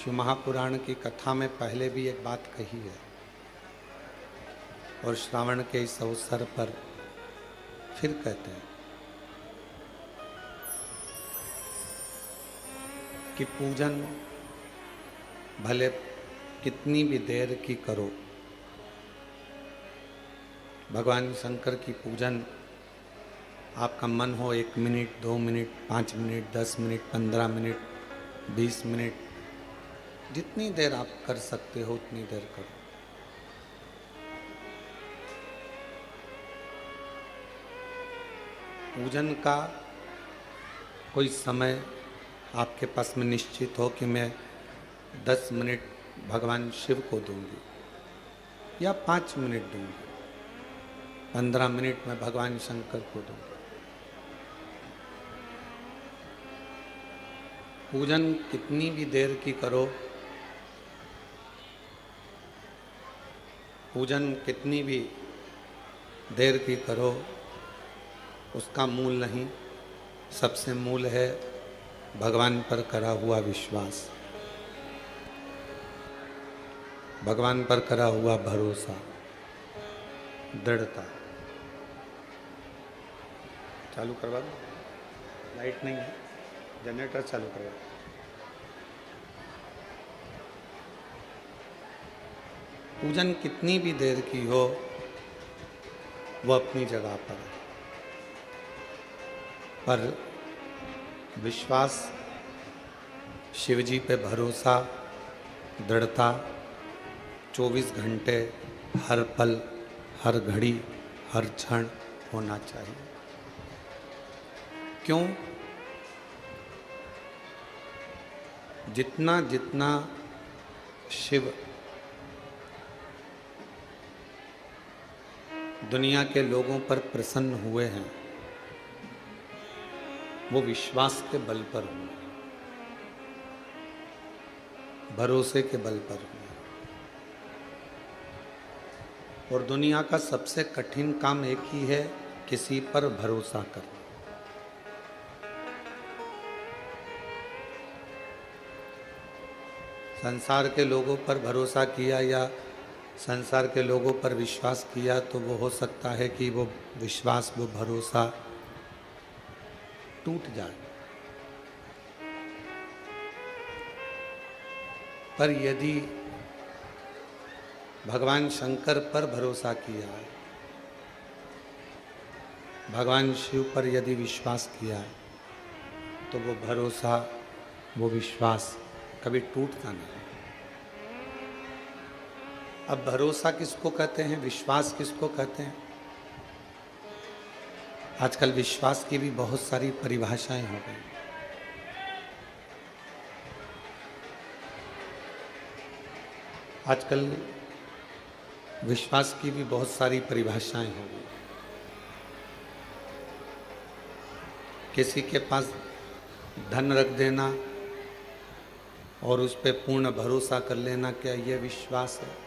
शिव महापुराण की कथा में पहले भी एक बात कही है और श्रावण के इस अवसर पर फिर कहते हैं कि पूजन भले कितनी भी देर की करो, भगवान शंकर की पूजन आपका मन हो 1 minute, 2 minute, 5 minute, 10 minute, 15 minute, 20 minute, जितनी देर आप कर सकते हो उतनी देर करो। पूजन का कोई समय आपके पास में निश्चित हो कि मैं 10 मिनट भगवान शिव को दूंगी या 5 मिनट दूंगी, 15 मिनट में भगवान शंकर को दूंगी। पूजन कितनी भी देर की करो, पूजन कितनी भी देर की करो, उसका मूल नहीं। सबसे मूल है भगवान पर करा हुआ विश्वास, भगवान पर करा हुआ भरोसा, दृढ़ता। चालू करवा दो, लाइट नहीं है, जनरेटर चालू करवा दो। पूजन कितनी भी देर की हो वो अपनी जगह पर है, पर विश्वास, शिवजी पे भरोसा, दृढ़ता 24 घंटे, हर पल, हर घड़ी, हर क्षण होना चाहिए। क्यों? जितना जितना शिव दुनिया के लोगों पर प्रसन्न हुए हैं वो विश्वास के बल पर हुए, भरोसे के बल पर हुए। और दुनिया का सबसे कठिन काम एक ही है, किसी पर भरोसा करना। संसार के लोगों पर भरोसा किया या संसार के लोगों पर विश्वास किया तो वो हो सकता है कि वो विश्वास, वो भरोसा टूट जाए। पर यदि भगवान शंकर पर भरोसा किया है, भगवान शिव पर यदि विश्वास किया है, तो वो भरोसा, वो विश्वास कभी टूटता नहीं। अब भरोसा किसको कहते हैं, विश्वास किसको कहते हैं? आजकल विश्वास की भी बहुत सारी परिभाषाएं हो गई। आजकल विश्वास की भी बहुत सारी परिभाषाएं हो गई। किसी के पास धन रख देना और उस पर पूर्ण भरोसा कर लेना, क्या यह विश्वास है?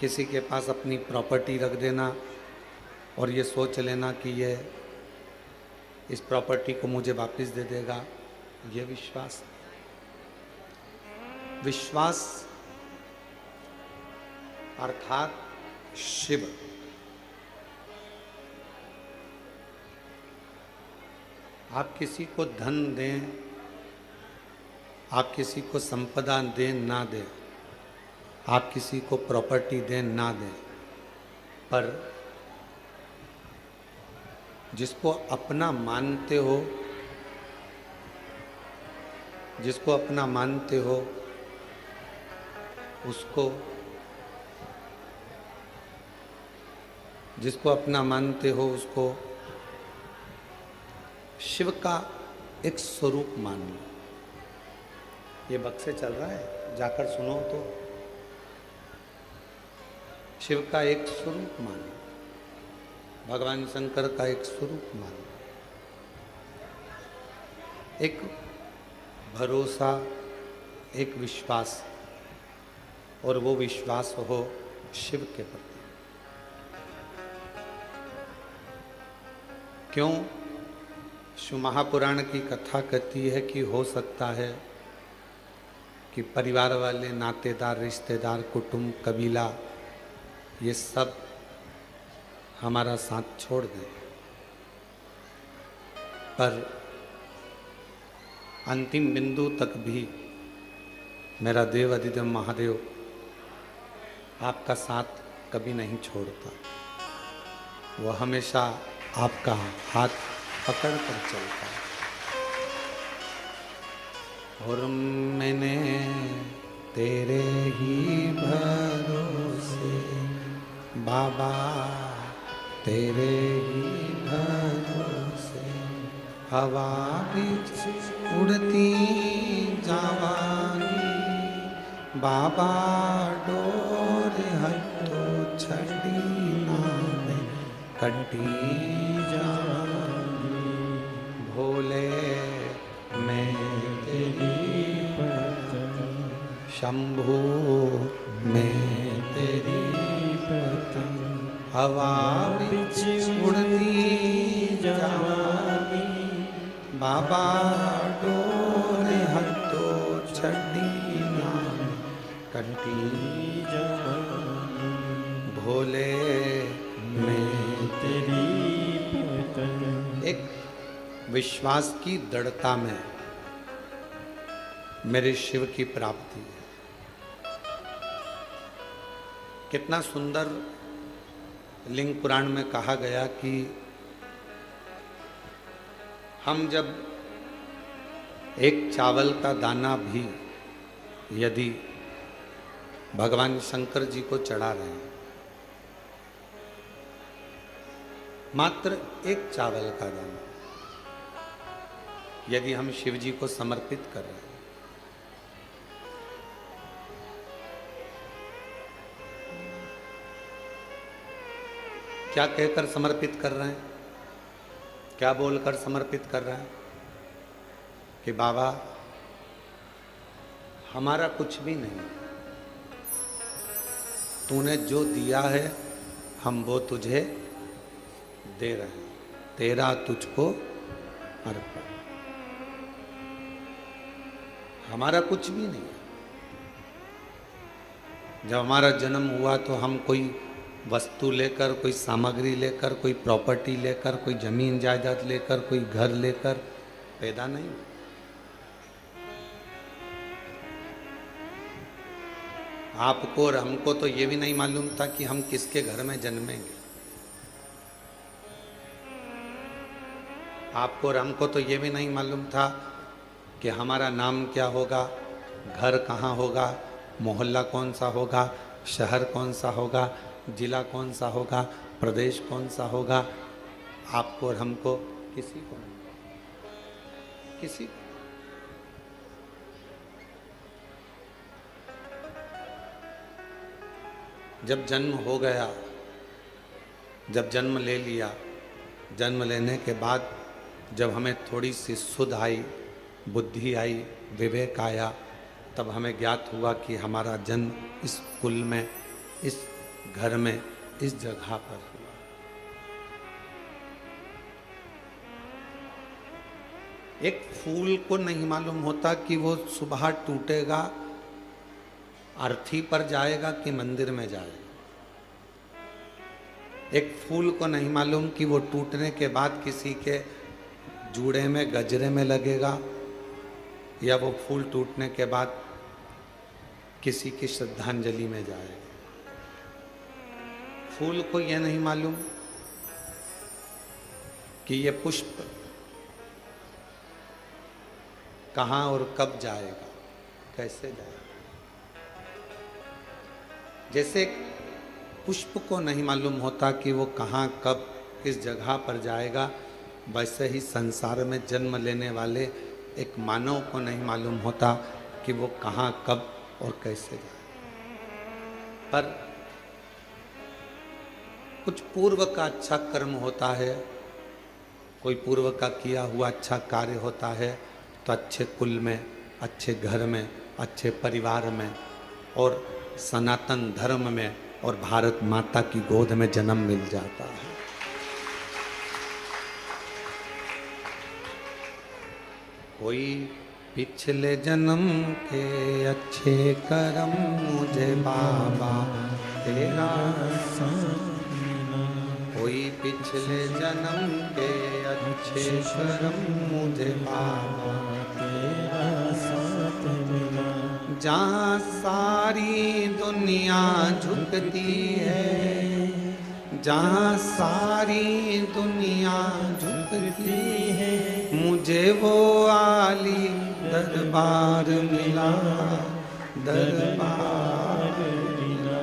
किसी के पास अपनी प्रॉपर्टी रख देना और ये सोच लेना कि ये इस प्रॉपर्टी को मुझे वापस दे देगा, ये विश्वास है? विश्वास अर्थात शिव आप किसी को धन दें, आप किसी को संपदा दें ना दें, आप किसी को प्रॉपर्टी दें ना दें, पर जिसको अपना मानते हो, जिसको अपना मानते हो उसको, जिसको अपना मानते हो उसको शिव का एक स्वरूप मान लो। ये बक्से चल रहा है, जाकर सुनो तो। शिव का एक स्वरूप मानो, भगवान शंकर का एक स्वरूप मानो, एक भरोसा, एक विश्वास, और वो विश्वास हो शिव के प्रति। क्यों? शिव महापुराण की कथा कहती है कि हो सकता है कि परिवार वाले, नातेदार, रिश्तेदार, कुटुंब, कबीला, ये सब हमारा साथ छोड़ दें, पर अंतिम बिंदु तक भी मेरा देव अधिदेव महादेव आपका साथ कभी नहीं छोड़ता। वो हमेशा आपका हाथ पकड़ कर चलता है। और मैंने तेरे ही भरोसे बाबा, तेरे ही भरोसे हवा बीच उड़ती जावानी, बाबा डोर हटो छड़ी नाम कटी जावानी, भोले मैं तेरी पतंग, शंभू मैं तेरी पतंग, हवा बिच उड़ती जावानी, बाबा डोर हटो छड़ी नाम कटी जावानी, भोले मैं तेरी पतंग। एक विश्वास की दृढ़ता में मेरे शिव की प्राप्ति है। कितना सुंदर लिंग पुराण में कहा गया कि हम जब एक चावल का दाना भी यदि भगवान शंकर जी को चढ़ा रहे हैं, मात्र एक चावल का दाना यदि हम शिव जी को समर्पित कर रहे हैं, क्या कहकर समर्पित कर रहे हैं, क्या बोलकर समर्पित कर रहे हैं कि बाबा हमारा कुछ भी नहीं, तूने जो दिया है हम वो तुझे दे रहे हैं, तेरा तुझको अर्पण। हमारा कुछ भी नहीं है। जब हमारा जन्म हुआ तो हम कोई वस्तु लेकर, कोई सामग्री लेकर, कोई प्रॉपर्टी लेकर, कोई जमीन जायदाद लेकर, कोई घर लेकर पैदा नहीं हुए। आपको और हमको तो ये भी नहीं मालूम था कि हम किसके घर में जन्मेंगे। आपको और हमको तो ये भी नहीं मालूम था कि हमारा नाम क्या होगा, घर कहाँ होगा, मोहल्ला कौन सा होगा, शहर कौन सा होगा, जिला कौन सा होगा, प्रदेश कौन सा होगा। आपको और हमको किसी को नहीं, किसी को। जब जन्म हो गया, जब जन्म ले लिया, जन्म लेने के बाद जब हमें थोड़ी सी सुध आई, बुद्धि आई, विवेक आया, तब हमें ज्ञात हुआ कि हमारा जन्म इस कुल में, इस घर में, इस जगह पर हुआ। एक फूल को नहीं मालूम होता कि वो सुबह टूटेगा, अर्थी पर जाएगा कि मंदिर में जाएगा। एक फूल को नहीं मालूम कि वो टूटने के बाद किसी के जूड़े में, गजरे में लगेगा, या वो फूल टूटने के बाद किसी की श्रद्धांजलि में जाएगा। फूल को यह नहीं मालूम कि ये पुष्प कहाँ और कब जाएगा, कैसे जाएगा। जैसे पुष्प को नहीं मालूम होता कि वो कहाँ, कब, किस जगह पर जाएगा, वैसे ही संसार में जन्म लेने वाले एक मानव को नहीं मालूम होता कि वो कहाँ, कब और कैसे जाए। पर कुछ पूर्व का अच्छा कर्म होता है, कोई पूर्व का किया हुआ अच्छा कार्य होता है, तो अच्छे कुल में, अच्छे घर में, अच्छे परिवार में और सनातन धर्म में और भारत माता की गोद में जन्म मिल जाता है। कोई पिछले जन्म के अच्छे कर्म मुझे बाबा तेरा साथ मिला। कोई पिछले जन्म के अच्छे कर्म मुझे बाबा तेरा साथ मिला। जहाँ सारी दुनिया झुकती है, जहाँ सारी दुनिया झुकती है, मुझे वो आली दरबार मिला, दरबार मिला।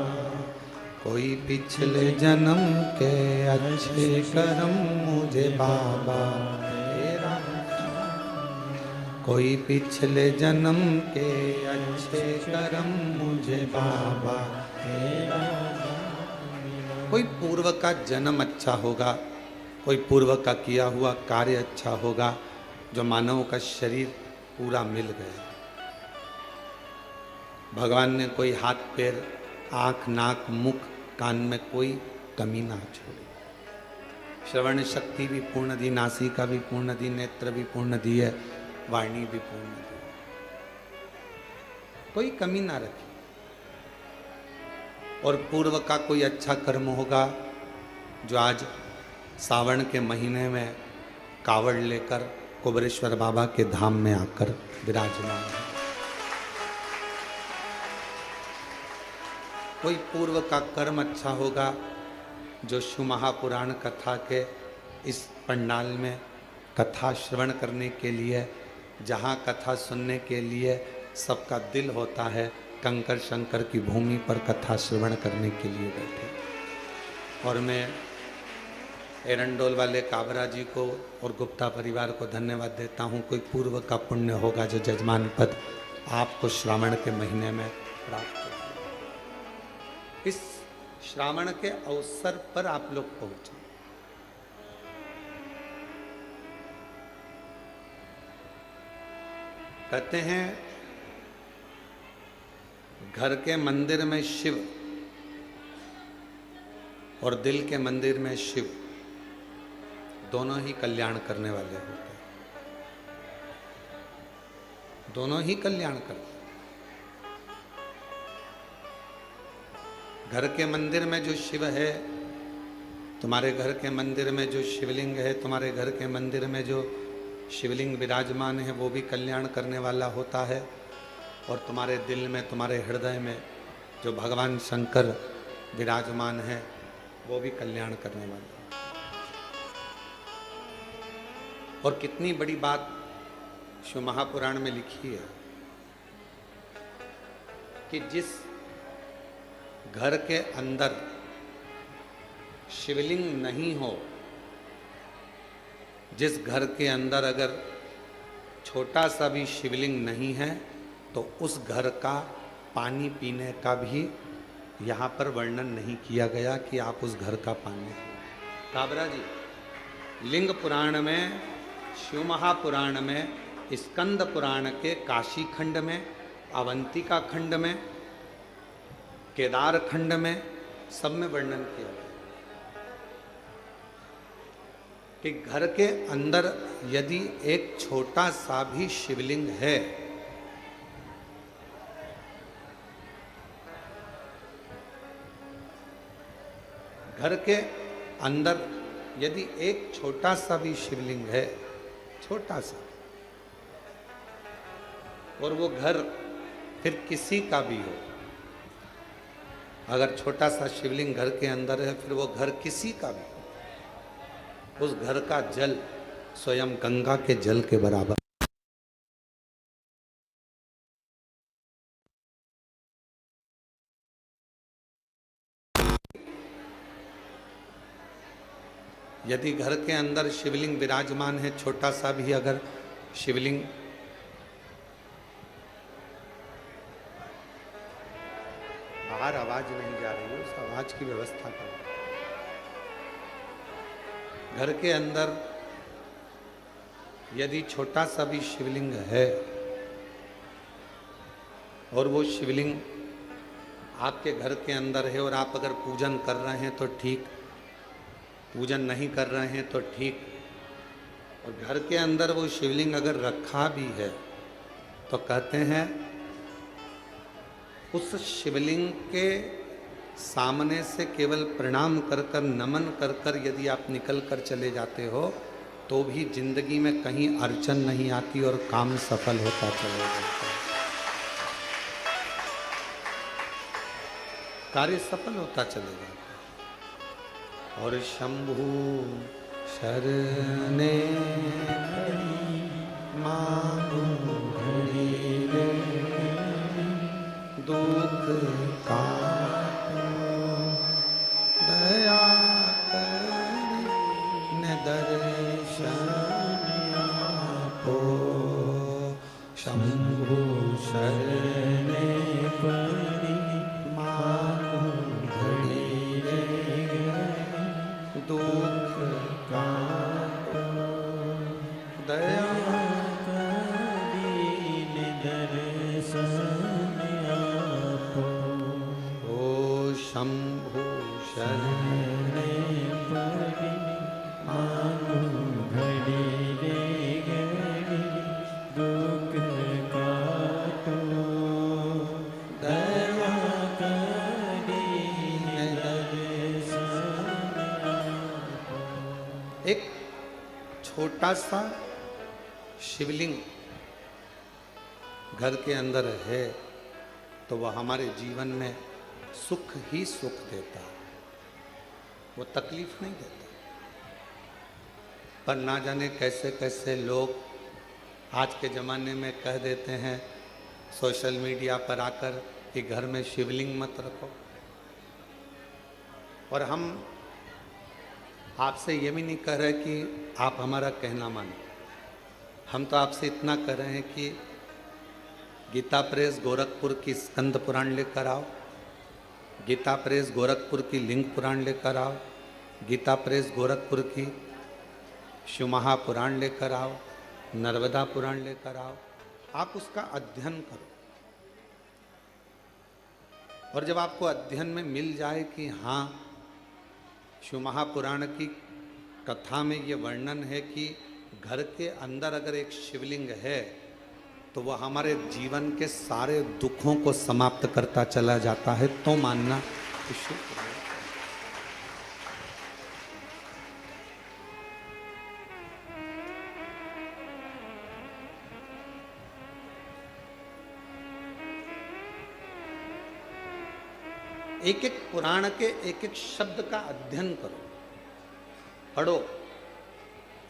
कोई पिछले जन्म के अच्छे कर्म मुझे बाबा तेरा, कोई पिछले जन्म के अच्छे कर्म मुझे बाबा तेरा। कोई पूर्व का जन्म अच्छा होगा, कोई पूर्व का किया हुआ कार्य अच्छा होगा, जो मानव का शरीर पूरा मिल गया। भगवान ने कोई हाथ पैर, आँख, नाक, मुख, कान में कोई कमी ना छोड़ी। श्रवण शक्ति भी पूर्ण दी, नासिका भी पूर्ण दी, नेत्र भी पूर्ण दी है, वाणी भी पूर्ण दी, कोई कमी ना रखी। और पूर्व का कोई अच्छा कर्म होगा, जो आज सावन के महीने में कावड़ लेकर कुबरेश्वर बाबा के धाम में आकर विराजमान है। कोई पूर्व का कर्म अच्छा होगा, जो शिव महापुराण कथा के इस पंडाल में कथा श्रवण करने के लिए, जहाँ कथा सुनने के लिए सबका दिल होता है, कंकर शंकर की भूमि पर कथा श्रवण करने के लिए बैठे। और मैं एरंडोल वाले काबरा जी को और गुप्ता परिवार को धन्यवाद देता हूँ। कोई पूर्व का पुण्य होगा जो जजमान पद आपको श्रावण के महीने में प्राप्त हो। इस श्रावण के अवसर पर आप लोग पहुंचे। कहते हैं घर के मंदिर में शिव और दिल के मंदिर में शिव दोनों ही कल्याण करने वाले होते हैं, दोनों ही कल्याण करते हैं। घर के मंदिर में जो शिव है, तुम्हारे घर के मंदिर में जो शिवलिंग है, तुम्हारे घर के मंदिर में जो शिवलिंग विराजमान है, वो भी कल्याण करने वाला होता है। और तुम्हारे दिल में, तुम्हारे हृदय में जो भगवान शंकर विराजमान है, वो भी कल्याण करने वाला है। और कितनी बड़ी बात शिव महापुराण में लिखी है कि जिस घर के अंदर शिवलिंग नहीं हो, जिस घर के अंदर अगर छोटा सा भी शिवलिंग नहीं है, तो उस घर का पानी पीने का भी यहाँ पर वर्णन नहीं किया गया कि आप उस घर का पानी। काबरा जी, लिंग पुराण में, शिव महापुराण में, स्कंद पुराण के काशी खंड में, अवंतिका खंड में, केदार खंड में, सब में वर्णन किया गया कि घर के अंदर यदि एक छोटा सा भी शिवलिंग है, घर के अंदर यदि एक छोटा सा भी शिवलिंग है, छोटा सा, और वो घर फिर किसी का भी हो, अगर छोटा सा शिवलिंग घर के अंदर है, फिर वो घर किसी का भी हो, उस घर का जल स्वयं गंगा के जल के बराबर। यदि घर के अंदर शिवलिंग विराजमान है, छोटा सा भी अगर शिवलिंग, बाहर आवाज नहीं जा रही है, उस आवाज की व्यवस्था करो। घर के अंदर यदि छोटा सा भी शिवलिंग है और वो शिवलिंग आपके घर के अंदर है, और आप अगर पूजन कर रहे हैं तो ठीक, पूजन नहीं कर रहे हैं तो ठीक, और घर के अंदर वो शिवलिंग अगर रखा भी है तो कहते हैं उस शिवलिंग के सामने से केवल प्रणाम कर कर, नमन कर कर यदि आप निकल कर चले जाते हो तो भी जिंदगी में कहीं अड़चन नहीं आती और काम सफल होता चला जाता है, कार्य सफल होता चले जाता है। और शंभु शरणे मांगू घड़ी रे, दुख का दया करी न दर्शन आपो, शंभु शरणे पड़ी मांगू घड़ी रे, दुख का दया करी न दर्शन आपो, ओ शंभु शरणे पड़ी मांगू घड़ी रे घड़ी, दुख काटो दया करी न दर्शन आपो। एक छोटा सा शिवलिंग घर के अंदर है तो वह हमारे जीवन में सुख ही सुख देता है, वो तकलीफ नहीं देता। पर ना जाने कैसे कैसे लोग आज के ज़माने में कह देते हैं सोशल मीडिया पर आकर कि घर में शिवलिंग मत रखो। और हम आपसे ये भी नहीं कह रहे कि आप हमारा कहना मानो, हम तो आपसे इतना कह रहे हैं कि गीता प्रेस गोरखपुर की स्कंद पुराण लेकर आओ, गीता प्रेस गोरखपुर की लिंग पुराण लेकर आओ, गीता प्रेस गोरखपुर की शिव महापुराण लेकर आओ, नर्मदा पुराण लेकर आओ, आप उसका अध्ययन करो। और जब आपको अध्ययन में मिल जाए कि हाँ शिव महापुराण की कथा में ये वर्णन है कि घर के अंदर अगर एक शिवलिंग है तो वह हमारे जीवन के सारे दुखों को समाप्त करता चला जाता है, तो मानना कि शुभ है। एक एक पुराण के एक एक शब्द का अध्ययन करो, पढ़ो,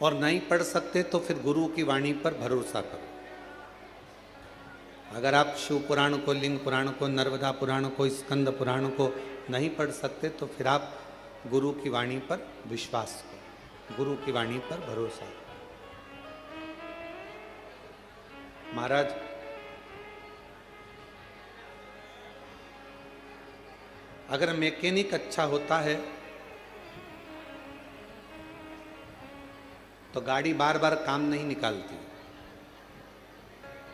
और नहीं पढ़ सकते तो फिर गुरु की वाणी पर भरोसा करो। अगर आप शिव पुराण को, लिंग पुराण को, नर्मदा पुराण को, स्कंद पुराण को नहीं पढ़ सकते तो फिर आप गुरु की वाणी पर विश्वास करो, गुरु की वाणी पर भरोसा करो। महाराज अगर मैकेनिक अच्छा होता है तो गाड़ी बार बार काम नहीं निकालती।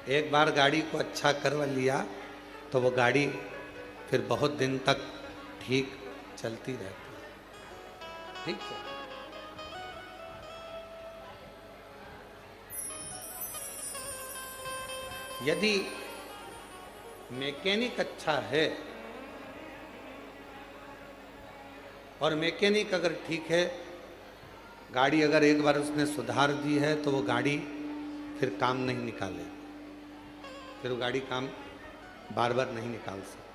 एक बार गाड़ी को अच्छा करवा लिया तो वो गाड़ी फिर बहुत दिन तक ठीक चलती रहती है, ठीक है। यदि मैकेनिक अच्छा है और मैकेनिक अगर ठीक है, गाड़ी अगर एक बार उसने सुधार दी है तो वो गाड़ी फिर काम नहीं निकाले, फिर वो गाड़ी काम बार बार नहीं निकाल सकती।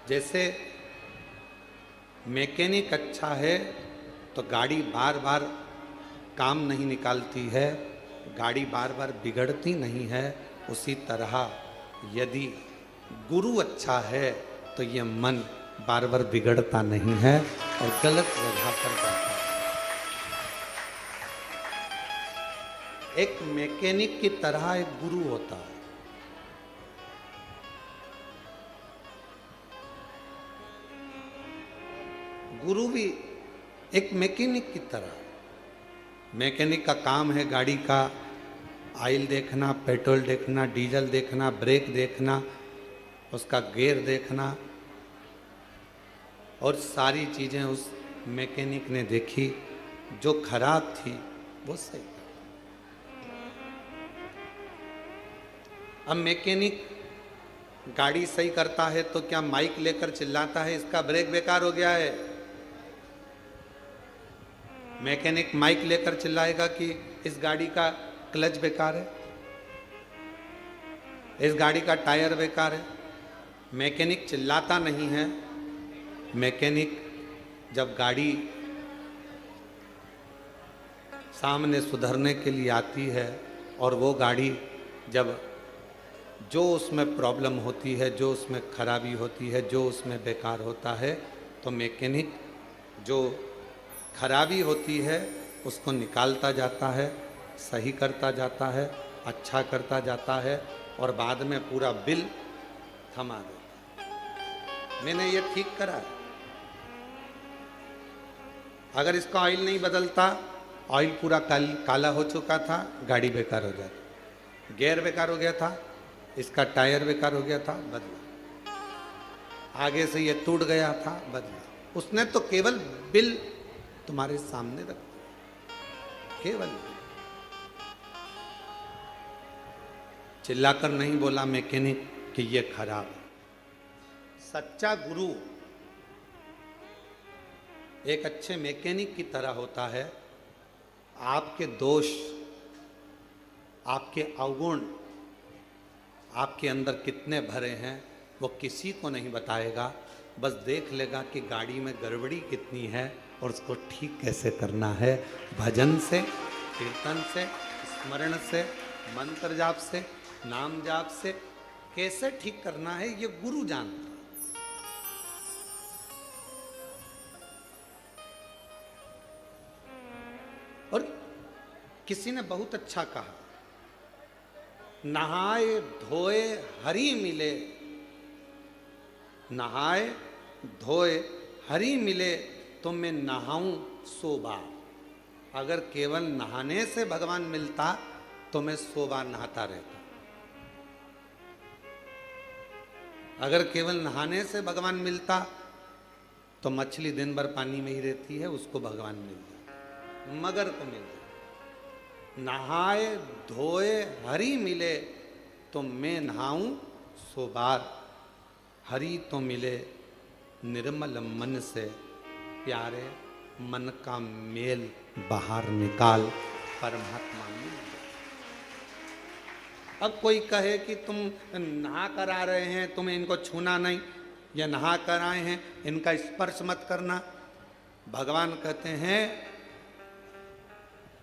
जैसे मैकेनिक अच्छा है तो गाड़ी बार बार काम नहीं निकालती है, गाड़ी बार बार बिगड़ती नहीं है, उसी तरह यदि गुरु अच्छा है तो ये मन बार बार बिगड़ता नहीं है और गलत जगह पर जाता है। एक मैकेनिक की तरह एक गुरु होता है। गुरु भी एक मैकेनिक की तरह। मैकेनिक का काम है गाड़ी का ऑयल देखना, पेट्रोल देखना, डीजल देखना, ब्रेक देखना, उसका गियर देखना और सारी चीज़ें उस मैकेनिक ने देखी, जो खराब थी वो सही कर। अब मैकेनिक गाड़ी सही करता है तो क्या माइक लेकर चिल्लाता है इसका ब्रेक बेकार हो गया है? मैकेनिक माइक लेकर चिल्लाएगा कि इस गाड़ी का क्लच बेकार है, इस गाड़ी का टायर बेकार है? मैकेनिक चिल्लाता नहीं है। मैकेनिक जब गाड़ी सामने सुधरने के लिए आती है और वो गाड़ी जब जो उसमें प्रॉब्लम होती है, जो उसमें खराबी होती है, जो उसमें बेकार होता है, तो मैकेनिक जो खराबी होती है उसको निकालता जाता है, सही करता जाता है, अच्छा करता जाता है और बाद में पूरा बिल थमा देता है, मैंने ये ठीक करा है। अगर इसका ऑयल नहीं बदलता, ऑयल पूरा काला हो चुका था, गाड़ी बेकार हो जाती, गियर बेकार हो गया था, इसका टायर बेकार हो गया था, बदला, आगे से ये टूट गया था, बदला। उसने तो केवल बिल तुम्हारे सामने रख दिया, केवल चिल्लाकर नहीं बोला मैकेनिक कि ये खराब है। सच्चा गुरु एक अच्छे मैकेनिक की तरह होता है। आपके दोष, आपके अवगुण आपके अंदर कितने भरे हैं वो किसी को नहीं बताएगा, बस देख लेगा कि गाड़ी में गड़बड़ी कितनी है और उसको ठीक कैसे करना है। भजन से, कीर्तन से, स्मरण से, मंत्र जाप से, नाम जाप से कैसे ठीक करना है ये गुरु जानता है। और किसी ने बहुत अच्छा कहा, नहाए धोए हरि मिले, नहाए धोए हरि मिले तो मैं नहाऊं 100 बार। अगर केवल नहाने से भगवान मिलता तो मैं 100 बार नहाता रहता। अगर केवल नहाने से भगवान मिलता तो मछली दिन भर पानी में ही रहती है, उसको भगवान मिल जाता, मगर को मिल जाता। नहाए धोए हरि मिले तो मैं नहाऊं 100 बार। हरि तो मिले निर्मल मन से, प्यारे मन का मेल बाहर निकाल, परमात्मा मिल गया। अब कोई कहे कि तुम नहा कर आ रहे हैं, तुम्हें इनको छूना नहीं, या नहा कर आए हैं इनका स्पर्श मत करना। भगवान कहते हैं,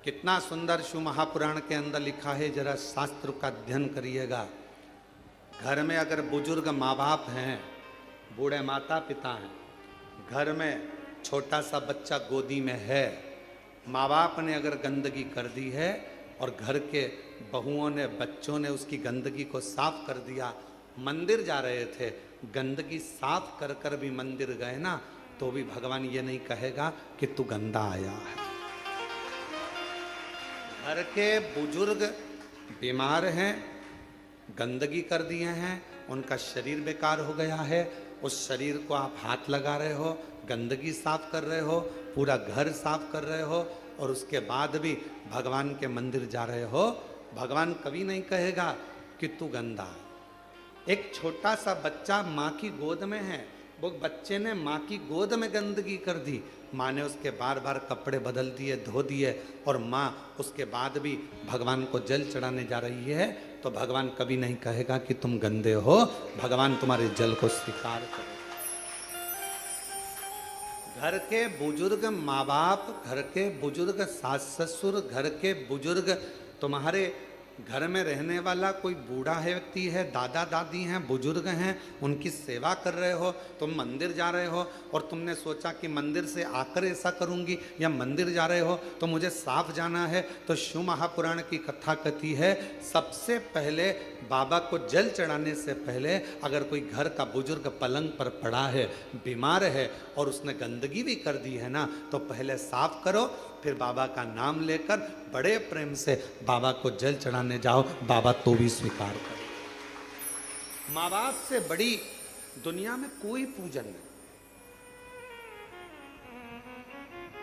कितना सुंदर शिव महापुराण के अंदर लिखा है, जरा शास्त्र का अध्ययन करिएगा। घर में अगर बुजुर्ग माँ बाप हैं, बूढ़े माता पिता हैं, घर में छोटा सा बच्चा गोदी में है, माँ बाप ने अगर गंदगी कर दी है और घर के बहुओं ने, बच्चों ने उसकी गंदगी को साफ कर दिया, मंदिर जा रहे थे, गंदगी साफ कर कर भी मंदिर गए ना, तो भी भगवान ये नहीं कहेगा कि तू गंदा आया है। घर के बुजुर्ग बीमार हैं, गंदगी कर दिए हैं, उनका शरीर बेकार हो गया है, उस शरीर को आप हाथ लगा रहे हो, गंदगी साफ कर रहे हो, पूरा घर साफ कर रहे हो, और उसके बाद भी भगवान के मंदिर जा रहे हो, भगवान कभी नहीं कहेगा कि तू गंदा है। एक छोटा सा बच्चा माँ की गोद में है, वो बच्चे ने माँ की गोद में गंदगी कर दी, माँ ने उसके बार बार कपड़े बदल दिए, धो दिए, और माँ उसके बाद भी भगवान को जल चढ़ाने जा रही है, तो भगवान कभी नहीं कहेगा कि तुम गंदे हो, भगवान तुम्हारे जल को स्वीकार करो। घर के बुजुर्ग माँ बाप, घर के बुजुर्ग सास ससुर, घर के बुजुर्ग, तुम्हारे घर में रहने वाला कोई बूढ़ा है व्यक्ति है, दादा दादी हैं, बुजुर्ग हैं, उनकी सेवा कर रहे हो, तुम मंदिर जा रहे हो और तुमने सोचा कि मंदिर से आकर ऐसा करूंगी, या मंदिर जा रहे हो तो मुझे साफ जाना है, तो शिव महापुराण की कथा कहती है, सबसे पहले बाबा को जल चढ़ाने से पहले अगर कोई घर का बुजुर्ग पलंग पर पड़ा है, बीमार है और उसने गंदगी भी कर दी है ना, तो पहले साफ करो, फिर बाबा का नाम लेकर बड़े प्रेम से बाबा को जल चढ़ाने जाओ, बाबा तो भी स्वीकार करो। माँ बाप से बड़ी दुनिया में कोई पूजन नहीं।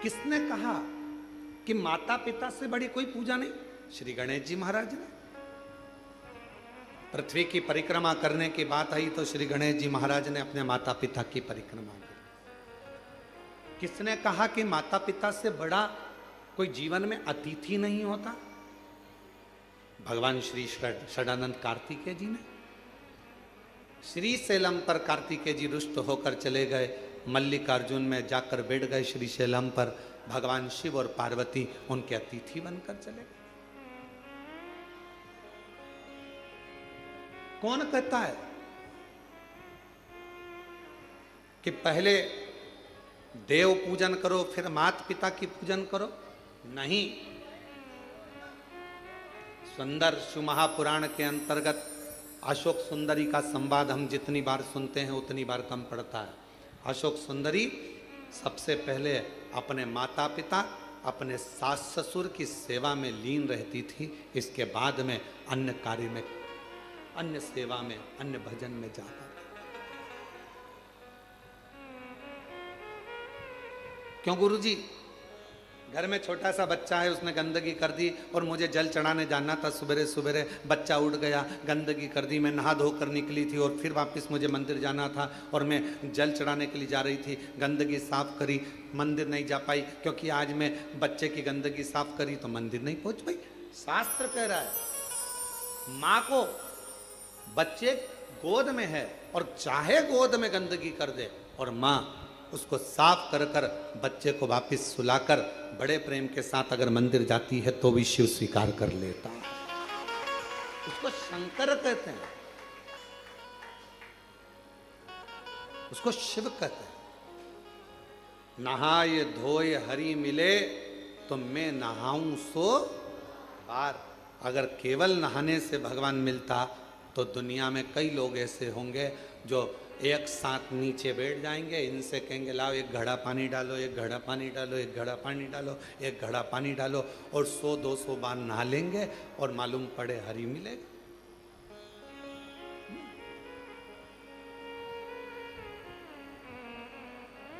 किसने कहा कि माता पिता से बड़ी कोई पूजा नहीं? श्री गणेश जी महाराज ने। पृथ्वी की परिक्रमा करने की बात आई तो श्री गणेश जी महाराज ने अपने माता पिता की परिक्रमा की। किसने कहा कि माता पिता से बड़ा कोई जीवन में अतिथि नहीं होता? भगवान श्री षडानंद कार्तिकेय जी ने। श्री सेलम पर कार्तिकेय जी रुष्ट होकर चले गए, मल्लिकार्जुन में जाकर बैठ गए श्री सेलम पर। भगवान शिव और पार्वती उनके अतिथि बनकर चले गए। कौन कहता है कि पहले देव पूजन करो फिर माता पिता की पूजन करो? नहीं। सुंदर शिव महापुराण के अंतर्गत अशोक सुंदरी का संवाद हम जितनी बार सुनते हैं उतनी बार कम पड़ता है। अशोक सुंदरी सबसे पहले अपने माता पिता, अपने सास ससुर की सेवा में लीन रहती थी। इसके बाद में अन्य कार्य में, अन्य सेवा में, अन्य भजन में जा पाती। क्यों गुरुजी? घर में छोटा सा बच्चा है, उसने गंदगी कर दी और मुझे जल चढ़ाने जाना था। सवेरे सवेरे बच्चा उठ गया, गंदगी कर दी। मैं नहा धोकर निकली थी और फिर वापस मुझे मंदिर जाना था और मैं जल चढ़ाने के लिए जा रही थी। गंदगी साफ करी, मंदिर नहीं जा पाई क्योंकि आज मैं बच्चे की गंदगी साफ करी तो मंदिर नहीं पहुंच पाई। शास्त्र कह रहा है माँ को बच्चे गोद में है और चाहे गोद में गंदगी कर दे और माँ उसको साफ कर कर बच्चे को वापस सुलाकर बड़े प्रेम के साथ अगर मंदिर जाती है तो भी शिव स्वीकार कर लेता है। उसको शंकर कहते हैं, उसको शिव कहते हैं। नहाय धोय हरि मिले तो मैं नहाऊं सो बार। अगर केवल नहाने से भगवान मिलता तो दुनिया में कई लोग ऐसे होंगे जो एक साथ नीचे बैठ जाएंगे, इनसे कहेंगे लाओ एक घड़ा पानी डालो, एक घड़ा पानी डालो, एक घड़ा पानी डालो, एक घड़ा पानी डालो और 100-200 बार नहा लेंगे और मालूम पड़े हरि मिलेगा।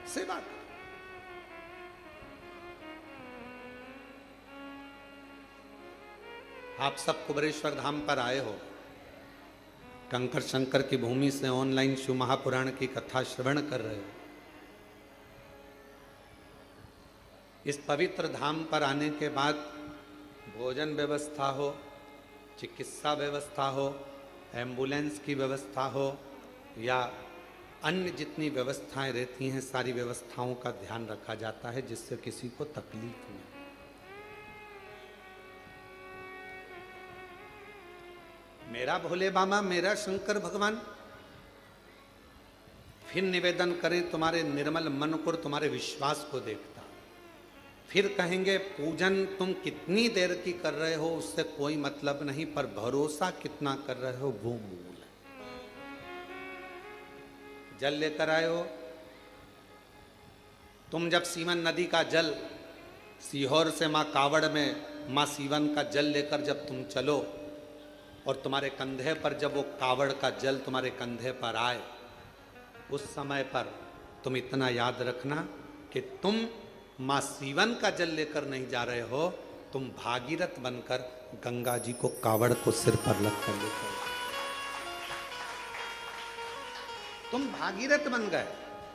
से बात आप सब कुबरेश्वर धाम पर आए हो, कंकर शंकर की भूमि से ऑनलाइन शिव महापुराण की कथा श्रवण कर रहे हो। इस पवित्र धाम पर आने के बाद भोजन व्यवस्था हो, चिकित्सा व्यवस्था हो, एम्बुलेंस की व्यवस्था हो या अन्य जितनी व्यवस्थाएं रहती हैं, सारी व्यवस्थाओं का ध्यान रखा जाता है जिससे किसी को तकलीफ नहीं। मेरा भोले बाबा, मेरा शंकर भगवान फिर निवेदन करें तुम्हारे निर्मल मन को, तुम्हारे विश्वास को देखता। फिर कहेंगे पूजन तुम कितनी देर की कर रहे हो उससे कोई मतलब नहीं, पर भरोसा कितना कर रहे हो वो मूल है। जल लेकर आए हो तुम, जब सीवन नदी का जल सीहोर से माँ कावड़ में माँ सीवन का जल लेकर जब तुम चलो और तुम्हारे कंधे पर जब वो कावड़ का जल तुम्हारे कंधे पर आए, उस समय पर तुम इतना याद रखना कि तुम माँ सीवन का जल लेकर नहीं जा रहे हो, तुम भागीरथ बनकर गंगा जी को कावड़ को सिर पर रखकर लेकर, तुम भागीरथ बन गए।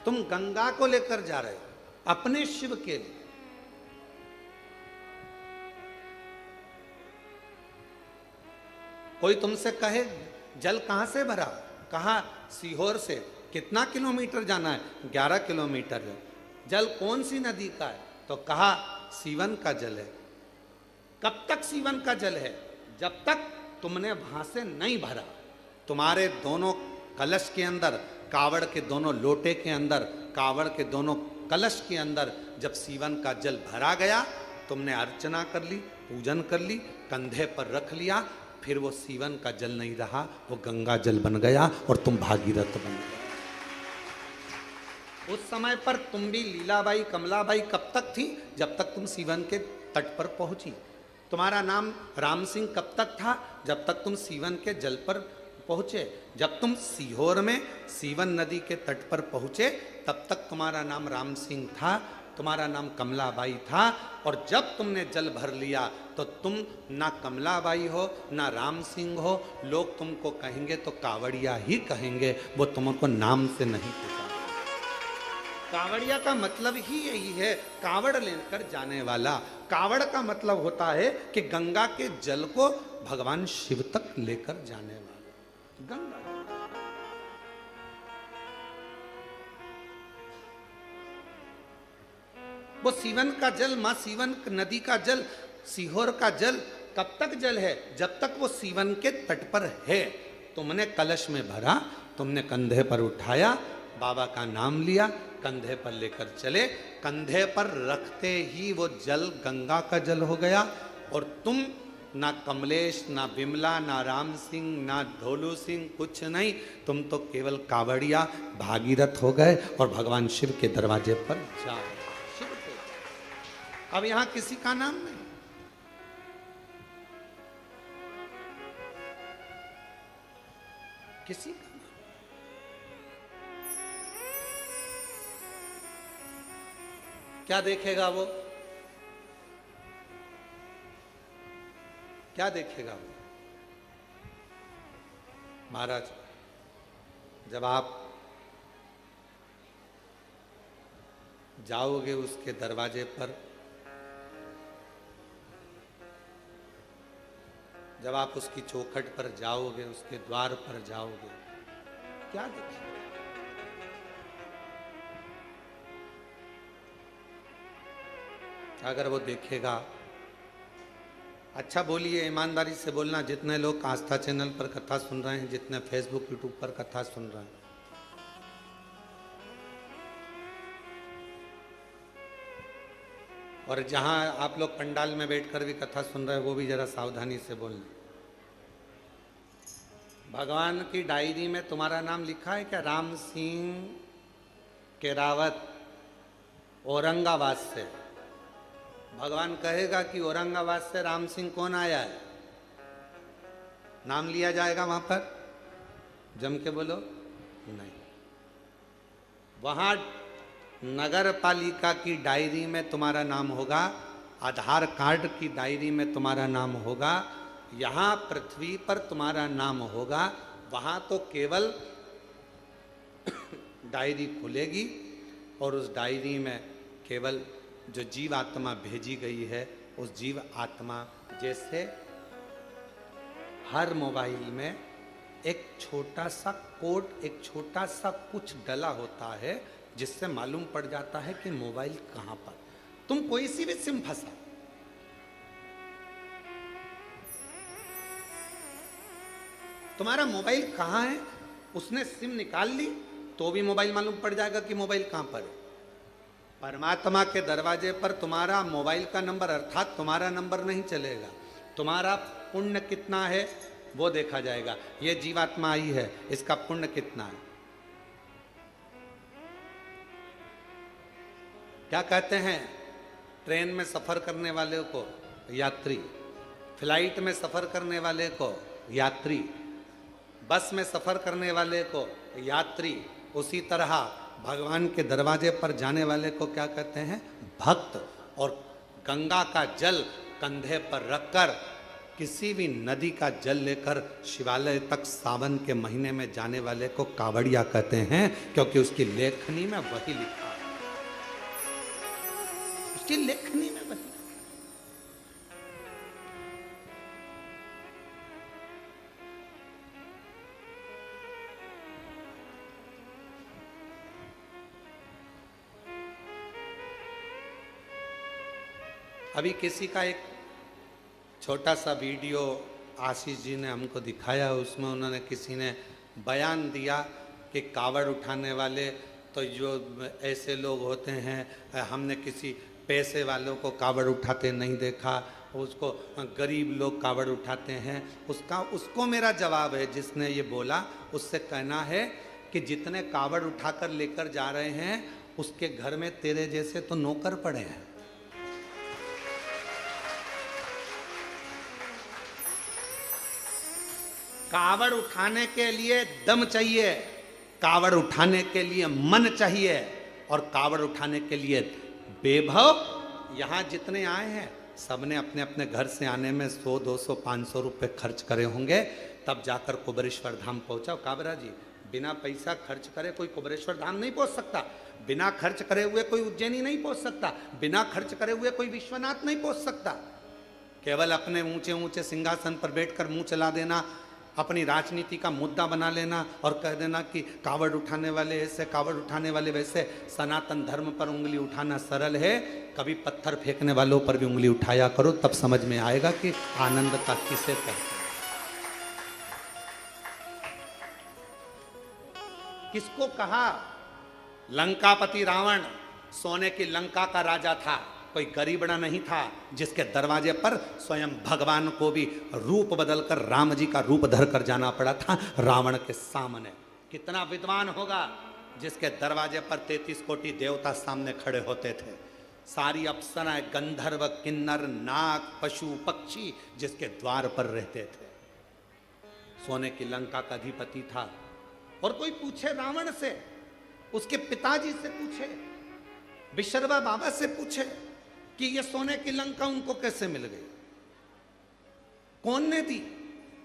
तुम गंगा को लेकर जा रहे हो अपने शिव के लिए। कोई तुमसे कहे जल कहां से भरा, कहा सीहोर से। कितना किलोमीटर जाना है? 11 किलोमीटर है। जल कौन सी नदी का है? तो कहा सीवन का जल है। कब तक सीवन का जल है? जब तक तुमने वहां से नहीं भरा। तुम्हारे दोनों कलश के अंदर, कावड़ के दोनों लोटे के अंदर, कावड़ के दोनों कलश के अंदर जब सीवन का जल भरा गया, तुमने अर्चना कर ली, पूजन कर ली, कंधे पर रख लिया, फिर वो सीवन का जल नहीं रहा, वो गंगा जल बन गया और तुम भागीरथ बन गए। उस समय पर तुम भी लीलाबाई, कमलाबाई कब तक थी? जब तक तुम सीवन के तट पर पहुंची। तुम्हारा नाम राम सिंह कब तक था? जब तक तुम सीवन के जल पर पहुंचे। जब तुम सीहोर में सीवन नदी के तट पर पहुंचे तब तक तुम्हारा नाम राम सिंह था। तुम्हारा नाम कमलाबाई था, और जब तुमने जल भर लिया तो तुम ना कमलाबाई हो ना राम सिंह हो, लोग तुमको कहेंगे तो कावड़िया ही कहेंगे, वो तुमको नाम से नहीं पुकारेंगे। कावड़िया का मतलब ही यही है, कावड़ लेकर जाने वाला। कावड़ का मतलब होता है कि गंगा के जल को भगवान शिव तक लेकर जाने वाला। गंगा वो सीवन का जल, मां सीवन नदी का जल, सीहोर का जल कब तक जल है? जब तक वो सीवन के तट पर है। तुमने कलश में भरा, तुमने कंधे पर उठाया, बाबा का नाम लिया, कंधे पर लेकर चले, कंधे पर रखते ही वो जल गंगा का जल हो गया। और तुम ना कमलेश, ना विमला, ना राम सिंह, ना ढोलू सिंह, कुछ नहीं, तुम तो केवल कावड़िया भागीरथ हो गए और भगवान शिव के दरवाजे पर जा। अब यहां किसी का नाम नहीं, किसी का नाम। क्या देखेगा वो? क्या देखेगा वो? महाराज, जब आप जाओगे उसके दरवाजे पर, जब आप उसकी चौखट पर जाओगे, उसके द्वार पर जाओगे, क्या देखेंगे? अगर वो देखेगा, अच्छा बोलिए, ईमानदारी से बोलना, जितने लोग आस्था चैनल पर कथा सुन रहे हैं, जितने फेसबुक यूट्यूब पर कथा सुन रहे हैं, और जहां आप लोग पंडाल में बैठकर भी कथा सुन रहे हैं, वो भी जरा सावधानी से बोलना। भगवान की डायरी में तुम्हारा नाम लिखा है क्या? राम सिंह केरावत, औरंगाबाद से। भगवान कहेगा कि औरंगाबाद से राम सिंह कौन आया है? नाम लिया जाएगा वहां पर? जम के बोलो नहीं। वहां नगर पालिका की डायरी में तुम्हारा नाम होगा, आधार कार्ड की डायरी में तुम्हारा नाम होगा, यहाँ पृथ्वी पर तुम्हारा नाम होगा। वहाँ तो केवल डायरी खुलेगी और उस डायरी में केवल जो जीव आत्मा भेजी गई है, उस जीव आत्मा, जैसे हर मोबाइल में एक छोटा सा कोड, एक छोटा सा कुछ डला होता है, जिससे मालूम पड़ जाता है कि मोबाइल कहाँ पर। तुम कोई सी भी सिम फंसा, तुम्हारा मोबाइल कहाँ है, उसने सिम निकाल ली तो भी मोबाइल मालूम पड़ जाएगा कि मोबाइल कहाँ पर है। परमात्मा के दरवाजे पर तुम्हारा मोबाइल का नंबर, अर्थात तुम्हारा नंबर नहीं चलेगा, तुम्हारा पुण्य कितना है वो देखा जाएगा। ये जीवात्मा आई है, इसका पुण्य कितना है। क्या कहते हैं, ट्रेन में सफर करने वाले को यात्री, फ्लाइट में सफर करने वाले को यात्री, बस में सफर करने वाले को यात्री, उसी तरह भगवान के दरवाजे पर जाने वाले को क्या कहते हैं? भक्त। और गंगा का जल कंधे पर रखकर, किसी भी नदी का जल लेकर शिवालय तक सावन के महीने में जाने वाले को कावड़िया कहते हैं, क्योंकि उसकी लेखनी में वही लिखा है, उसकी लेखनी में वही। अभी किसी का एक छोटा सा वीडियो आशीष जी ने हमको दिखाया, उसमें उन्होंने, किसी ने बयान दिया कि कावड़ उठाने वाले तो जो ऐसे लोग होते हैं, हमने किसी पैसे वालों को कावड़ उठाते नहीं देखा, उसको गरीब लोग कावड़ उठाते हैं। उसको मेरा जवाब है, जिसने ये बोला, उससे कहना है कि जितने कावड़ उठाकर लेकर जा रहे हैं, उसके घर में तेरे जैसे तो नौकर पड़े हैं। कावड़ उठाने के लिए दम चाहिए, कावड़ उठाने के लिए मन चाहिए, और कावड़ उठाने के लिए वैभव यहां जितने आए हैं सबने अपने अपने घर से आने में 100, 200, 500 रुपए खर्च करे होंगे, तब जाकर कुबेरेश्वर धाम पहुंचा। काबरा जी, बिना पैसा खर्च करे कोई कुबेरेश्वर धाम नहीं पहुंच सकता, बिना खर्च करे हुए कोई उज्जैनी नहीं पहुंच सकता, बिना खर्च करे हुए कोई विश्वनाथ नहीं पहुंच सकता। केवल अपने ऊंचे ऊंचे सिंहासन पर बैठकर मुंह चला देना, अपनी राजनीति का मुद्दा बना लेना और कह देना कि कावड़ उठाने वाले ऐसे, कावड़ उठाने वाले वैसे। सनातन धर्म पर उंगली उठाना सरल है, कभी पत्थर फेंकने वालों पर भी उंगली उठाया करो, तब समझ में आएगा कि आनंदता किसे कहते हैं। किसको कहा? लंकापति रावण सोने की लंका का राजा था, कोई गरीबड़ा नहीं था, जिसके दरवाजे पर स्वयं भगवान को भी रूप बदलकर राम जी का रूप धरकर जाना पड़ा था रावण के सामने। कितना विद्वान होगा जिसके दरवाजे पर 33 कोटि देवता सामने खड़े होते थे, सारी अप्सराएं, गंधर्व, किन्नर, नाग, पशु, पक्षी जिसके द्वार पर रहते थे। सोने की लंका का अधिपति था। और कोई पूछे रावण से, उसके पिताजी से पूछे, विशर्वा बाबा से पूछे कि ये सोने की लंका उनको कैसे मिल गई, कौन ने दी,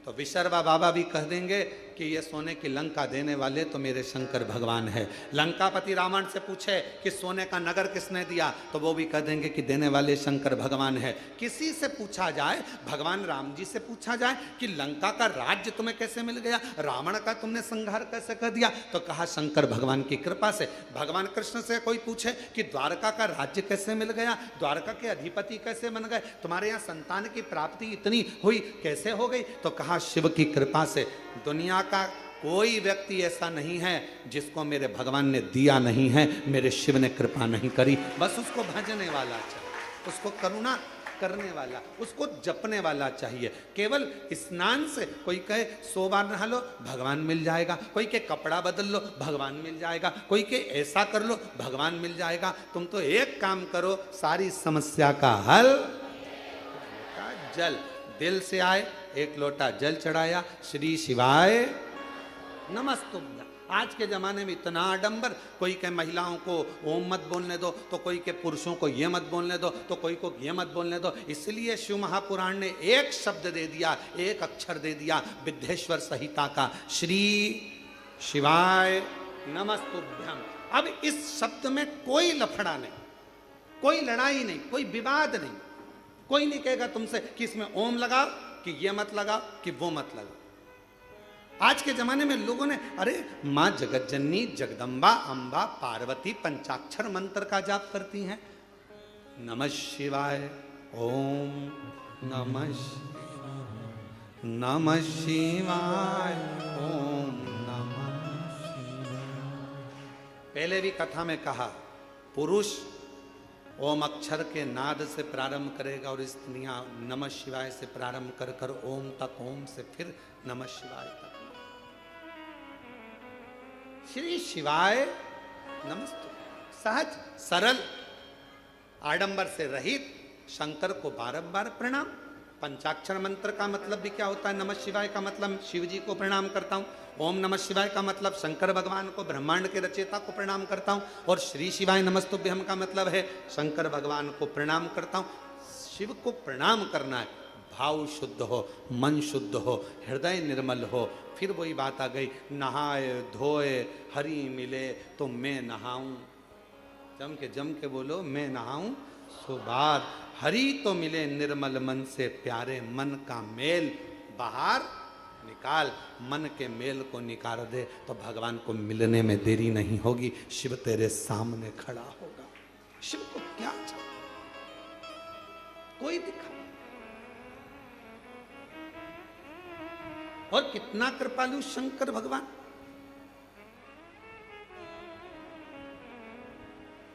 तो विशर्वा बाबा भी कह देंगे कि ये सोने की लंका देने वाले तो मेरे शंकर भगवान है। लंकापति रावण से पूछे कि सोने का नगर किसने दिया, तो वो भी कह देंगे कि देने वाले शंकर भगवान है। किसी से पूछा जाए, भगवान राम जी से पूछा जाए कि लंका का राज्य तुम्हें कैसे मिल गया, रावण का तुमने संहार कैसे कर दिया, तो कहा शंकर भगवान की कृपा से। भगवान कृष्ण से कोई पूछे कि द्वारका का राज्य कैसे मिल गया, द्वारका के अधिपति कैसे बन गए, तुम्हारे यहाँ संतान की प्राप्ति इतनी हुई कैसे हो गई, तो कहा शिव की कृपा से। दुनिया का कोई व्यक्ति ऐसा नहीं है जिसको मेरे भगवान ने दिया नहीं है, मेरे शिव ने कृपा नहीं करी। बस उसको भजने वाला चाहिए, उसको करुणा करने वाला, उसको जपने वाला चाहिए। केवल स्नान से, कोई कहे 100 बार नहा लो भगवान मिल जाएगा, कोई के कपड़ा बदल लो भगवान मिल जाएगा, कोई के ऐसा कर लो भगवान मिल जाएगा। तुम तो एक काम करो, सारी समस्या का हल जल, दिल से आए, एक लोटा जल चढ़ाया, श्री शिवाय नमस्तुभ्यं। आज के जमाने में इतना आडंबर, कोई के महिलाओं को ओम मत बोलने दो, तो कोई के पुरुषों को ये मत बोलने दो, तो कोई को ये मत बोलने दो। इसलिए शिव महापुराण ने एक शब्द दे दिया, एक अक्षर दे दिया विद्येश्वर संहिता का, श्री शिवाय नमस्तुभ्यं। अब इस शब्द में कोई लफड़ा नहीं, कोई लड़ाई नहीं, कोई विवाद नहीं, कोई नहीं कहेगा तुमसे कि इसमें ओम लगाओ, कि ये मत लगाओ, कि वो मत लगाओ। आज के जमाने में लोगों ने, अरे मां जगत जननी जगदम्बा अंबा पार्वती पंचाक्षर मंत्र का जाप करती हैं। नमः शिवाय, ओम नमः शिवाय, नमः शिवाय, ओम नमः शिवाय। पहले भी कथा में कहा, पुरुष ओम अक्षर के नाद से प्रारंभ करेगा और स्त्रियां नमः शिवाय से प्रारंभ कर कर ओम तक, ओम से फिर नमः शिवाय तक। श्री शिवाय नमस्तु, सहज सरल आडंबर से रहित शंकर को बारंबार प्रणाम। पंचाक्षर मंत्र का मतलब भी क्या होता है? नमः शिवाय का मतलब शिव जी को प्रणाम करता हूँ, ओम नमः शिवाय का मतलब शंकर भगवान को, ब्रह्मांड के रचयिता को प्रणाम करता हूँ, और श्री शिवाय नमस्तुभ्यम का मतलब है शंकर भगवान को प्रणाम करता हूँ। शिव को प्रणाम करना है, भाव शुद्ध हो, मन शुद्ध हो, हृदय निर्मल हो। फिर वही बात आ गई, नहाए धोए हरि मिले तो मैं नहाऊं। जम के बोलो, मैं नहाऊं सुबार। हरि तो मिले निर्मल मन से प्यारे, मन का मेल बाहर निकाल, मन के मेल को निकाल दे तो भगवान को मिलने में देरी नहीं होगी, शिव तेरे सामने खड़ा होगा। शिव को क्या चाहिए? कोई दिखा। और कितना कृपालु शंकर भगवान।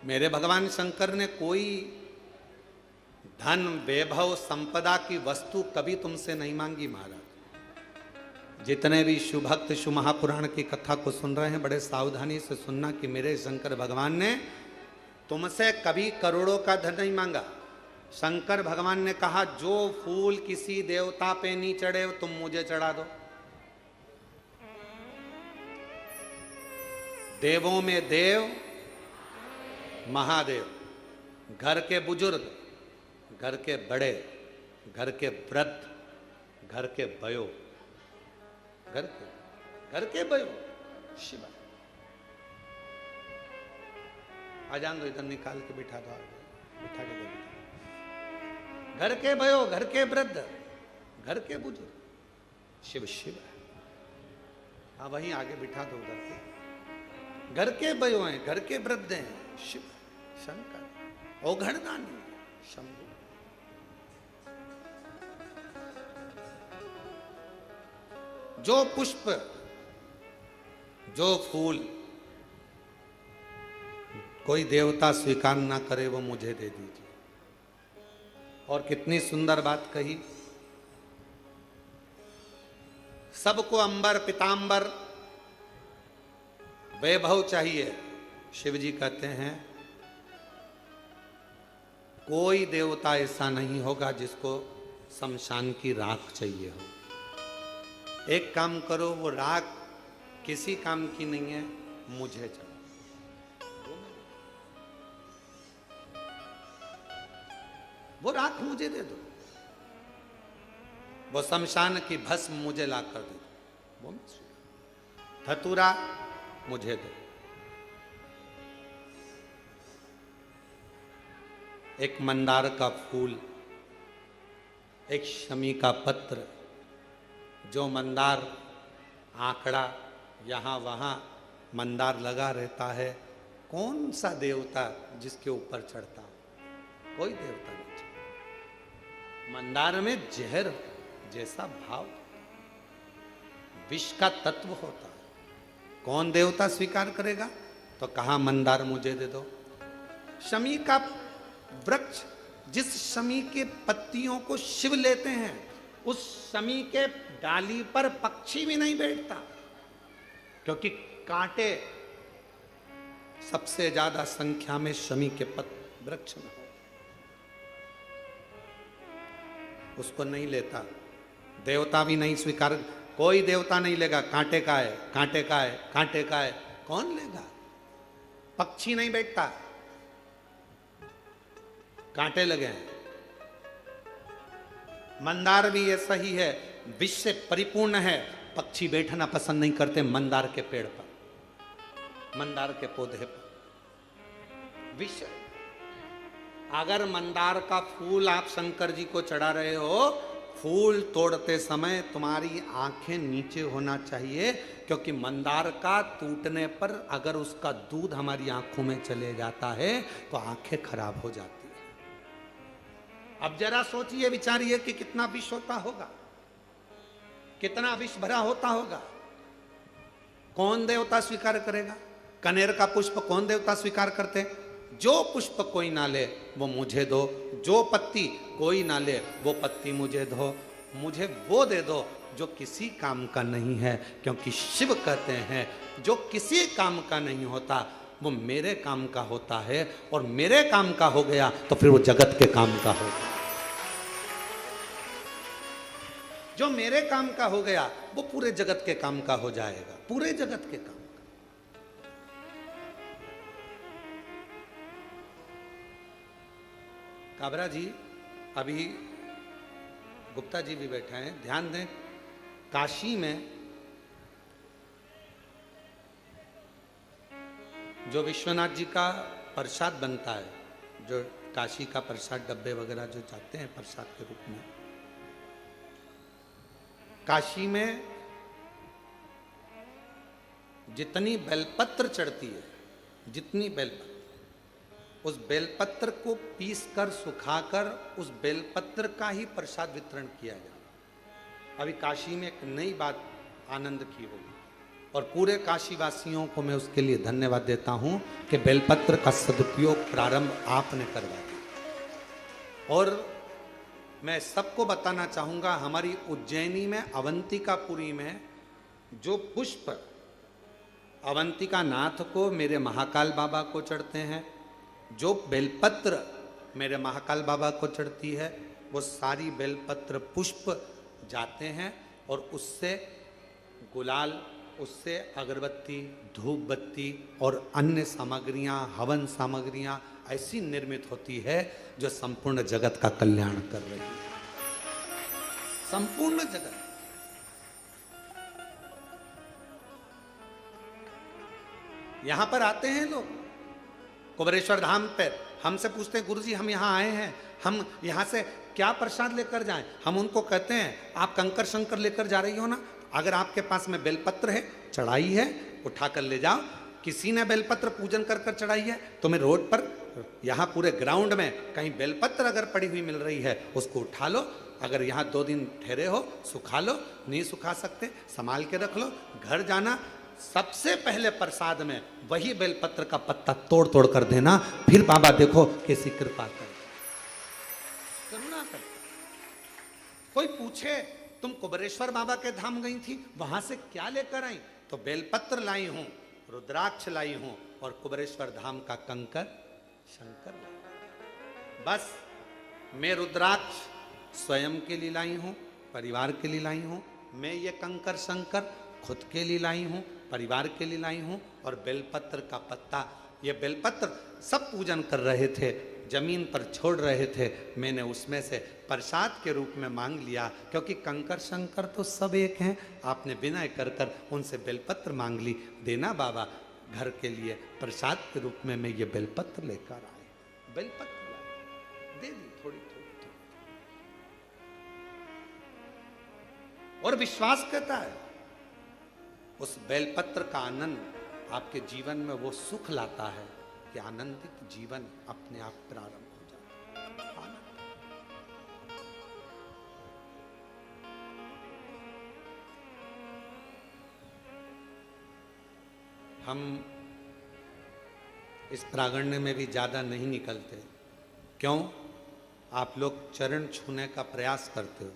मेरे भगवान शंकर ने कोई धन वैभव संपदा की वस्तु कभी तुमसे नहीं मांगी महाराज। जितने भी शिव भक्त शिव महापुराण की कथा को सुन रहे हैं, बड़े सावधानी से सुनना कि मेरे शंकर भगवान ने तुमसे कभी करोड़ों का धन नहीं मांगा। शंकर भगवान ने कहा, जो फूल किसी देवता पे नहीं चढ़े तुम मुझे चढ़ा दो। देवों में देव महादेव, घर के बुजुर्ग, घर के बड़े, घर के वृद्ध, घर के भयो, घर के भयो शिवा। आ जान दो, इधर निकाल के बिठा दो, बिठा के दो। घर के भयो, घर के वृद्ध, घर के बुजुर्ग, शिव शिव। हाँ वहीं आगे बिठा दो उधर के। घर के भयो हैं, घर के वृद्ध हैं, शिव शंकर। औघड़दानी शंभु। जो पुष्प, जो फूल कोई देवता स्वीकार ना करे वो मुझे दे दीजिए। और कितनी सुंदर बात कही। सबको अंबर पीतांबर वैभव चाहिए। शिव जी कहते हैं कोई देवता ऐसा नहीं होगा जिसको शमशान की राख चाहिए हो। एक काम करो, वो राख किसी काम की नहीं है, मुझे चढ़ाओ। वो राख मुझे दे दो, वो शमशान की भस्म मुझे ला कर दे दो, वो धतूरा मुझे दो। एक मंदार का फूल, एक शमी का पत्र, जो मंदार आंकड़ा यहाँ वहाँ मंदार लगा रहता है, कौन सा देवता जिसके ऊपर चढ़ता? कोई देवता नहीं चढ़ता। मंदार में जहर जैसा भाव, विष का तत्व होता है। कौन देवता स्वीकार करेगा? तो कहा मंदार मुझे दे दो। शमी का वृक्ष, जिस शमी के पत्तियों को शिव लेते हैं, उस शमी के डाली पर पक्षी भी नहीं बैठता, क्योंकि कांटे सबसे ज्यादा संख्या में शमी के वृक्ष में हो। उसको नहीं लेता, देवता भी नहीं स्वीकार, कोई देवता नहीं लेगा। कांटे का है, कांटे का है, कांटे का है, कौन लेगा? पक्षी नहीं बैठता, कांटे लगे हैं। मंदार भी ऐसा ही है, विष से परिपूर्ण है, पक्षी बैठना पसंद नहीं करते मंदार के पेड़ पर, मंदार के पौधे पर। विष। अगर मंदार का फूल आप शंकर जी को चढ़ा रहे हो, फूल तोड़ते समय तुम्हारी आंखें नीचे होना चाहिए, क्योंकि मंदार का टूटने पर अगर उसका दूध हमारी आंखों में चले जाता है तो आंखें खराब हो जाती है। अब जरा सोचिए, विचारिए कि कितना विष होता होगा, कितना विष भरा होता होगा। कौन देवता स्वीकार करेगा? कनेर का पुष्प कौन देवता स्वीकार करते? जो पुष्प कोई ना ले वो मुझे दो, जो पत्ती कोई ना ले वो पत्ती मुझे दो, मुझे वो दे दो जो किसी काम का नहीं है, क्योंकि शिव कहते हैं जो किसी काम का नहीं होता वो मेरे काम का होता है, और मेरे काम का हो गया तो फिर वो जगत के काम का होगा। जो मेरे काम का हो गया वो पूरे जगत के काम का हो जाएगा, पूरे जगत के काम। काबरा जी, अभी गुप्ता जी भी बैठे हैं, ध्यान दें। काशी में जो विश्वनाथ जी का प्रसाद बनता है, जो काशी का प्रसाद डब्बे वगैरह जो जाते हैं प्रसाद के रूप में, काशी में जितनी बेलपत्र चढ़ती है, जितनी बेलपत्र, उस बेलपत्र को पीसकर सुखाकर उस बेलपत्र का ही प्रसाद वितरण किया जाए। अभी काशी में एक नई बात आनंद की होगी, और पूरे काशी वासियों को मैं उसके लिए धन्यवाद देता हूं कि बेलपत्र का सदुपयोग प्रारंभ आपने करवा दिया। और मैं सबको बताना चाहूँगा, हमारी उज्जैनी में अवंतिकापुरी में जो पुष्प अवंतिका नाथ को, मेरे महाकाल बाबा को चढ़ते हैं, जो बेलपत्र मेरे महाकाल बाबा को चढ़ती है, वो सारी बेलपत्र पुष्प जाते हैं और उससे गुलाल उससे अगरबत्ती, धूप बत्ती और अन्य सामग्रियां, हवन सामग्रियां ऐसी निर्मित होती है जो संपूर्ण जगत का कल्याण कर रही है। संपूर्ण जगत। यहां पर आते हैं लोग कुबेरेश्वर धाम पर, हमसे पूछते हैं गुरुजी हम यहाँ आए हैं, हम यहाँ से क्या प्रसाद लेकर जाएं? हम उनको कहते हैं आप कंकर शंकर लेकर जा रही हो ना, अगर आपके पास में बेलपत्र है, चढ़ाई है, उठाकर ले जाओ। किसी ने बेलपत्र पूजन कर कर चढ़ाई है, तुम्हें रोड पर, यहाँ पूरे ग्राउंड में कहीं बेलपत्र अगर पड़ी हुई मिल रही है, उसको उठा लो। अगर यहाँ 2 दिन ठहरे हो, सुखा लो, नहीं सुखा सकते संभाल के रख लो। घर जाना, सबसे पहले प्रसाद में वही बेलपत्र का पत्ता तोड़ तोड़ कर देना, फिर बाबा देखो कैसी कृपा कर, करुणा कर। कोई पूछे तुम कुबेरेश्वर बाबा के धाम गई थी, वहां से क्या लेकर आई? तो बेलपत्र लाई हूं, रुद्राक्ष लाई हूं और कुबेरेश्वर धाम का कंकर शंकर लाई। बस मैं रुद्राक्ष स्वयं के लिए लाई हूं, परिवार के लिए लाई हूं। मैं ये कंकर शंकर खुद के लिए लाई हूं, परिवार के लिए लाई हूं। और बेलपत्र का पत्ता, ये बेलपत्र सब पूजन कर रहे थे, जमीन पर छोड़ रहे थे, मैंने उसमें से प्रसाद के रूप में मांग लिया, क्योंकि कंकर शंकर तो सब एक हैं। आपने विनय कर कर उनसे बेलपत्र मांग ली, देना बाबा घर के लिए प्रसाद के रूप में। मैं ये बेलपत्र लेकर आए, बेलपत्र दे दी थोड़ी थोड़ी। और विश्वास कहता है उस बेलपत्र का आनंद आपके जीवन में वो सुख लाता है कि आनंदित जीवन अपने आप प्रारंभ हो जाता है। आनंद। हम इस प्रांगण में भी ज्यादा नहीं निकलते, क्यों? आप लोग चरण छूने का प्रयास करते हो,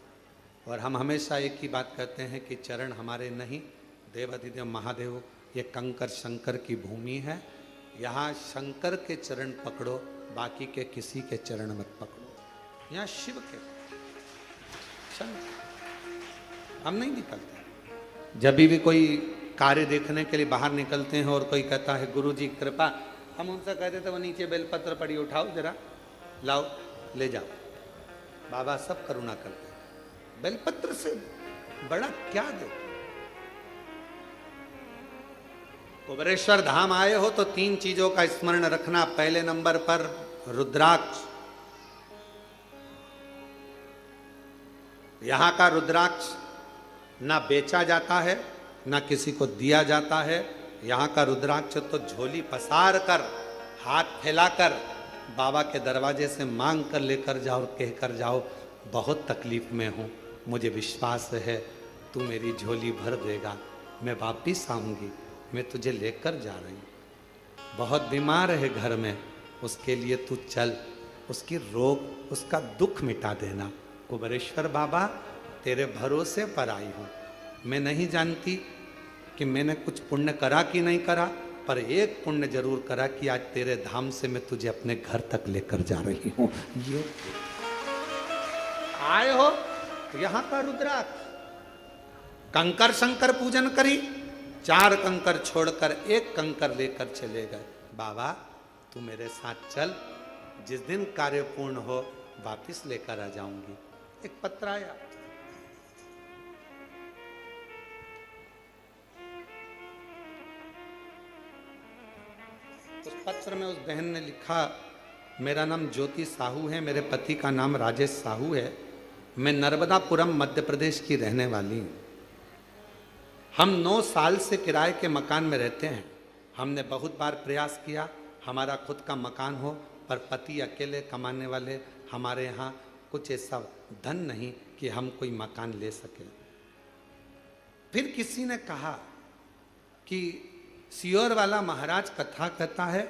और हम हमेशा एक ही बात कहते हैं कि चरण हमारे नहीं, देवाधिदेव महादेव, ये कंकर शंकर की भूमि है। यहाँ शंकर के चरण पकड़ो, बाकी के किसी के चरण मत पकड़ो। यहाँ शिव के, शंकर। हम नहीं निकलते। जब भी कोई कार्य देखने के लिए बाहर निकलते हैं और कोई कहता है गुरु जी कृपा, हम उनसे कहते थे वो नीचे बेलपत्र पड़ी, उठाओ जरा, लाओ, ले जाओ। बाबा सब करुणा करते हैं, बेलपत्र से बड़ा क्या दे। कुबेरेश्वर धाम आए हो तो 3 चीजों का स्मरण रखना। पहले नंबर पर रुद्राक्ष। यहां का रुद्राक्ष ना बेचा जाता है, ना किसी को दिया जाता है। यहां का रुद्राक्ष तो झोली पसार कर, हाथ फैलाकर बाबा के दरवाजे से मांग कर लेकर जाओ, कहकर जाओ बहुत तकलीफ में हूं, मुझे विश्वास है तू मेरी झोली भर देगा, मैं वापिस आऊंगी, मैं तुझे लेकर जा रही हूँ। बहुत बीमार है घर में, उसके लिए तू चल, उसकी रोग, उसका दुख मिटा देना। कुबेरेश्वर बाबा तेरे भरोसे पर आई हूँ। मैं नहीं जानती कि मैंने कुछ पुण्य करा कि नहीं करा, पर एक पुण्य जरूर करा कि आज तेरे धाम से मैं तुझे अपने घर तक लेकर जा रही हूँ। ये आए हो तो यहाँ का रुद्राक्ष, कंकर शंकर पूजन करी, 4 कंकर छोड़कर 1 कंकर लेकर चले गए। बाबा तू मेरे साथ चल, जिस दिन कार्य पूर्ण हो वापिस लेकर आ जाऊंगी। एक पत्र आया, उस पत्र में उस बहन ने लिखा, मेरा नाम ज्योति साहू है, मेरे पति का नाम राजेश साहू है, मैं नर्मदापुरम मध्य प्रदेश की रहने वाली हूँ। हम 9 साल से किराए के मकान में रहते हैं। हमने बहुत बार प्रयास किया हमारा खुद का मकान हो, पर पति अकेले कमाने वाले, हमारे यहाँ कुछ ऐसा धन नहीं कि हम कोई मकान ले सके। फिर किसी ने कहा कि सियोर वाला महाराज कथा कहता है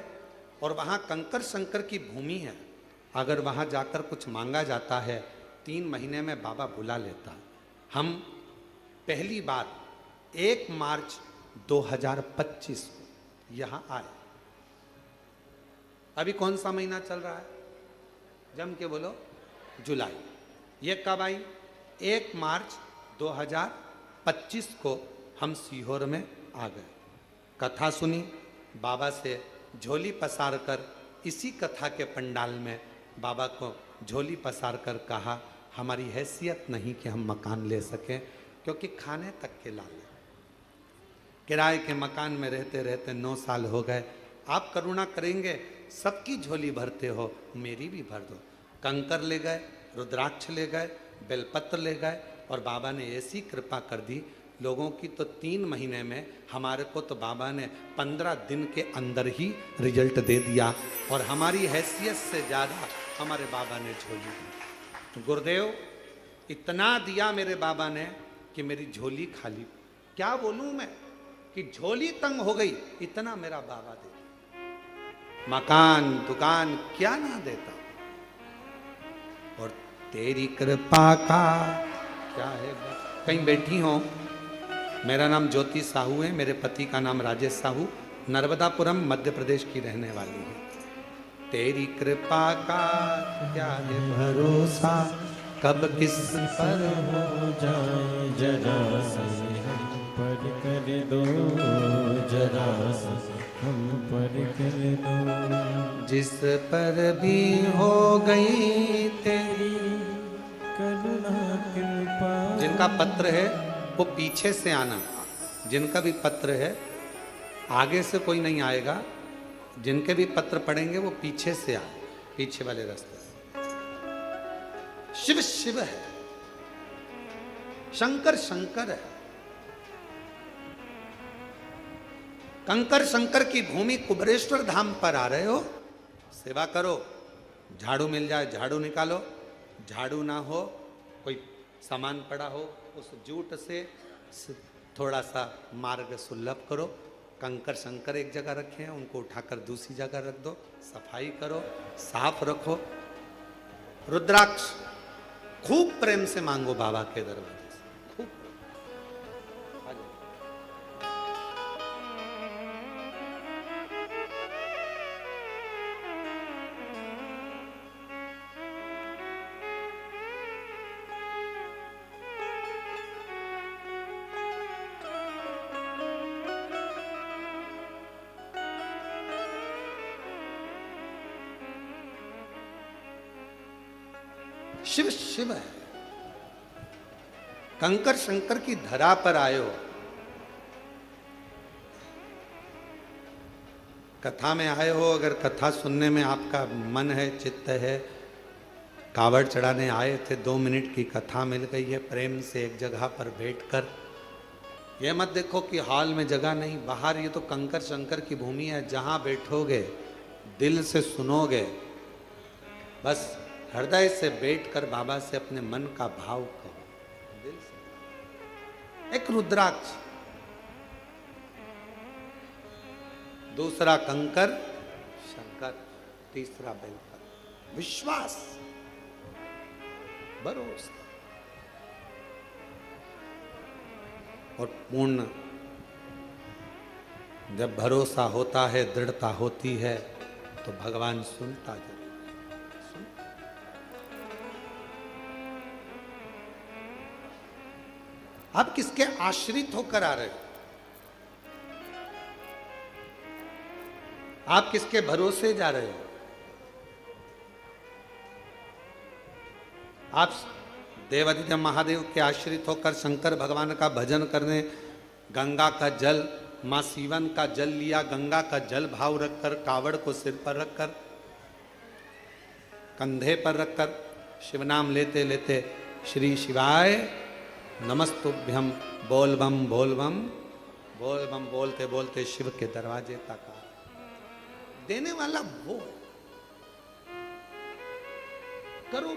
और वहाँ कंकर शंकर की भूमि है, अगर वहाँ जाकर कुछ मांगा जाता है 3 महीने में बाबा बुला लेता। हम पहली बार 1 मार्च 2025 को यहाँ आए। अभी कौन सा महीना चल रहा है? जम के बोलो, जुलाई। ये कब आई? 1 मार्च 2025 को हम सीहोर में आ गए। कथा सुनी, बाबा से झोली पसार कर, इसी कथा के पंडाल में बाबा को झोली पसार कर कहा, हमारी हैसियत नहीं कि हम मकान ले सकें, क्योंकि खाने तक के लाले, किराए के मकान में रहते रहते 9 साल हो गए। आप करुणा करेंगे, सबकी झोली भरते हो, मेरी भी भर दो। कंकर ले गए, रुद्राक्ष ले गए, बेलपत्र ले गए, और बाबा ने ऐसी कृपा कर दी, लोगों की तो 3 महीने में, हमारे को तो बाबा ने 15 दिन के अंदर ही रिजल्ट दे दिया, और हमारी हैसियत से ज़्यादा हमारे बाबा ने झोली दी। गुरुदेव इतना दिया मेरे बाबा ने कि मेरी झोली खाली, क्या बोलूं मैं कि झोली तंग हो गई, इतना मेरा बाबा दे दिया। मकान दुकान क्या ना देता, और तेरी कृपा का क्या है। कहीं बैठी हो, मेरा नाम ज्योति साहू है, मेरे पति का नाम राजेश साहू, नर्मदापुरम मध्य प्रदेश की रहने वाली है। तेरी कृपा का क्या है भरोसा, कब किस पर हो जाए जरा हम पर कर दो, जरा हम पर कर दो। जिस पर भी हो गई तेरी करुणा कृपा। जिनका पत्र है वो पीछे से आना, जिनका भी पत्र है आगे से कोई नहीं आएगा, जिनके भी पत्र पढ़ेंगे वो पीछे से आए, पीछे वाले रास्ते से। शिव शिव है, शंकर शंकर है। कंकर शंकर की भूमि कुबरेश्वर धाम पर आ रहे हो, सेवा करो। झाड़ू मिल जाए झाड़ू निकालो, झाड़ू ना हो कोई सामान पड़ा हो उस जूट से थोड़ा सा मार्ग सुलभ करो। कंकर शंकर एक जगह रखे हैं, उनको उठाकर दूसरी जगह रख दो, सफाई करो, साफ रखो। रुद्राक्ष खूब प्रेम से मांगो बाबा के दरवाजे से, खूब। शिव शिव है, कंकर शंकर की धरा पर आए हो। कथा में आए हो, अगर कथा सुनने में आपका मन है, चित्त है, कावड़ चढ़ाने आए थे, 2 मिनट की कथा मिल गई है, प्रेम से एक जगह पर बैठकर, ये मत देखो कि हॉल में जगह नहीं, बाहर ये तो कंकर शंकर की भूमि है, जहां बैठोगे दिल से सुनोगे, बस हृदय से बैठकर बाबा से अपने मन का भाव कहो, दिल से। एक रुद्राक्ष, दूसरा कंकर शंकर, तीसरा बेलपत्र। विश्वास, भरोसा और पूर्ण। जब भरोसा होता है, दृढ़ता होती है, तो भगवान सुनता जरूर। आप किसके आश्रित होकर आ रहे हो? आप किसके भरोसे जा रहे हो? आप देवादिदेव महादेव के आश्रित होकर शंकर भगवान का भजन करने गंगा का जल, मां सीवन का जल लिया, गंगा का जल भाव रखकर, कावड़ को सिर पर रखकर, कंधे पर रखकर शिवनाम लेते लेते श्री शिवाय नमस्तुभ्यम बोल बम बोल बम बोल बम बोलते बोलते शिव के दरवाजे तक आ। देने वाला वो करो।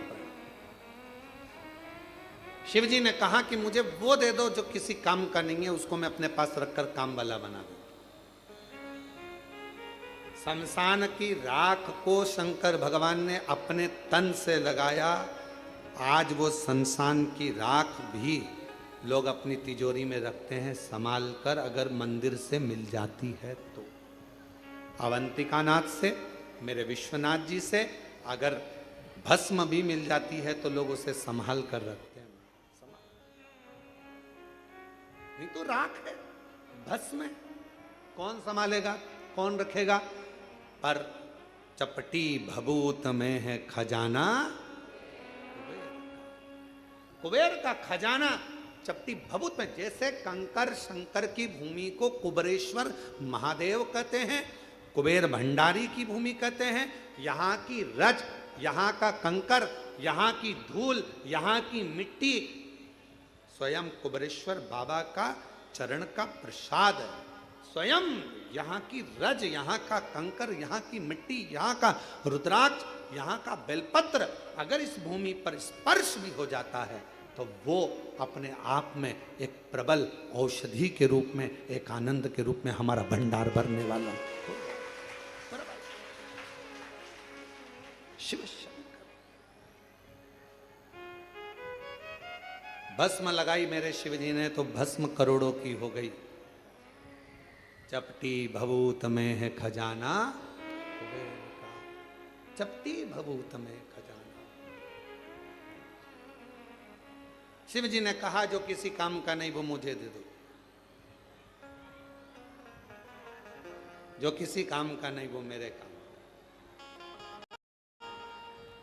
शिव जी ने कहा कि मुझे वो दे दो जो किसी काम का नहीं है, उसको मैं अपने पास रखकर काम वाला बना दूं। शमशान की राख को शंकर भगवान ने अपने तन से लगाया। आज वो शमशान की राख भी लोग अपनी तिजोरी में रखते हैं संभाल कर, अगर मंदिर से मिल जाती है तो। अवंतिका नाथ से, मेरे विश्वनाथ जी से अगर भस्म भी मिल जाती है तो लोग उसे संभाल कर रखते हैं। नहीं तो राख है, भस्म है, कौन संभालेगा, कौन रखेगा? पर चपटी भभूत में है खजाना कुबेर का खजाना चपटी भभूत में। जैसे कंकर शंकर की भूमि को कुबेरेश्वर महादेव कहते हैं, कुबेर भंडारी की भूमि कहते हैं। यहाँ की रज, यहाँ का कंकर, यहाँ की धूल, यहाँ की मिट्टी स्वयं कुबेरेश्वर बाबा का चरण का प्रसाद है। स्वयं यहाँ की रज, यहाँ का कंकर, यहाँ की मिट्टी, यहाँ का रुद्राक्ष, यहाँ का बेलपत्र अगर इस भूमि पर स्पर्श भी हो जाता है तो वो अपने आप में एक प्रबल औषधि के रूप में, एक आनंद के रूप में हमारा भंडार भरने वाला शिव शंकर। भस्म लगाई मेरे शिव जी ने तो भस्म करोड़ों की हो गई। चपटी भभूत में है खजाना कुबेर का, चपटी भभूत में खजाना। शिव जी ने कहा जो किसी काम का नहीं वो मुझे दे दो, जो किसी काम का नहीं वो मेरे काम।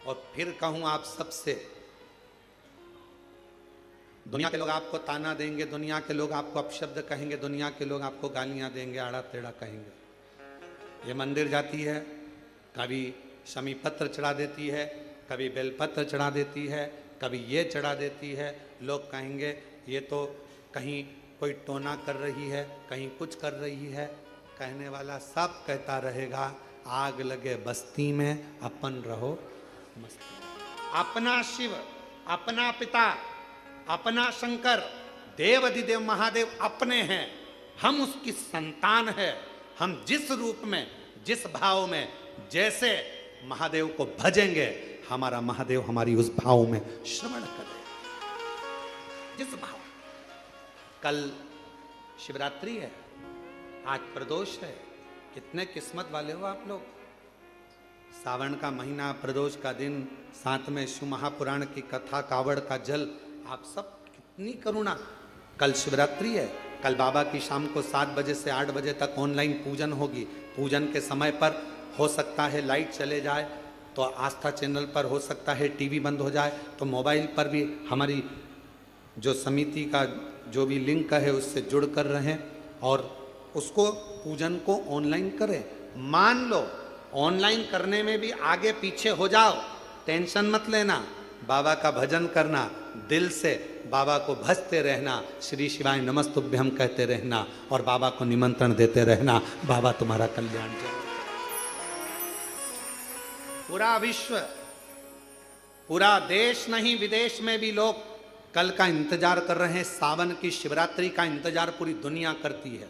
और फिर कहूं आप सबसे, दुनिया के लोग आपको ताना देंगे, दुनिया के लोग आपको अपशब्द कहेंगे, दुनिया के लोग आपको गालियां देंगे, आड़ा टेढ़ा कहेंगे। ये मंदिर जाती है, कभी शमी पत्र चढ़ा देती है, कभी बेलपत्र चढ़ा देती है, कभी ये चढ़ा देती है। लोग कहेंगे ये तो कहीं कोई टोना कर रही है, कहीं कुछ कर रही है। कहने वाला सब कहता रहेगा, आग लगे बस्ती में अपन रहो मस्ती। अपना शिव, अपना पिता, अपना शंकर, देव अधिदेव महादेव अपने हैं, हम उसकी संतान है। हम जिस रूप में, जिस भाव में, जैसे महादेव को भजेंगे, हमारा महादेव हमारी उस भाव में श्रवण करे। जिस भाव, कल शिवरात्रि है, आज प्रदोष है। कितने किस्मत वाले हो आप लोग। सावन का महीना, प्रदोष का दिन, साथ में शिव महापुराण की कथा, कावड़ का जल, आप सब कितनी करुणा। कल शिवरात्रि है, कल बाबा की शाम को 7 बजे से 8 बजे तक ऑनलाइन पूजन होगी। पूजन के समय पर हो सकता है लाइट चले जाए तो आस्था चैनल पर, हो सकता है टीवी बंद हो जाए तो मोबाइल पर भी हमारी जो समिति का जो भी लिंक है उससे जुड़ कर रहें और उसको पूजन को ऑनलाइन करें। मान लो ऑनलाइन करने में भी आगे पीछे हो जाओ, टेंशन मत लेना। बाबा का भजन करना, दिल से बाबा को भजते रहना, श्री शिवाय नमस्तुभ्यम कहते रहना और बाबा को निमंत्रण देते रहना। बाबा तुम्हारा कल्याण करें। पूरा विश्व, पूरा देश नहीं विदेश में भी लोग कल का इंतजार कर रहे हैं। सावन की शिवरात्रि का इंतजार पूरी दुनिया करती है।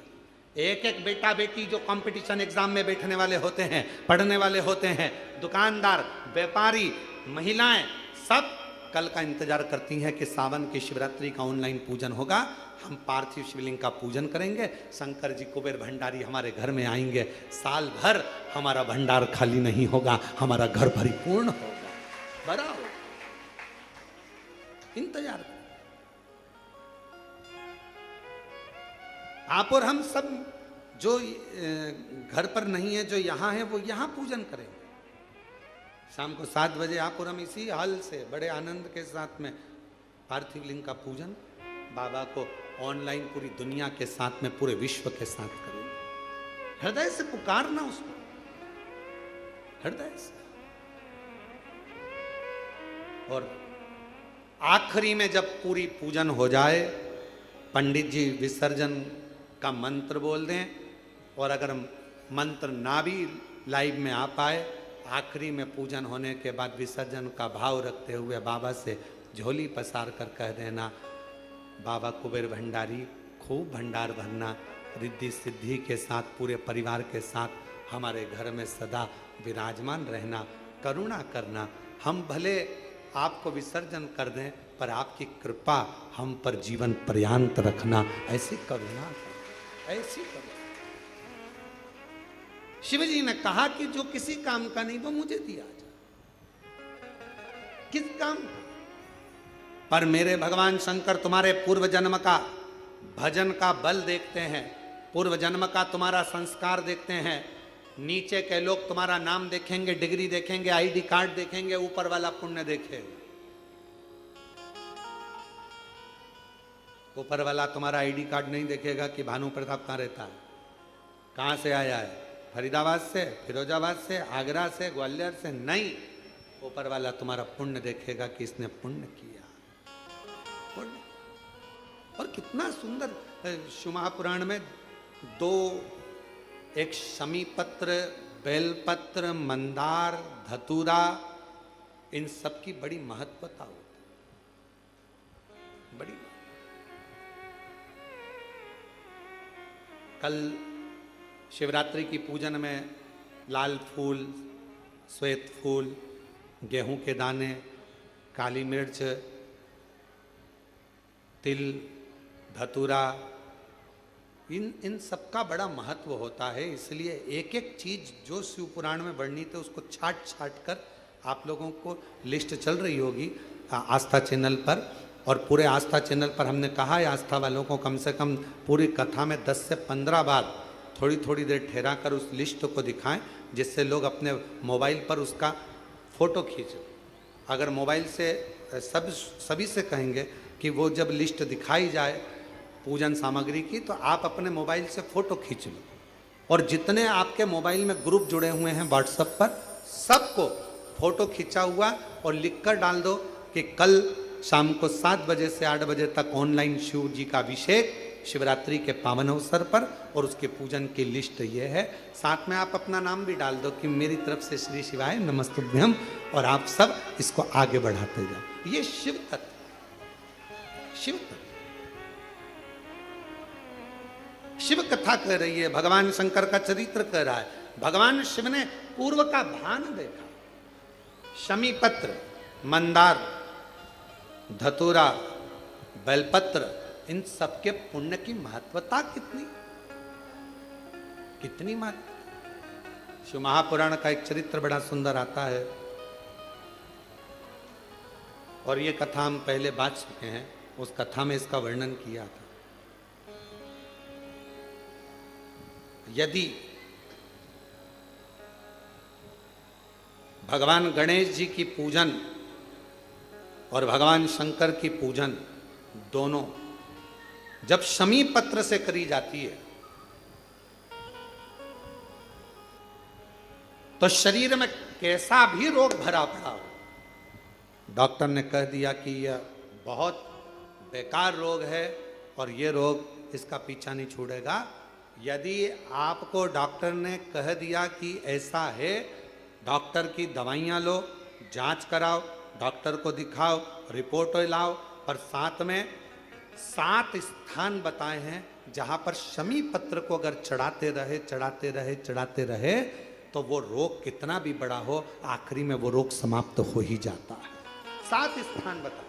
एक एक बेटा बेटी जो कंपटीशन एग्जाम में बैठने वाले होते हैं, पढ़ने वाले होते हैं, दुकानदार, व्यापारी, महिलाएं, सब कल का इंतजार करती हैं कि सावन की शिवरात्रि का ऑनलाइन पूजन होगा। हम पार्थिव शिवलिंग का पूजन करेंगे, शंकर जी कुबेर भंडारी हमारे घर में आएंगे। साल भर हमारा भंडार खाली नहीं होगा, हमारा घर परिपूर्ण होगा, बड़ा होगा। इंतजार करें। आप और हम सब जो घर पर नहीं है, जो यहाँ है, वो यहाँ पूजन करेंगे। शाम को 7 बजे आप और हम इसी हाल से बड़े आनंद के साथ में पार्थिव लिंग का पूजन बाबा को ऑनलाइन पूरी दुनिया के साथ में, पूरे विश्व के साथ करेंगे। हृदय से पुकारना उसको, हृदय से। और आखिरी में जब पूरी पूजन हो जाए, पंडित जी विसर्जन का मंत्र बोल दें, और अगर मंत्र ना भी लाइव में आ पाए, आखिरी में पूजन होने के बाद विसर्जन का भाव रखते हुए बाबा से झोली पसार कर कह देना, बाबा कुबेर भंडारी खूब भंडार भरना, रिद्धि सिद्धि के साथ पूरे परिवार के साथ हमारे घर में सदा विराजमान रहना, करुणा करना। हम भले आपको विसर्जन कर दें पर आपकी कृपा हम पर जीवन पर्यंत रखना, ऐसी करुणा करना, ऐसी करुणा। शिव जी ने कहा कि जो किसी काम का नहीं वो मुझे दिया जाए। किस काम का? पर मेरे भगवान शंकर तुम्हारे पूर्व जन्म का भजन का बल देखते हैं। पूर्व जन्म का तुम्हारा संस्कार देखते हैं, नीचे के लोग तुम्हारा नाम देखेंगे, डिग्री देखेंगे, आईडी कार्ड देखेंगे, ऊपर वाला पुण्य देखेगा। ऊपर वाला तुम्हारा आईडी कार्ड नहीं देखेगा कि भानु प्रताप कहाँ रहता है, कहाँ से आया है, फरीदाबाद से, फिरोजाबाद से, आगरा से, ग्वालियर से, नहीं। ऊपर वाला तुम्हारा पुण्य देखेगा कि इसने पुण्य किया, पुण्य। और कितना सुंदर शिव महापुराण में दो, एक शमी पत्र, बेलपत्र, मंदार, धतूरा, इन सब की बड़ी महत्वता होती है, बड़ी। कल शिवरात्रि की पूजन में लाल फूल, श्वेत फूल, गेहूं के दाने, काली मिर्च, तिल, धतूरा, इन सब का बड़ा महत्व होता है। इसलिए एक एक चीज जो शिव पुराण में वर्णित है उसको छाट छाट कर आप लोगों को लिस्ट चल रही होगी आस्था चैनल पर। और पूरे आस्था चैनल पर हमने कहा है आस्था वालों को कम से कम पूरी कथा में 10 से 15 बार थोड़ी थोड़ी देर ठहरा कर उस लिस्ट को दिखाएं, जिससे लोग अपने मोबाइल पर उसका फोटो खींचें। अगर मोबाइल से सभी से कहेंगे कि वो जब लिस्ट दिखाई जाए पूजन सामग्री की, तो आप अपने मोबाइल से फ़ोटो खींच लो, और जितने आपके मोबाइल में ग्रुप जुड़े हुए हैं व्हाट्सएप पर, सबको फ़ोटो खींचा हुआ और लिख कर डाल दो कि कल शाम को 7 बजे से 8 बजे तक ऑनलाइन शिव जी का अभिषेक शिवरात्रि के पावन अवसर पर, और उसके पूजन की लिस्ट ये है। साथ में आप अपना नाम भी डाल दो कि मेरी तरफ से श्री शिवाय नमस्तुभ्यम, और आप सब इसको आगे बढ़ाते जाओ। ये शिव तत्व, शिव तत्व, शिव कथा कह रही है, भगवान शंकर का चरित्र कह रहा है। भगवान शिव ने पूर्व का भान देखा। शमी पत्र, मंदार, धतूरा, बेलपत्र, इन सबके पुण्य की महत्वता कितनी कितनी महत्व। शिव महापुराण का एक चरित्र बड़ा सुंदर आता है, और ये कथा हम पहले बात चुके हैं। उस कथा में इसका वर्णन किया था। यदि भगवान गणेश जी की पूजन और भगवान शंकर की पूजन दोनों जब शमी पत्र से करी जाती है, तो शरीर में कैसा भी रोग भरा पड़ा हो, डॉक्टर ने कह दिया कि यह बहुत बेकार रोग है और ये रोग इसका पीछा नहीं छोड़ेगा। यदि आपको डॉक्टर ने कह दिया कि ऐसा है, डॉक्टर की दवाइयाँ लो, जांच कराओ, डॉक्टर को दिखाओ, रिपोर्ट लाओ, और साथ में 7 स्थान बताए हैं जहाँ पर शमी पत्र को अगर चढ़ाते रहे चढ़ाते रहे चढ़ाते रहे तो वो रोग कितना भी बड़ा हो, आखिरी में वो रोग समाप्त हो ही जाता है। 7 स्थान बताए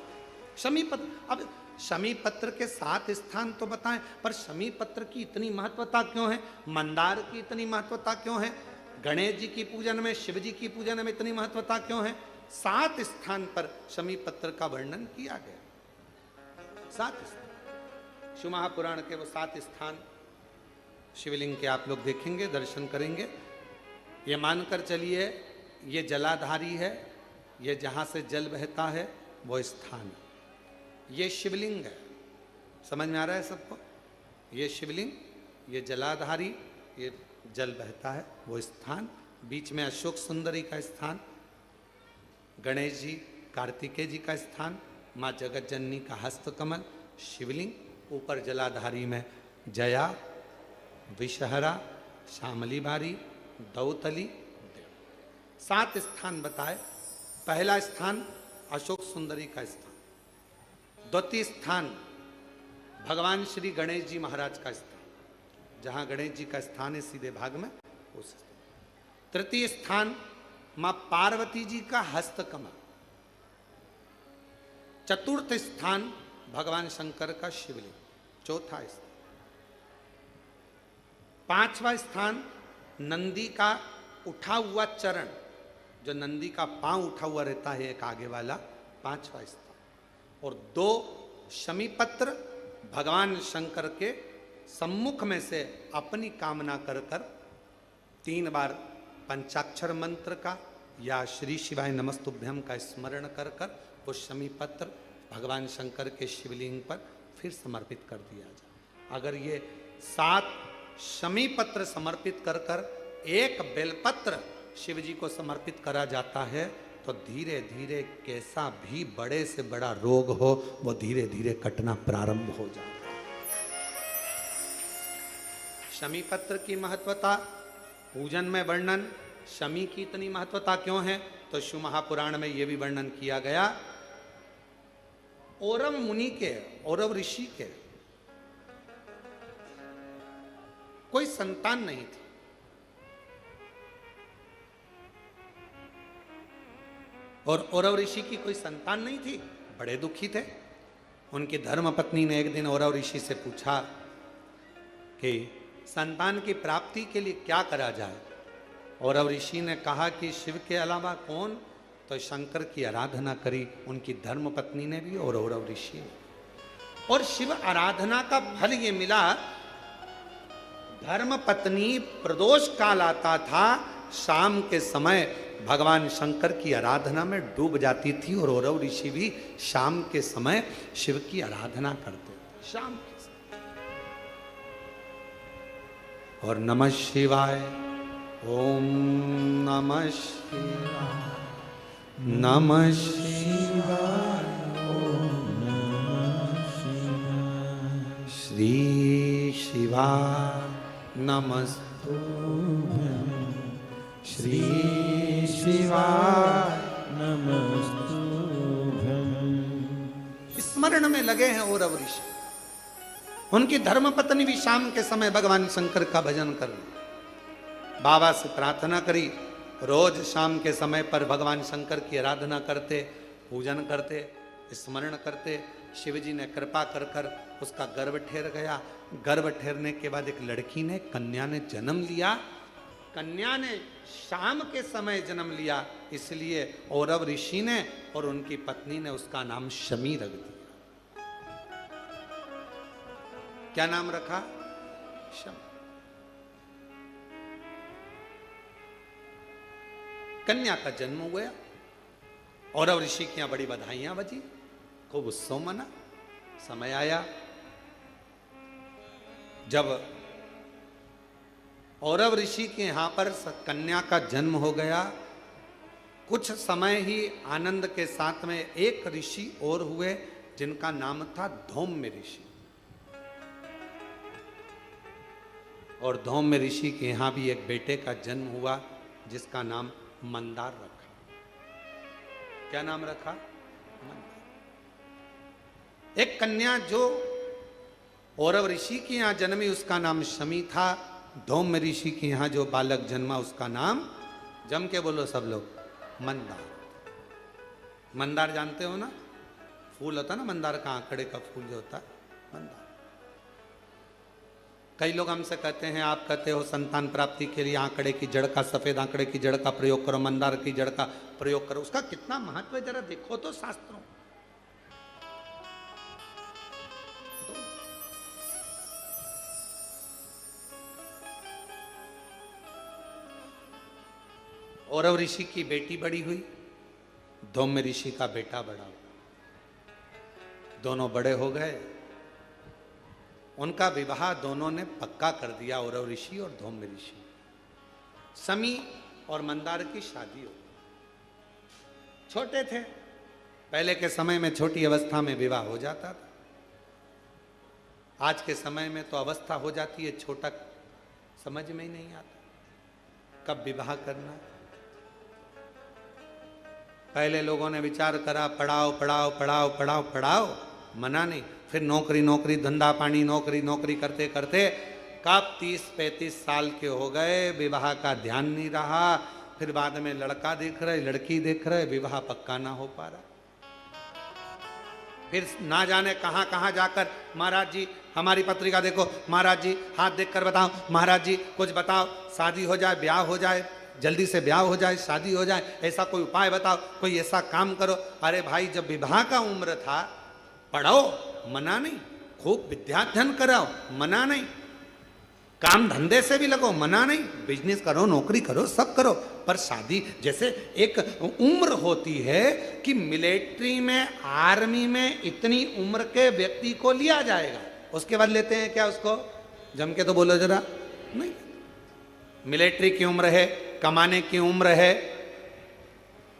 शमी पत्र। अब शमी पत्र के 7 स्थान तो बताएं, पर शमी पत्र की इतनी महत्वता क्यों है, मंदार की इतनी महत्वता क्यों है, गणेश जी की पूजन में, शिव जी की पूजन में इतनी महत्वता क्यों है? 7 स्थान पर शमी पत्र का वर्णन किया गया। 7 स्थान शिव महापुराण के वो 7 स्थान शिवलिंग के आप लोग देखेंगे, दर्शन करेंगे। ये मानकर चलिए ये जलाधारी है, ये जहाँ से जल बहता है वो स्थान है। ये शिवलिंग है, समझ में आ रहा है सबको? ये शिवलिंग, ये जलाधारी, ये जल बहता है वो स्थान, बीच में अशोक सुंदरी का स्थान, गणेश जी कार्तिकेय जी का स्थान, माँ जगत जननी का हस्तकमल, शिवलिंग, ऊपर जलाधारी में जया, विषहरा, श्यामली बारी, दौतली, देव। 7 स्थान बताए। पहला स्थान अशोक सुंदरी का स्थान, द्वितीय स्थान भगवान श्री गणेश जी महाराज का स्थान, जहाँ गणेश जी का स्थान है सीधे भाग में उस स्थान। तृतीय स्थान माँ पार्वती जी का हस्तकमल। चतुर्थ स्थान भगवान शंकर का शिवलिंग। चौथा स्थान। 5वां स्थान नंदी का उठा हुआ चरण, जो नंदी का पांव उठा हुआ रहता है एक आगे वाला, 5वां स्थान। और 2 शमी पत्र भगवान शंकर के सम्मुख में से अपनी कामना कर कर 3 बार पंचाक्षर मंत्र का या श्री शिवाय नमस्तुभ्यम का स्मरण कर कर वो शमी पत्र भगवान शंकर के शिवलिंग पर फिर समर्पित कर दिया जाए। अगर ये 7 शमी पत्र समर्पित कर कर 1 बेलपत्र शिव जी को समर्पित करा जाता है तो धीरे धीरे कैसा भी बड़े से बड़ा रोग हो वो धीरे धीरे कटना प्रारंभ हो जाता है। शमी पत्र की महत्वता पूजन में वर्णन, शमी की इतनी महत्वता क्यों है तो शिव महापुराण में यह भी वर्णन किया गया। औरव मुनि के, औरव ऋषि के कोई संतान नहीं थी। और औरव ऋषि की कोई संतान नहीं थी, बड़े दुखी थे। उनकी धर्मपत्नी ने एक दिन औरव ऋषि से पूछा कि संतान की प्राप्ति के लिए क्या करा जाए। औरव ऋषि ने कहा कि शिव के अलावा कौन, तो शंकर की आराधना करी उनकी धर्मपत्नी ने भी और औरव ऋषि ने। और शिव आराधना का फल ये मिला, धर्मपत्नी प्रदोष काल आता था, शाम के समय भगवान शंकर की आराधना में डूब जाती थी और औरव ऋषि भी शाम के समय शिव की आराधना करते थे, शाम के समय। और नमः शिवाय, ओम नमः शिवाय, नमः शिवाय, ओम नमः शिवाय, श्री शिवाय नमस्तुभ्यं, श्री शिवाय नमस्तुभ्यं। स्मरण में लगे हैं औरव ऋषि। उनकी धर्मपत्नी भी शाम के समय भगवान शंकर का भजन कर रही, बाबा से प्रार्थना करी, रोज शाम के समय पर भगवान शंकर की आराधना करते, पूजन करते, स्मरण करते। शिव जी ने कृपा कर कर उसका गर्भ ठहर गया। गर्भ ठहरने के बाद एक लड़की ने, कन्या ने जन्म लिया। कन्या ने शाम के समय जन्म लिया, इसलिए औरव ऋषि ने और उनकी पत्नी ने उसका नाम शमी रख दिया। क्या नाम रखा? शमी। कन्या का जन्म हुआ। औरव ऋषि की यहां बड़ी बधाइयां बजी, खूब उत्सव मना। समय आया जब औरव ऋषि के यहां पर कन्या का जन्म हो गया, कुछ समय ही आनंद के साथ में एक ऋषि और हुए जिनका नाम था धौम्य ऋषि। और धौम्य ऋषि के यहां भी एक बेटे का जन्म हुआ जिसका नाम मंदार रखा। क्या नाम रखा? मंदार। एक कन्या जो औरव ऋषि के यहां जन्मी उसका नाम शमी था। धौम्य ऋषि के यहां जो बालक जन्मा उसका नाम, जम के बोलो सब लोग, मंदार। मंदार जानते हो ना, फूल होता ना मंदार का, आंकड़े का फूल जो होता है मंदार। कई लोग हमसे कहते हैं, आप कहते हो संतान प्राप्ति के लिए आंकड़े की जड़ का, सफेद आंकड़े की जड़ का प्रयोग करो, मंदार की जड़ का प्रयोग करो। उसका कितना महत्व है जरा देखो तो शास्त्रों। औरव ऋषि की बेटी बड़ी हुई, धौम्य ऋषि का बेटा बड़ा हुआ। दोनों बड़े हो गए, उनका विवाह दोनों ने पक्का कर दिया, औरव ऋषि और धौम्य ऋषि। शमी और मंदार की शादी हो गई। छोटे थे, पहले के समय में छोटी अवस्था में विवाह हो जाता था। आज के समय में तो अवस्था हो जाती है, छोटा समझ में ही नहीं आता कब विवाह करना। पहले लोगों ने विचार करा, पढ़ाओ पढ़ाओ पढ़ाओ पढ़ाओ पढ़ाओ, मना नहीं। फिर नौकरी नौकरी, धंधा पानी, नौकरी नौकरी करते करते कब 30-35 साल के हो गए, विवाह का ध्यान नहीं रहा। फिर बाद में लड़का देख रहे, लड़की देख रहे, विवाह पक्का ना हो पा रहा। फिर ना जाने कहाँ कहाँ जाकर, महाराज जी हमारी पत्रिका देखो, महाराज जी हाथ देखकर बताओ, महाराज जी कुछ बताओ, शादी हो जाए, ब्याह हो जाए, जल्दी से ब्याह हो जाए, शादी हो जाए, ऐसा कोई उपाय बताओ, कोई ऐसा काम करो। अरे भाई, जब विवाह का उम्र था, पढ़ो, मना नहीं, खूब विद्याध्ययन कराओ, मना नहीं, काम धंधे से भी लगो, मना नहीं, बिजनेस करो, नौकरी करो, सब करो, पर शादी जैसे एक उम्र होती है कि मिलिट्री में, आर्मी में इतनी उम्र के व्यक्ति को लिया जाएगा, उसके बाद लेते हैं क्या उसको? जम के तो बोलो जरा, नहीं। मिलिट्री की उम्र है, कमाने की उम्र है,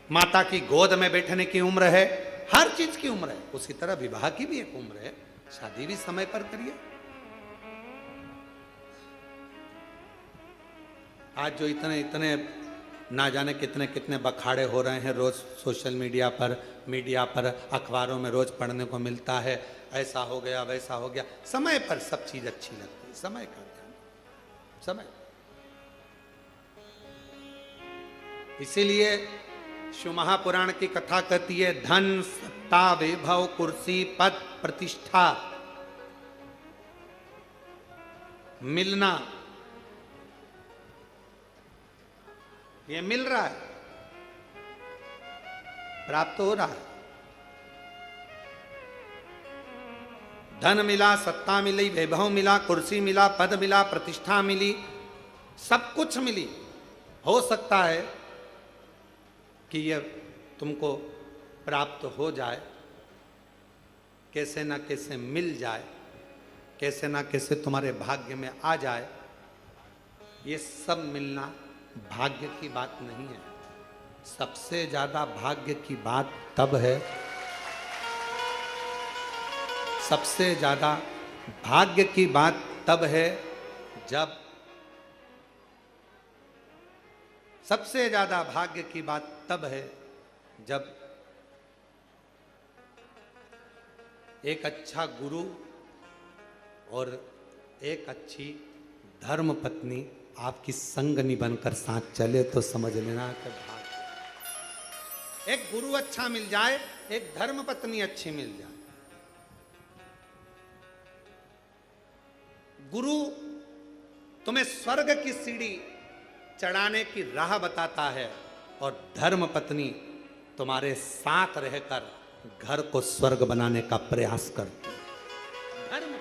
माता की गोद में बैठने की उम्र है, हर चीज की उम्र है। उसी तरह विवाह की भी एक उम्र है, शादी भी समय पर करिए। आज जो इतने इतने ना जाने कितने कितने बखाड़े हो रहे हैं रोज सोशल मीडिया पर, अखबारों में रोज पढ़ने को मिलता है, ऐसा हो गया, वैसा हो गया। समय पर सब चीज अच्छी लगती है, समय का ध्यान, समय। इसीलिए शिव महापुराण की कथा कहती है, धन, सत्ता, वैभव, कुर्सी, पद, प्रतिष्ठा मिलना, ये मिल रहा है, प्राप्त हो रहा है। धन मिला, सत्ता मिली, वैभव मिला, कुर्सी मिला, पद मिला, प्रतिष्ठा मिली, सब कुछ मिली। हो सकता है कि यह तुमको प्राप्त हो जाए, कैसे ना कैसे मिल जाए, कैसे ना कैसे तुम्हारे भाग्य में आ जाए। ये सब मिलना भाग्य की बात नहीं है। सबसे ज्यादा भाग्य की बात तब है, सबसे ज्यादा भाग्य की बात तब है जब, सबसे ज्यादा भाग्य की बात तब है जब एक अच्छा गुरु और एक अच्छी धर्म पत्नी आपकी संगनी बनकर साथ चले, तो समझ लेना कि भाग्य। एक गुरु अच्छा मिल जाए, एक धर्म पत्नी अच्छी मिल जाए। गुरु तुम्हें स्वर्ग की सीढ़ी चढ़ाने की राह बताता है और धर्म पत्नी तुम्हारे साथ रहकर घर को स्वर्ग बनाने का प्रयास करती है। धर्म पत्नी,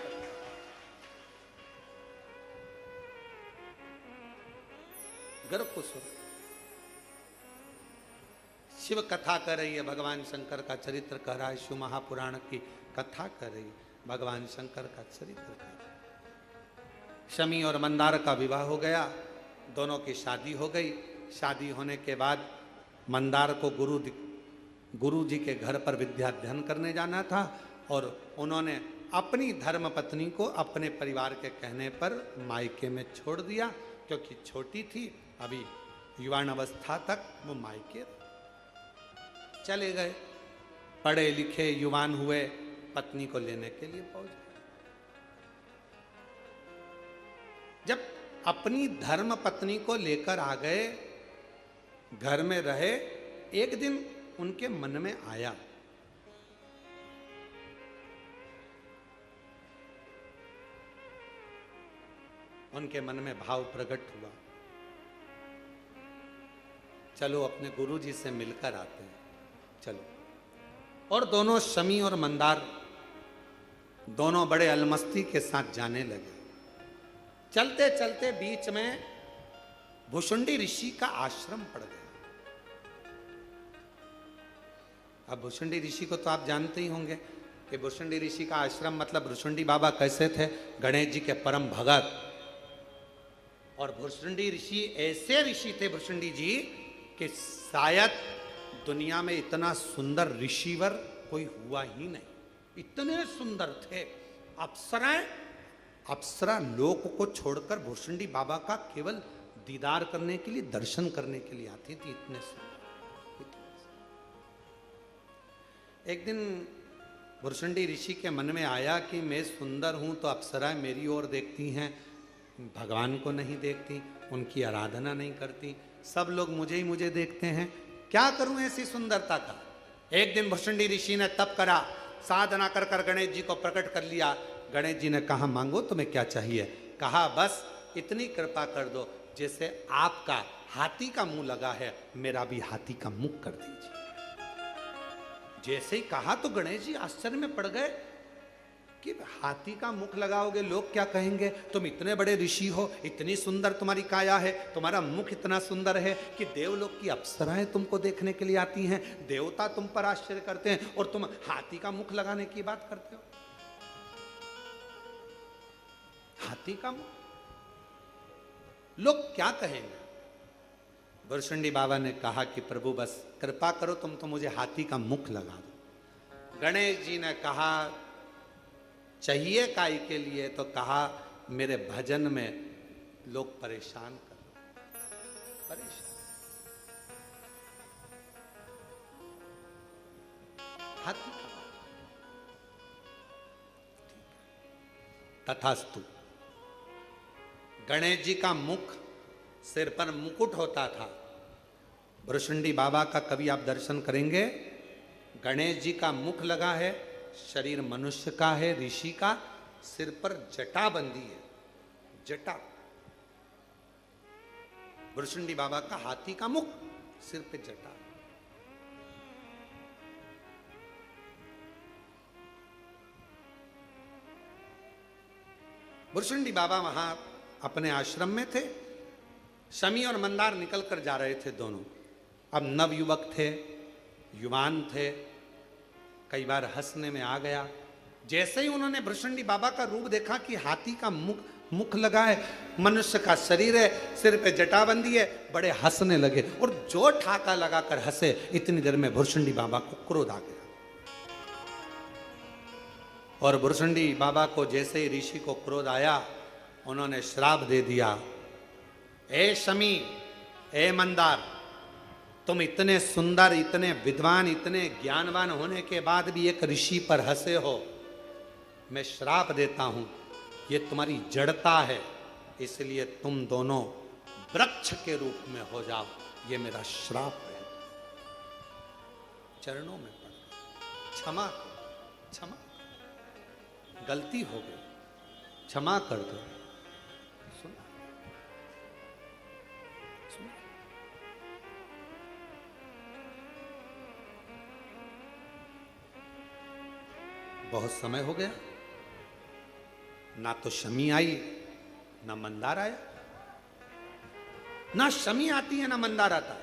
घर को स्वर्ग। शिव कथा कर रही है, भगवान शंकर का चरित्र कह रहा है, शिव महापुराण की कथा कर रही है, भगवान शंकर का चरित्र कर रहा है। शमी और मंदार का विवाह हो गया, दोनों की शादी हो गई। शादी होने के बाद मंदार को गुरु जी के घर पर विद्याध्ययन करने जाना था और उन्होंने अपनी धर्म पत्नी को अपने परिवार के कहने पर मायके में छोड़ दिया, क्योंकि छोटी थी, अभी युवान अवस्था तक वो मायके चले गए। पढ़े लिखे युवान हुए, पत्नी को लेने के लिए पहुंच गए। जब अपनी धर्म पत्नी को लेकर आ गए, घर में रहे, एक दिन उनके मन में आया, उनके मन में भाव प्रकट हुआ, चलो अपने गुरु जी से मिलकर आते हैं, चलो। और दोनों शमी और मंदार दोनों बड़े अलमस्ती के साथ जाने लगे। चलते चलते बीच में भुषुंडी ऋषि का आश्रम पड़ गया। अब भुषुंडी ऋषि को तो आप जानते ही होंगे कि भुषुंडी ऋषि का आश्रम मतलब भुषुंडी बाबा कैसे थे, गणेश जी के परम भगत। और भुषुंडी ऋषि ऐसे ऋषि थे भुषुंडी जी कि शायद दुनिया में इतना सुंदर ऋषिवर कोई हुआ ही नहीं, इतने सुंदर थे। अप्सरा लोक को छोड़कर भुषुंडी बाबा का केवल दीदार करने के लिए, दर्शन करने के लिए आती थी, इतने सुंदर। एक दिन भुषुंडी ऋषि के मन में आया कि मैं सुंदर हूं तो अप्सराएं मेरी ओर देखती हैं, भगवान को नहीं देखती, उनकी आराधना नहीं करती, सब लोग मुझे देखते हैं, क्या करूं ऐसी सुंदरता का। एक दिन भुषुंडी ऋषि ने तप करा, साधना कर कर गणेश जी को प्रकट कर लिया। गणेश जी ने कहा मांगो तुम्हें क्या चाहिए। कहा बस इतनी कृपा कर दो, जैसे आपका हाथी का मुंह लगा है, मेरा भी हाथी का मुंह कर दीजिए। जैसे ही कहा तो गणेश जी आश्चर्य में पड़ गए, कि हाथी का मुख लगाओगे लोग क्या कहेंगे, तुम इतने बड़े ऋषि हो, इतनी सुंदर तुम्हारी काया है, तुम्हारा मुख इतना सुंदर है कि देवलोक की अप्सराएं तुमको देखने के लिए आती हैं, देवता तुम पर आश्चर्य करते हैं, और तुम हाथी का मुख लगाने की बात करते हो। हाथी का मुख, लोग क्या कहेंगे। भुरशुंडी बाबा ने कहा कि प्रभु बस कृपा करो, तुम तो मुझे हाथी का मुख लगा दो। गणेश जी ने कहा चाहिए काय के लिए, तो कहा मेरे भजन में लोग परेशान कर परेशान। हाथी का तथास्तु। गणेश जी का मुख, सिर पर मुकुट होता था। भुरशुंडी बाबा का कभी आप दर्शन करेंगे, गणेश जी का मुख लगा है, शरीर मनुष्य का है, ऋषि का, सिर पर जटा बंधी है, जटा। भुरशुंडी बाबा का हाथी का मुख, सिर पे जटा। भुरशुंडी बाबा वहां अपने आश्रम में थे। शमी और मंदार निकल कर जा रहे थे दोनों। अब नवयुवक थे, युवान थे, कई बार हंसने में आ गया। जैसे ही उन्होंने भुरशुंडी बाबा का रूप देखा कि हाथी का मुख लगा है, मनुष्य का शरीर है, सिर पे जटाबंदी है, बड़े हंसने लगे, और जो ठाका लगाकर हंसे, इतनी देर में भुरशुंडी बाबा को क्रोध आ गया। और भुरशुंडी बाबा को जैसे ही ऋषि को क्रोध आया, उन्होंने श्राप दे दिया, ए शमी, ए मंदार, तुम इतने सुंदर, इतने विद्वान, इतने ज्ञानवान होने के बाद भी एक ऋषि पर हंसे हो। मैं श्राप देता हूं, ये तुम्हारी जड़ता है, इसलिए तुम दोनों वृक्ष के रूप में हो जाओ। ये मेरा श्राप है। चरणों में पड़, क्षमा क्षमा, गलती हो गई, क्षमा कर दो। सुना सुना। बहुत समय हो गया, ना तो शमी आई, ना मंदार आया। ना शमी आती है, ना मंदार आता।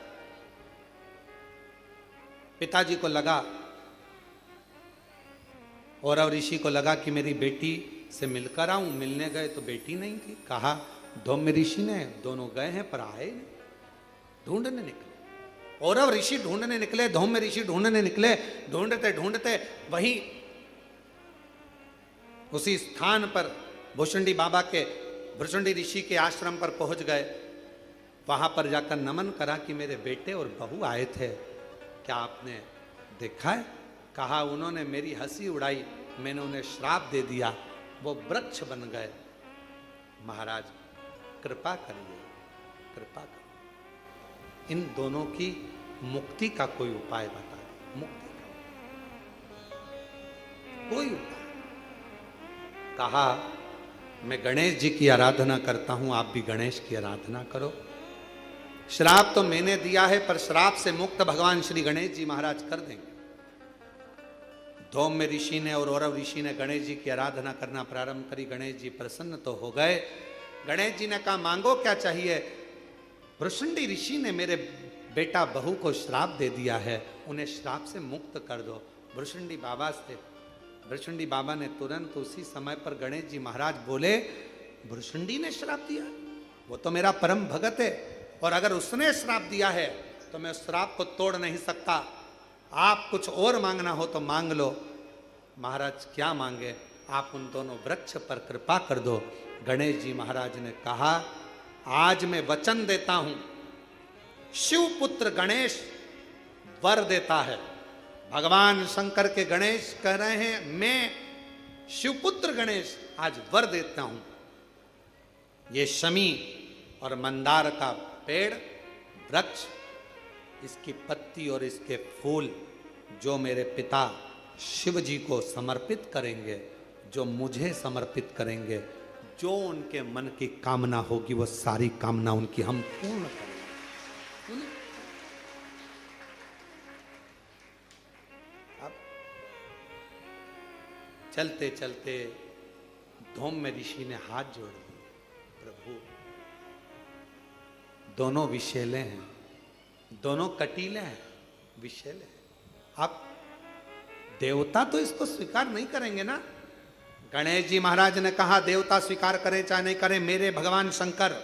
पिताजी को लगा, और अब ऋषि को लगा कि मेरी बेटी से मिलकर आऊं। मिलने गए तो बेटी नहीं थी। कहा धौम्य ऋषि ने, दोनों गए हैं पर आए नहीं, ढूंढने निकले। और अब ऋषि ढूंढने निकले, धौम्य ऋषि ढूंढने निकले। ढूंढते ढूंढते वहीं उसी स्थान पर भुरशुंडी बाबा के, भुरशुंडी ऋषि के आश्रम पर पहुंच गए। वहां पर जाकर नमन करा कि मेरे बेटे और बहू आए थे, क्या आपने देखा है? कहा उन्होंने मेरी हंसी उड़ाई, मैंने उन्हें श्राप दे दिया, वो वृक्ष बन गए। महाराज कृपा करिए, कृपा करिए, इन दोनों की मुक्ति का कोई उपाय बताए। मुक्ति का कोई उपाय। कहा मैं गणेश जी की आराधना करता हूं, आप भी गणेश की आराधना करो। श्राप तो मैंने दिया है, पर श्राप से मुक्त भगवान श्री गणेश जी महाराज कर देंगे। धौम्य ऋषि ने और औरव ऋषि ने गणेश जी की आराधना करना प्रारंभ करी। गणेश जी प्रसन्न तो हो गए। गणेश जी ने कहा मांगो क्या चाहिए? भुरशुंडी ऋषि ने मेरे बेटा बहू को श्राप दे दिया है, उन्हें श्राप से मुक्त कर दो। भुरशुंडी बाबा ने तुरंत उसी समय पर गणेश जी महाराज बोले, भुरशुंडी ने श्राप दिया? वो तो मेरा परम भगत है, और अगर उसने श्राप दिया है तो मैं उस श्राप को तोड़ नहीं सकता। आप कुछ और मांगना हो तो मांग लो। महाराज क्या मांगे? आप उन दोनों वृक्ष पर कृपा कर दो। गणेश जी महाराज ने कहा आज मैं वचन देता हूं, शिवपुत्र गणेश वर देता है। भगवान शंकर के गणेश कह रहे हैं मैं शिवपुत्र गणेश आज वर देता हूं। ये शमी और मंदार का पेड़, वृक्ष, इसकी पत्ती और इसके फूल जो मेरे पिता शिव जी को समर्पित करेंगे, जो मुझे समर्पित करेंगे, जो उनके मन की कामना होगी वो सारी कामना उनकी हम पूर्ण करेंगे। अब चलते चलते धूम में ऋषि ने हाथ जोड़ दिए, प्रभु दोनों विषैले हैं, दोनों कटीले हैं, विषैले हैं, आप देवता तो इसको स्वीकार नहीं करेंगे ना। गणेश जी महाराज ने कहा देवता स्वीकार करे चाहे नहीं करे, मेरे भगवान शंकर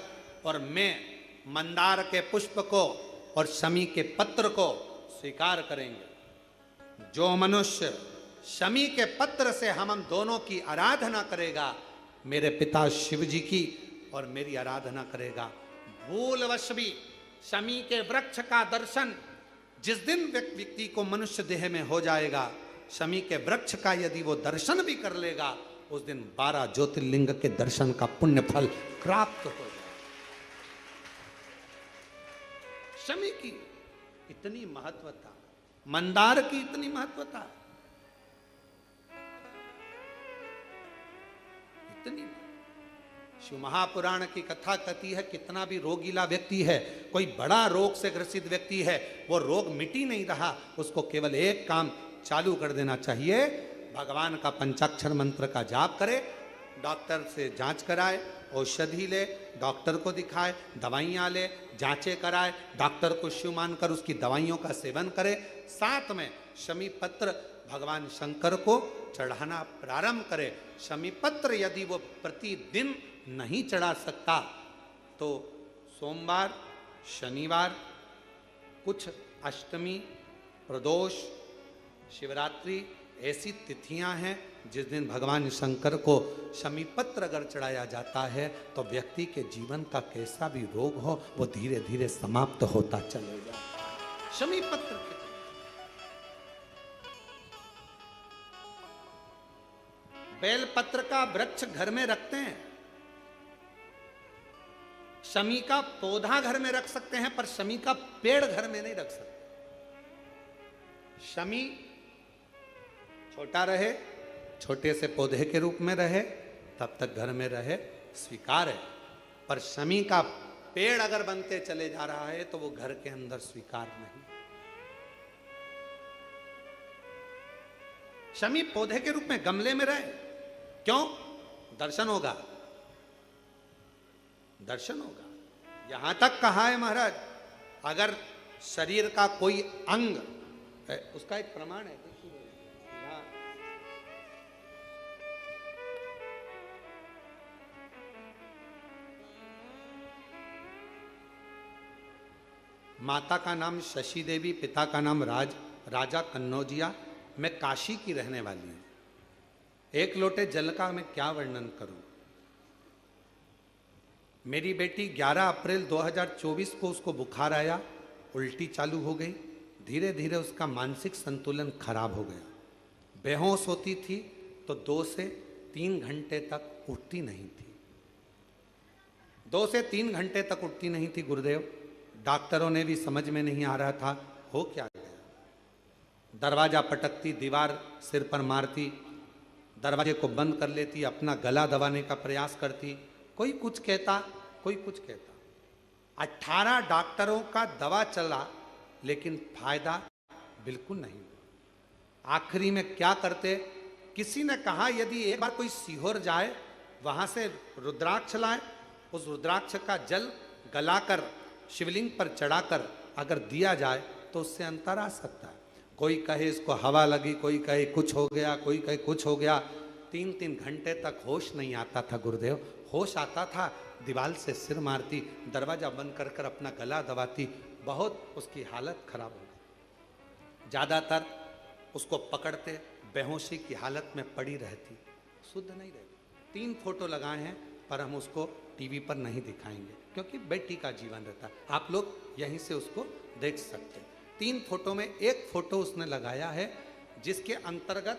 और मैं मंदार के पुष्प को और शमी के पत्र को स्वीकार करेंगे। जो मनुष्य शमी के पत्र से हम दोनों की आराधना करेगा, मेरे पिता शिव जी की और मेरी आराधना करेगा, भूलवश भी शमी के वृक्ष का दर्शन जिस दिन व्यक्ति को मनुष्य देह में हो जाएगा, शमी के वृक्ष का यदि वो दर्शन भी कर लेगा, उस दिन 12 ज्योतिर्लिंग के दर्शन का पुण्य फल प्राप्त हो जाए। शमी की इतनी महत्वता, मंदार की इतनी महत्वता, इतनी। शिव महापुराण की कथा कहती है कितना भी रोगीला व्यक्ति है, कोई बड़ा रोग से ग्रसित व्यक्ति है, वो रोग मिटी नहीं रहा, उसको केवल एक काम चालू कर देना चाहिए, भगवान का पंचाक्षर मंत्र का जाप करे, डॉक्टर से जांच कराए, औषधि ले, डॉक्टर को दिखाए, दवाइयाँ ले, जांचें कराए, डॉक्टर को शिव मानकर उसकी दवाइयों का सेवन करे, साथ में शमी पत्र भगवान शंकर को चढ़ाना प्रारंभ करे। शमी पत्र यदि वो प्रतिदिन नहीं चढ़ा सकता तो सोमवार, शनिवार, कुछ अष्टमी, प्रदोष, शिवरात्रि ऐसी तिथियां हैं जिस दिन भगवान शंकर को शमी पत्र अगर चढ़ाया जाता है तो व्यक्ति के जीवन का कैसा भी रोग हो वो धीरे धीरे समाप्त होता चलेगा। शमी पत्र के बेल पत्र का वृक्ष घर में रखते हैं, शमी का पौधा घर में रख सकते हैं, पर शमी का पेड़ घर में नहीं रख सकते। शमी छोटा रहे, छोटे से पौधे के रूप में रहे, तब तक घर में रहे, स्वीकार है, पर शमी का पेड़ अगर बनते चले जा रहा है तो वो घर के अंदर स्वीकार नहीं। शमी पौधे के रूप में गमले में रहे, क्यों? दर्शन होगा, दर्शन होगा। यहां तक कहा है महाराज, अगर शरीर का कोई अंग, उसका एक प्रमाण है, माता का नाम शशि देवी, पिता का नाम राजा कन्नौजिया, मैं काशी की रहने वाली हूं। एक लोटे जल का मैं क्या वर्णन करूं। मेरी बेटी 11 अप्रैल 2024 को उसको बुखार आया, उल्टी चालू हो गई, धीरे धीरे उसका मानसिक संतुलन खराब हो गया, बेहोश होती थी तो 2 से 3 घंटे तक उठती नहीं थी, 2 से 3 घंटे तक उठती नहीं थी। गुरुदेव, डॉक्टरों ने भी समझ में नहीं आ रहा था हो क्या गया। दरवाजा पटकती, दीवार सिर पर मारती, दरवाजे को बंद कर लेती, अपना गला दबाने का प्रयास करती, कोई कुछ कहता, कोई कुछ कहता। 18 डॉक्टरों का दवा चला लेकिन फायदा बिल्कुल नहीं हुआ। आखिरी में क्या करते, किसी ने कहा यदि एक बार कोई सीहोर जाए, वहां से रुद्राक्ष लाए, उस रुद्राक्ष का जल गलाकर शिवलिंग पर चढ़ाकर अगर दिया जाए तो उससे अंतर आ सकता है। कोई कहे इसको हवा लगी, कोई कहे कुछ हो गया, कोई कहे कुछ हो गया। 3-3 घंटे तक होश नहीं आता था गुरुदेव। होश आता था, दीवार से सिर मारती, दरवाजा बंद कर कर अपना गला दबाती, बहुत उसकी हालत खराब हो गई। ज़्यादातर उसको पकड़ते, बेहोशी की हालत में पड़ी रहती, शुद्ध नहीं रहती। 3 फोटो लगाए हैं पर हम उसको टीवी पर नहीं दिखाएंगे क्योंकि बेटी का जीवन रहता है। आप लोग यहीं से उसको देख सकते हैं। 3 फोटो में एक फोटो उसने लगाया है जिसके अंतर्गत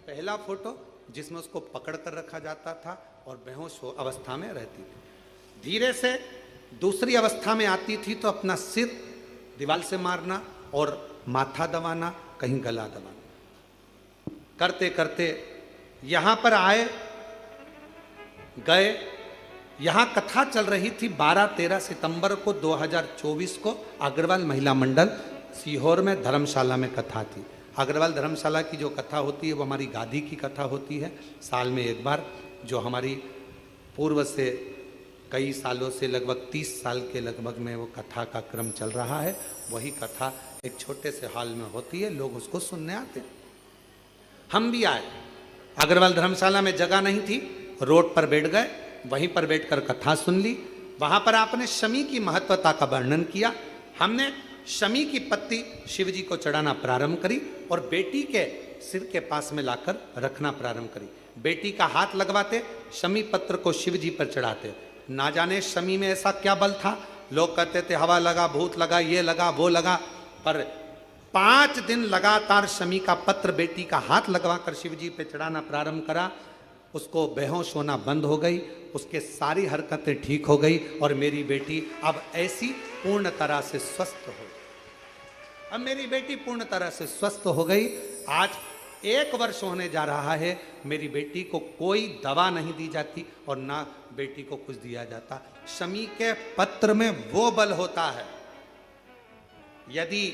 पहला फोटो जिसमें उसको पकड़ कर रखा जाता था और बेहोश अवस्था में रहती थी। धीरे से दूसरी अवस्था में आती थी तो अपना सिर दीवार से मारना और माथा दबाना, कहीं गला दबाना, करते करते यहाँ पर आए, गए। यहाँ कथा चल रही थी 12-13 सितंबर को 2024 को अग्रवाल महिला मंडल सीहोर में धर्मशाला में कथा थी। अग्रवाल धर्मशाला की जो कथा होती है वो हमारी गादी की कथा होती है, साल में एक बार, जो हमारी पूर्व से कई सालों से लगभग 30 साल के लगभग में वो कथा का क्रम चल रहा है। वही कथा एक छोटे से हॉल में होती है, लोग उसको सुनने आते हैं। हम भी आए, अग्रवाल धर्मशाला में जगह नहीं थी, रोड पर बैठ गए, वहीं पर बैठकर कथा सुन ली। वहां पर आपने शमी की महत्वता का वर्णन किया। हमने शमी की पत्ती शिव जी को चढ़ाना प्रारंभ करी और बेटी के सिर के पास में लाकर रखना प्रारंभ करी। बेटी का हाथ लगवाते, शमी पत्र को शिव जी पर चढ़ाते। ना जाने शमी में ऐसा क्या बल था, लोग कहते थे हवा लगा, भूत लगा, ये लगा, वो लगा, पर 5 दिन लगातार शमी का पत्र बेटी का हाथ लगवाकर शिव जी पे चढ़ाना प्रारंभ करा। उसको बेहोश होना बंद हो गई, उसके सारी हरकतें ठीक हो गई और मेरी बेटी अब ऐसी पूर्ण तरह से स्वस्थ हो गई। अब मेरी बेटी पूर्ण तरह से स्वस्थ हो गई। आज 1 वर्ष होने जा रहा है, मेरी बेटी को कोई दवा नहीं दी जाती और ना बेटी को कुछ दिया जाता। शमी के पत्र में वो बल होता है। यदि,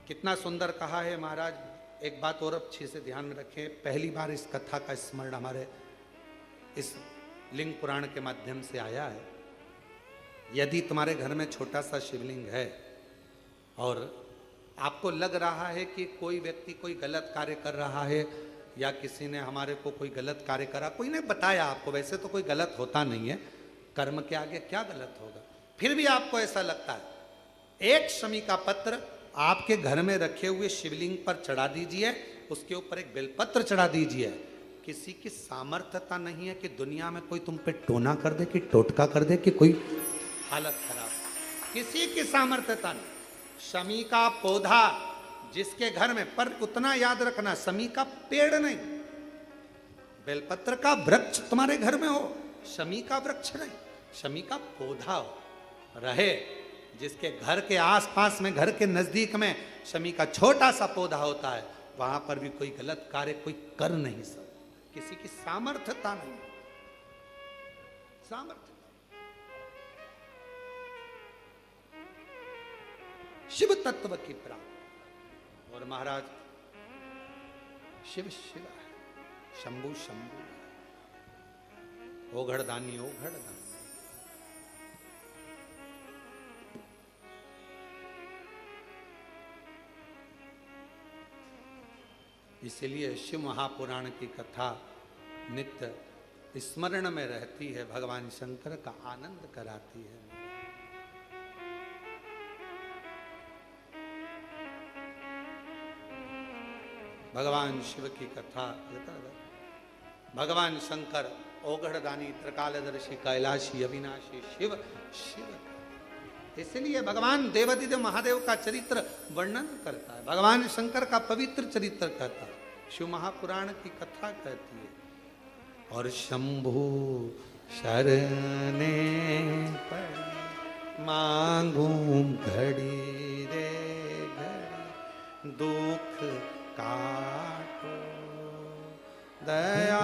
कितना सुंदर कहा है महाराज, एक बात और अच्छे से ध्यान में रखें, पहली बार इस कथा का स्मरण हमारे इस लिंग पुराण के माध्यम से आया है। यदि तुम्हारे घर में छोटा सा शिवलिंग है और आपको लग रहा है कि कोई व्यक्ति कोई गलत कार्य कर रहा है या किसी ने हमारे को कोई गलत कार्य करा, कोई ने बताया आपको, वैसे तो कोई गलत होता नहीं है, कर्म के आगे क्या गलत होगा, फिर भी आपको ऐसा लगता है, एक शमी का पत्र आपके घर में रखे हुए शिवलिंग पर चढ़ा दीजिए, उसके ऊपर एक बेलपत्र चढ़ा दीजिए। किसी की सामर्थ्यता नहीं है कि दुनिया में कोई तुम पे टोना कर दे, कि टोटका कर दे, कि कोई हालत खराब, किसी की सामर्थ्यता नहीं। शमी का पौधा जिसके घर में, पर उतना याद रखना, शमी का पेड़ नहीं, बेलपत्र का वृक्ष तुम्हारे घर में हो, शमी का वृक्ष नहीं, शमी का पौधा हो रहे, जिसके घर के आसपास में, घर के नजदीक में शमी का छोटा सा पौधा होता है, वहां पर भी कोई गलत कार्य कोई कर नहीं सकता। किसी की सामर्थ्यता नहीं, सामर्थ्य। शिव तत्व की प्राप्ति। और महाराज शिव शिव है, शंभु शंभु है, ओघड़दानी ओघड़दानी। इसीलिए शिव महापुराण की कथा नित्य स्मरण में रहती है, भगवान शंकर का आनंद कराती है। भगवान शिव की कथा, भगवान शंकर ओघड़दानी, त्रिकालदर्शी, कैलाशी, अविनाशी, शिव शिव। इसलिए भगवान देवादिदेव महादेव का चरित्र वर्णन करता है, भगवान शंकर का पवित्र चरित्र कहता है, शिव महापुराण की कथा कहती है। और शंभु शरणे पर मांगू घड़ी रे घड़ी, दुख काटो दया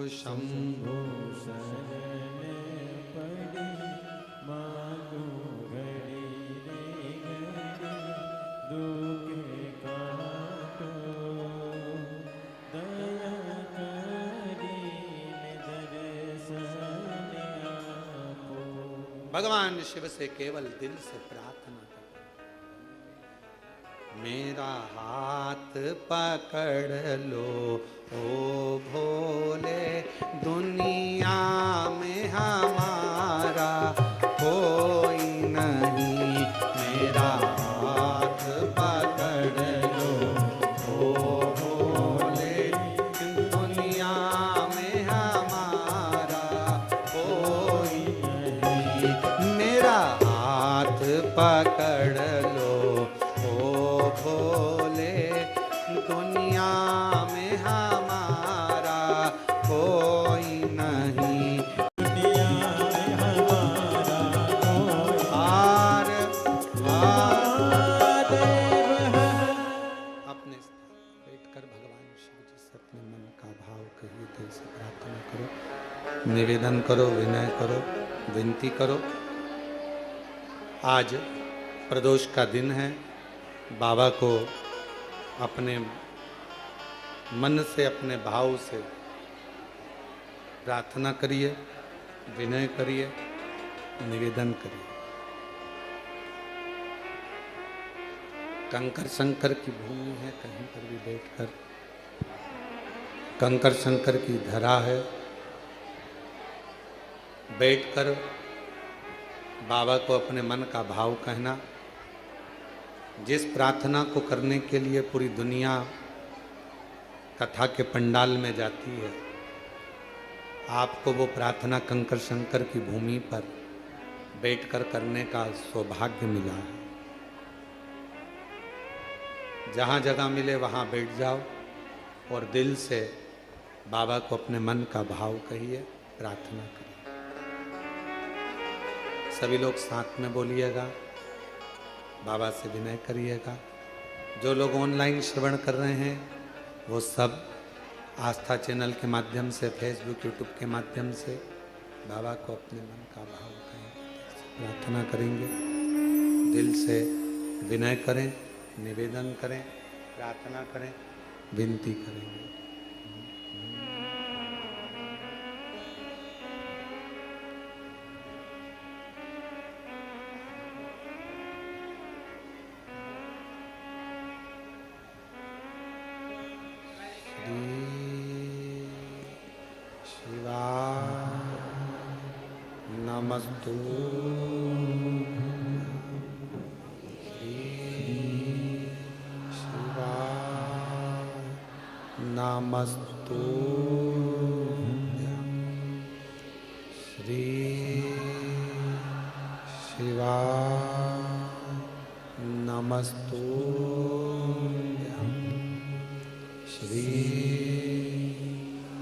शंभु शरणे पड़ी मांगू घड़ी रे घड़ी, दुख काटो दया करी दर्शन आपो। भगवान शिव से केवल दिल से प्रार्थना कर, मेरा हाथ पकड़ लो ओ भोले, दुनिया में हमारा कोई नहीं, मेरा हाथ पकड़ लो ओ भोले, दुनिया में हमारा कोई नहीं, मेरा हाथ पकड़ लो ओ भोले, दुनिया में हमारा कोई नहीं, दुनिया में हमारा कोई हार देव है। अपने बैठकर भगवान शिव जी से अपने मन का भाव कहिए, दिल से प्रार्थना करो, निवेदन करो, विनय करो, विनती करो। आज प्रदोष का दिन है। बाबा को अपने मन से, अपने भाव से प्रार्थना करिए, विनय करिए, निवेदन करिए। कंकर शंकर की भूमि है, कहीं पर भी बैठकर कंकर शंकर की धरा है, बैठकर बाबा को अपने मन का भाव कहना। जिस प्रार्थना को करने के लिए पूरी दुनिया कथा के पंडाल में जाती है, आपको वो प्रार्थना कंकर शंकर की भूमि पर बैठकर करने का सौभाग्य मिला है। जहाँ जगह मिले वहाँ बैठ जाओ और दिल से बाबा को अपने मन का भाव कहिए, प्रार्थना करिए। सभी लोग साथ में बोलिएगा, बाबा से विनय करिएगा। जो लोग ऑनलाइन श्रवण कर रहे हैं वो सब आस्था चैनल के माध्यम से, फेसबुक, यूट्यूब के माध्यम से बाबा को अपने मन का भाव कहेंगे, प्रार्थना करेंगे, दिल से विनय करें, निवेदन करें, प्रार्थना करें, विनती करेंगे। नमस्तु शिवाय, नमस्तु श्री शिवाय, नमस्तु श्री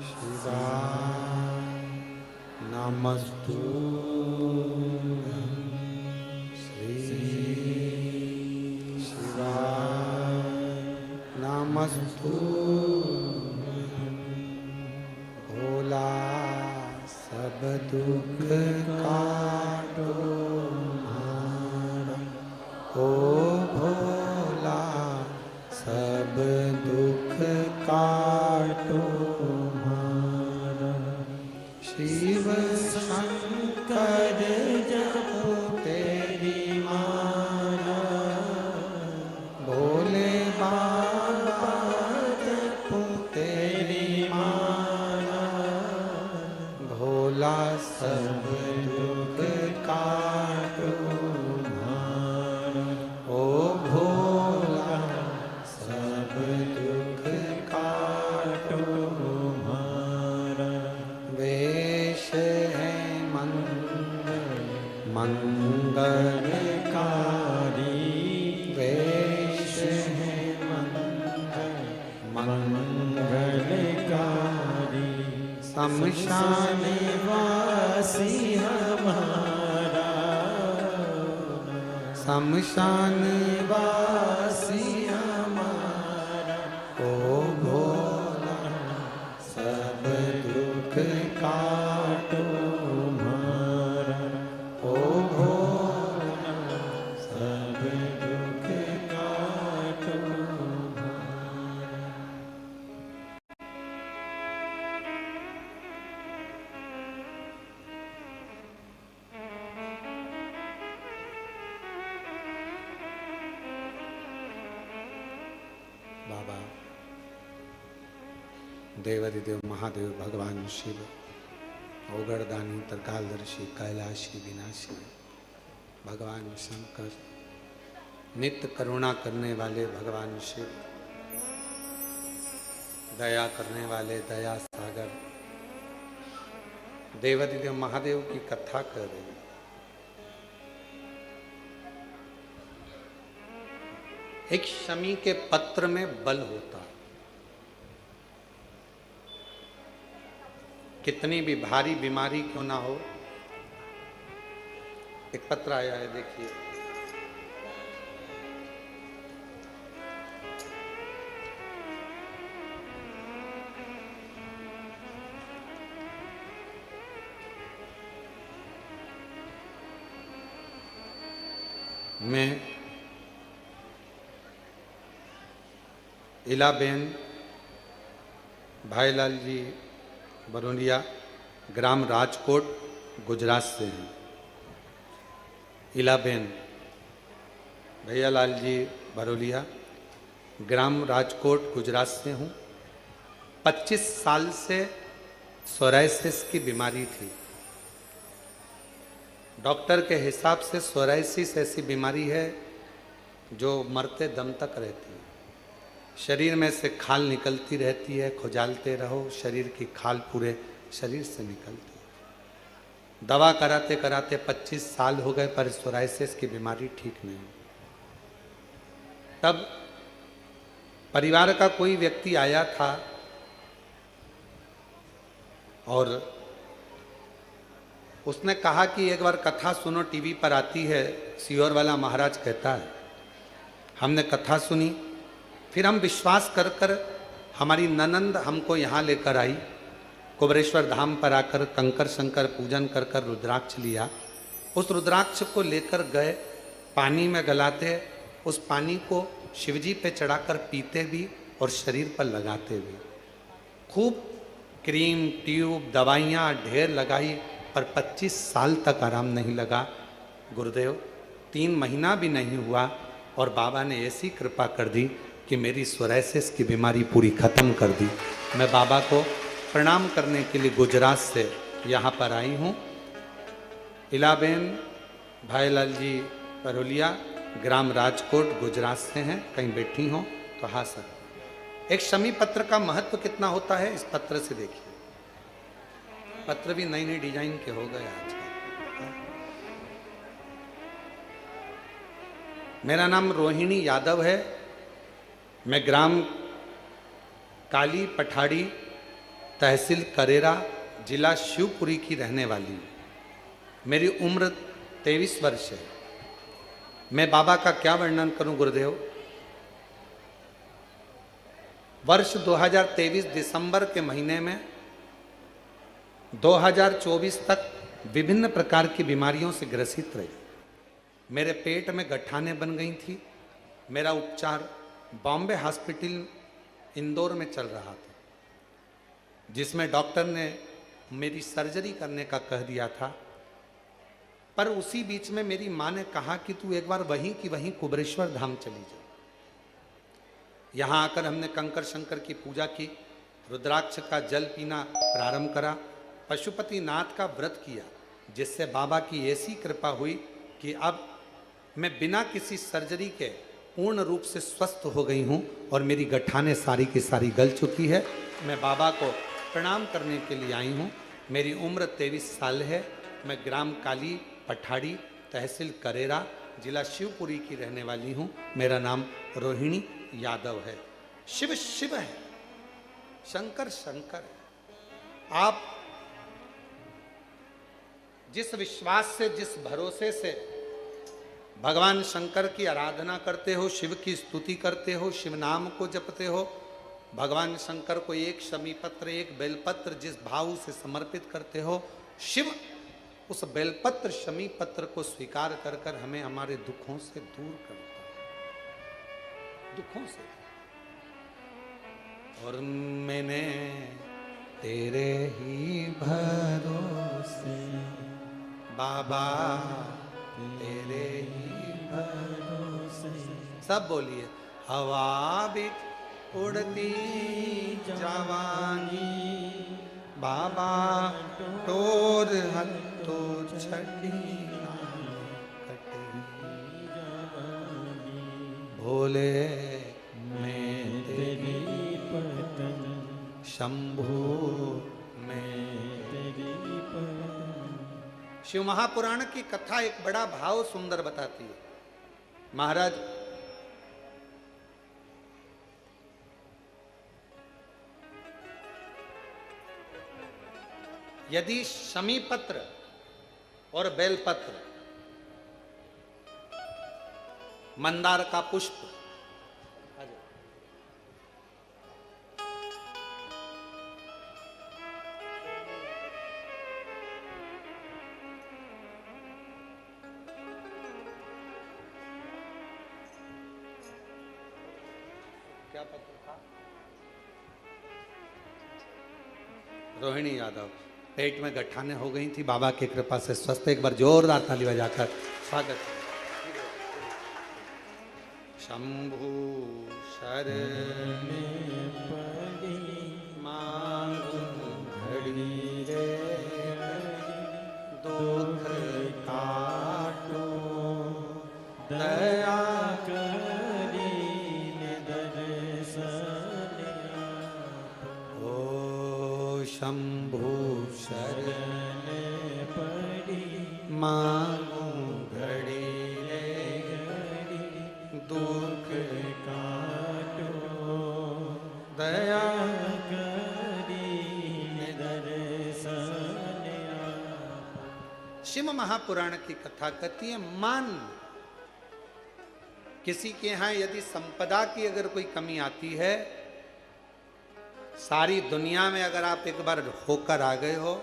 शिवाय, नमस्तु नमस्तु। भोला सब दुख काटो हमारा, ओ भोला सब दुख काटो हमारा। शिव शंकर जपो तेरी माला, भोले बाबा जपो तेरी माला। भोला सब दुख काटो हमारा, ओ भोला सब दुख काटो हमारा। वेश है मंगलकारी, वेश है मंगलकारी। शमशान वासी हमारा, शमशान वासी हमारा। ओ भोला सब दुख काटो हमारा, ओ भोला सब दुख काटो हमारा। बाबा देवाधिदेव महादेव भगवान शिव, ओगरदानी, त्रिकालदर्शी, कैलाशी, विनाशी भगवान शंकर, नित्य करुणा करने वाले भगवान शिव, दया करने वाले दया सागर देवाधिदेव महादेव की कथा कर रहे हैं। एक शमी के पत्र में बल होता है। कितनी भी भारी बीमारी क्यों ना हो, एक पत्र आया है, देखिए। मैं इलाबेन भाईलाल जी बरोलिया, ग्राम राजकोट, गुजरात से हैं। इलाबेन भैयालाल जी बरोलिया, ग्राम राजकोट, गुजरात से हूँ। 25 साल से सोराइसिस की बीमारी थी। डॉक्टर के हिसाब से सोराइसिस ऐसी बीमारी है जो मरते दम तक रहती है। शरीर में से खाल निकलती रहती है, खुजालते रहो, शरीर की खाल पूरे शरीर से निकलती है। दवा कराते कराते 25 साल हो गए पर सोराइसिस की बीमारी ठीक नहीं हुई। तब परिवार का कोई व्यक्ति आया था और उसने कहा कि एक बार कथा सुनो, टीवी पर आती है, सियोर वाला महाराज कहता है। हमने कथा सुनी, फिर हम विश्वास कर कर हमारी ननंद हमको यहाँ लेकर आई। कुबरेश्वर धाम पर आकर कंकर शंकर पूजन कर कर रुद्राक्ष लिया। उस रुद्राक्ष को लेकर गए, पानी में गलाते, उस पानी को शिवजी पे चढ़ाकर पीते भी और शरीर पर लगाते भी। खूब क्रीम, ट्यूब, दवाइयाँ ढेर लगाई पर 25 साल तक आराम नहीं लगा। गुरुदेव 3 महीना भी नहीं हुआ और बाबा ने ऐसी कृपा कर दी कि मेरी सोराइसिस की बीमारी पूरी खत्म कर दी। मैं बाबा को प्रणाम करने के लिए गुजरात से यहाँ पर आई हूँ। इलाबेन भाईलाल जी बरोलिया, ग्राम राजकोट, गुजरात से हैं। कहीं बैठी हो तो हाँ सर। एक शमी पत्र का महत्व कितना होता है इस पत्र से देखिए। पत्र भी नई नई डिजाइन के हो गए आजकल। मेरा नाम रोहिणी यादव है। मैं ग्राम काली पठाड़ी, तहसील करेरा, जिला शिवपुरी की रहने वाली हूँ। मेरी उम्र 23 वर्ष है। मैं बाबा का क्या वर्णन करूं गुरुदेव। वर्ष 2023 दिसंबर के महीने में 2024 तक विभिन्न प्रकार की बीमारियों से ग्रसित रही। मेरे पेट में गठानें बन गई थी। मेरा उपचार बॉम्बे हॉस्पिटल इंदौर में चल रहा था, जिसमें डॉक्टर ने मेरी सर्जरी करने का कह दिया था। पर उसी बीच में मेरी माँ ने कहा कि तू एक बार वहीं की वहीं कुबरेश्वर धाम चली जा। यहाँ आकर हमने कंकर शंकर की पूजा की, रुद्राक्ष का जल पीना प्रारंभ करा, पशुपति नाथ का व्रत किया, जिससे बाबा की ऐसी कृपा हुई कि अब मैं बिना किसी सर्जरी के पूर्ण रूप से स्वस्थ हो गई हूँ और मेरी गठानें सारी की सारी गल चुकी है। मैं बाबा को प्रणाम करने के लिए आई हूँ। मेरी उम्र 23 साल है। मैं ग्राम काली पठाड़ी, तहसील करेरा, जिला शिवपुरी की रहने वाली हूँ। मेरा नाम रोहिणी यादव है। शिव शिव है, शंकर शंकर है। आप जिस विश्वास से, जिस भरोसे से भगवान शंकर की आराधना करते हो, शिव की स्तुति करते हो, शिव नाम को जपते हो, भगवान शंकर को एक शमी पत्र, एक बेलपत्र जिस भाव से समर्पित करते हो, शिव उस बेलपत्र शमी पत्र को स्वीकार कर कर हमें हमारे दुखों से दूर करता है, दुखों से। और मैंने तेरे ही भरोसे बाबा, तेरे ही भरोसे। सब बोलिए। हवा भी उड़ती जवानी बाबा, टोर हत्तो छठी कटे भोले मैं तेरी पतन, शंभू मैं तेरी पतन। शिव महापुराण की कथा एक बड़ा भाव सुंदर बताती है। महाराज यदि शमी पत्र और बेलपत्र, मंदार का पुष्प, क्या पत्र था? रोहिणी यादव। पेट में गठाने हो गई थी, बाबा की कृपा से स्वस्थ। एक बार जोरदार ताली बजाकर स्वागत। शंभु शरण पड़ी मांगू घड़ी रे, दुख काटो दया करी दर्शन ओ शंभु शरण पड़ी मांगू घड़ी रे, दुख काटो दया करी दर्शन शिव महापुराण की कथा कहती है, मान किसी के यहां यदि संपदा की अगर कोई कमी आती है, सारी दुनिया में अगर आप एक बार होकर आ गए हो,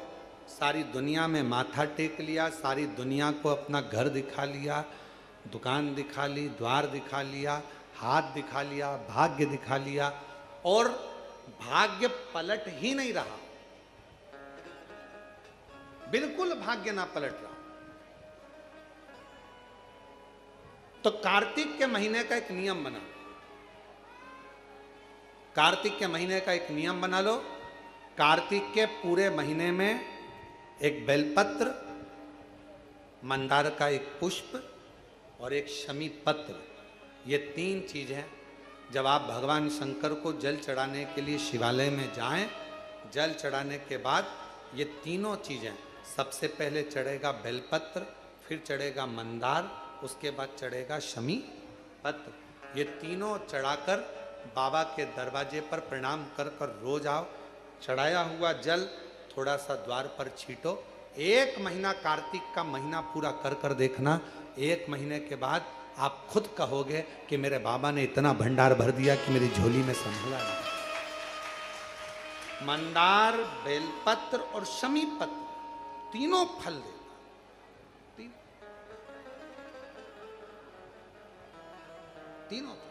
सारी दुनिया में माथा टेक लिया, सारी दुनिया को अपना घर दिखा लिया, दुकान दिखा ली, द्वार दिखा लिया, हाथ दिखा लिया, भाग्य दिखा लिया, और भाग्य पलट ही नहीं रहा, बिल्कुल भाग्य ना पलट रहा, तो कार्तिक के महीने का एक नियम बना। कार्तिक के महीने का एक नियम बना लो। कार्तिक के पूरे महीने में एक बेलपत्र, मंदार का एक पुष्प और एक शमी पत्र, ये 3 चीज हैं। जब आप भगवान शंकर को जल चढ़ाने के लिए शिवालय में जाएं, जल चढ़ाने के बाद ये तीनों चीजें, सबसे पहले चढ़ेगा बेलपत्र, फिर चढ़ेगा मंदार, उसके बाद चढ़ेगा शमी पत्र। ये तीनों चढ़ाकर बाबा के दरवाजे पर प्रणाम कर कर रोज आओ। चढ़ाया हुआ जल थोड़ा सा द्वार पर छीटो। 1 महीना कार्तिक का महीना पूरा कर कर देखना। 1 महीने के बाद आप खुद कहोगे कि मेरे बाबा ने इतना भंडार भर दिया कि मेरी झोली में संभला नहीं। मंदार, बेलपत्र और शमी पत्र तीनों फल देगा। तीनों फल।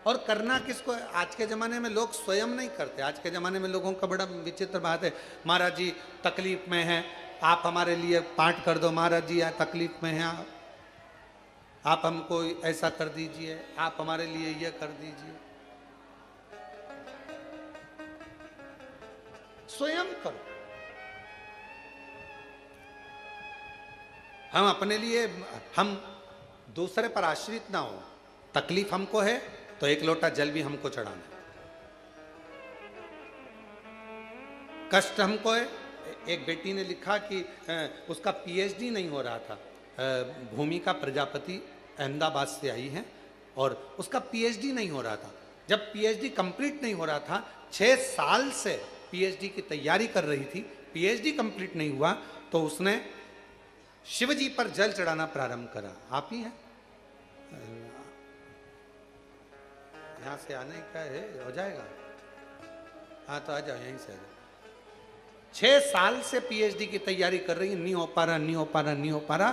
और करना किसको है? आज के जमाने में लोग स्वयं नहीं करते। आज के जमाने में लोगों का बड़ा विचित्र बात है, महाराज जी तकलीफ में हैं, आप हमारे लिए पाठ कर दो, महाराज जी तकलीफ में हैं, आप हमको ऐसा कर दीजिए, आप हमारे लिए ये कर दीजिए। स्वयं करो। हम अपने लिए, हम दूसरे पर आश्रित ना हो। तकलीफ हमको है तो 1 लोटा जल भी हमको चढ़ाना है। कष्ट हमको है। एक बेटी ने लिखा कि उसका पीएचडी नहीं हो रहा था। भूमिका प्रजापति अहमदाबाद से आई हैं और उसका पीएचडी नहीं हो रहा था। जब पीएचडी कंप्लीट नहीं हो रहा था, 6 साल से पीएचडी की तैयारी कर रही थी, पीएचडी कंप्लीट नहीं हुआ, तो उसने शिवजी पर जल चढ़ाना प्रारंभ करा। आप ही हैं? यहाँ से आने का है, हो जाएगा? हाँ तो आ जाओ, यहीं से आ जाओ। 6 साल से पीएचडी की तैयारी कर रही है, नहीं हो पा रहा, नहीं हो पा रहा, नहीं हो पा रहा।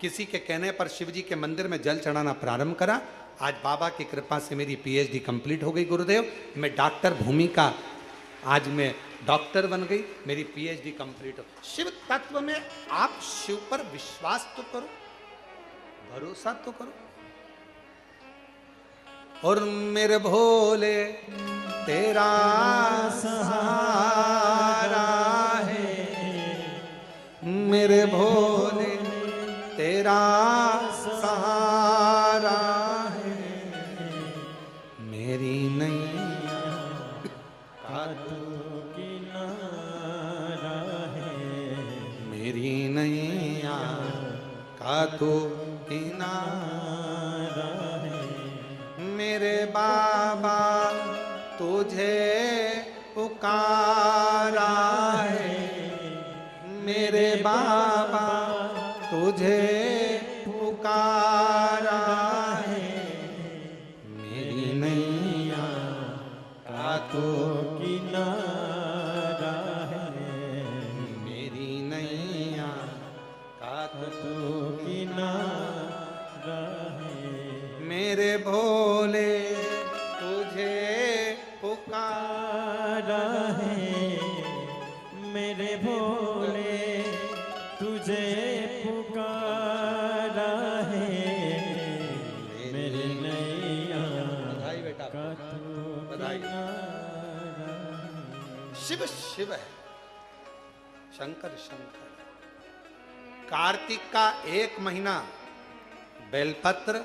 किसी के कहने पर शिवजी के मंदिर में जल चढ़ाना प्रारंभ करा। आज बाबा की कृपा से मेरी पीएचडी कंप्लीट हो गई गुरुदेव। मैं डॉक्टर भूमिका, आज मैं डॉक्टर बन गई, मेरी पीएचडी कंप्लीट हो। शिव तत्व में आप शिव पर विश्वास तो करो, भरोसा तो करो। और मेरे भोले तेरा सहारा है, मेरे भोले तेरा सहारा है, मेरी नैया का तू किनारा है, मेरी नैया का तू किनारा है। मेरे बाबा तुझे पुकारा है, मेरे बाबा तुझे पुकारा है, मेरी नैया का तू किनारा है, मेरी नैया का तू किनारा है, मेरे भोले शिव शिव है, शंकर शंकर। कार्तिक का 1 महीना बेलपत्र,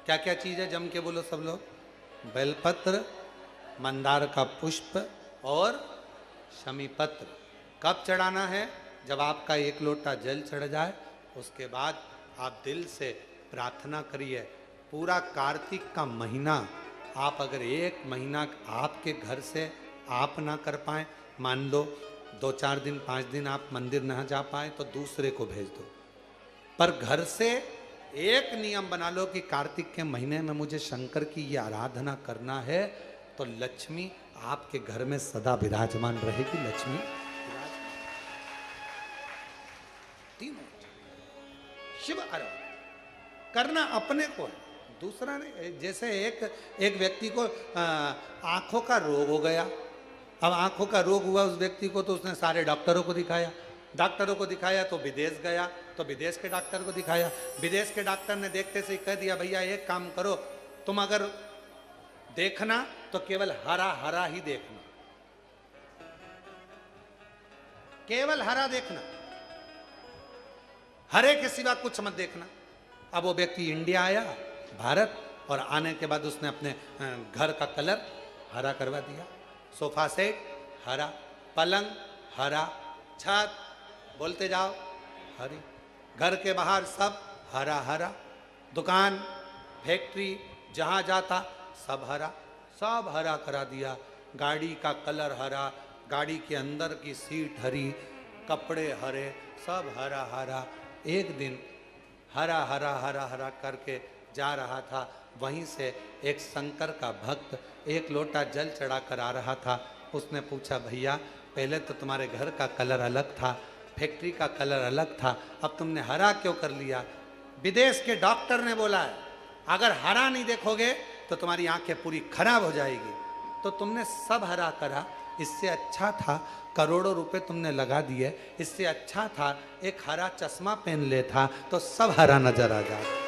क्या क्या चीज है जम के बोलो सब लोग, बेलपत्र, मंदार का पुष्प और शमी पत्र। कब चढ़ाना है? जब आपका 1 लोटा जल चढ़ जाए, उसके बाद आप दिल से प्रार्थना करिए। पूरा कार्तिक का महीना आप अगर 1 महीना आपके घर से आप ना कर पाए, मान लो 2-4 दिन 5 दिन आप मंदिर ना जा पाए तो दूसरे को भेज दो, पर घर से एक नियम बना लो कि कार्तिक के महीने में मुझे शंकर की ये आराधना करना है, तो लक्ष्मी आपके घर में सदा विराजमान रहेगी। लक्ष्मी तीनों शिव आराधना करना अपने को है, दूसरा नहीं। जैसे एक व्यक्ति को आंखों का रोग हो गया, अब आंखों का रोग हुआ उस व्यक्ति को, तो उसने सारे डॉक्टरों को दिखाया, डॉक्टरों को दिखाया तो विदेश गया, तो विदेश के डॉक्टर को दिखाया, विदेश के डॉक्टर ने देखते से कह दिया भैया एक काम करो, तुम अगर देखना तो केवल हरा हरा ही देखना, केवल हरा देखना, हरे के सिवा कुछ मत देखना। अब वो व्यक्ति इंडिया आया, भारत, और आने के बाद उसने अपने घर का कलर हरा करवा दिया, सोफा सेट हरा, पलंग हरा, छत बोलते जाओ हरी, घर के बाहर सब हरा हरा, दुकान फैक्ट्री जहाँ जाता सब हरा, सब हरा करा दिया। गाड़ी का कलर हरा, गाड़ी के अंदर की सीट हरी, कपड़े हरे, सब हरा हरा। एक दिन हरा हरा हरा हरा करके जा रहा था, वहीं से एक शंकर का भक्त 1 लोटा जल चढ़ा कर आ रहा था। उसने पूछा भैया पहले तो तुम्हारे घर का कलर अलग था, फैक्ट्री का कलर अलग था, अब तुमने हरा क्यों कर लिया? विदेश के डॉक्टर ने बोला है अगर हरा नहीं देखोगे तो तुम्हारी आंखें पूरी खराब हो जाएगी, तो तुमने सब हरा करा। इससे अच्छा था करोड़ों रुपए तुमने लगा दिए, इससे अच्छा था एक हरा चश्मा पहन ले था तो सब हरा नजर आ जाता।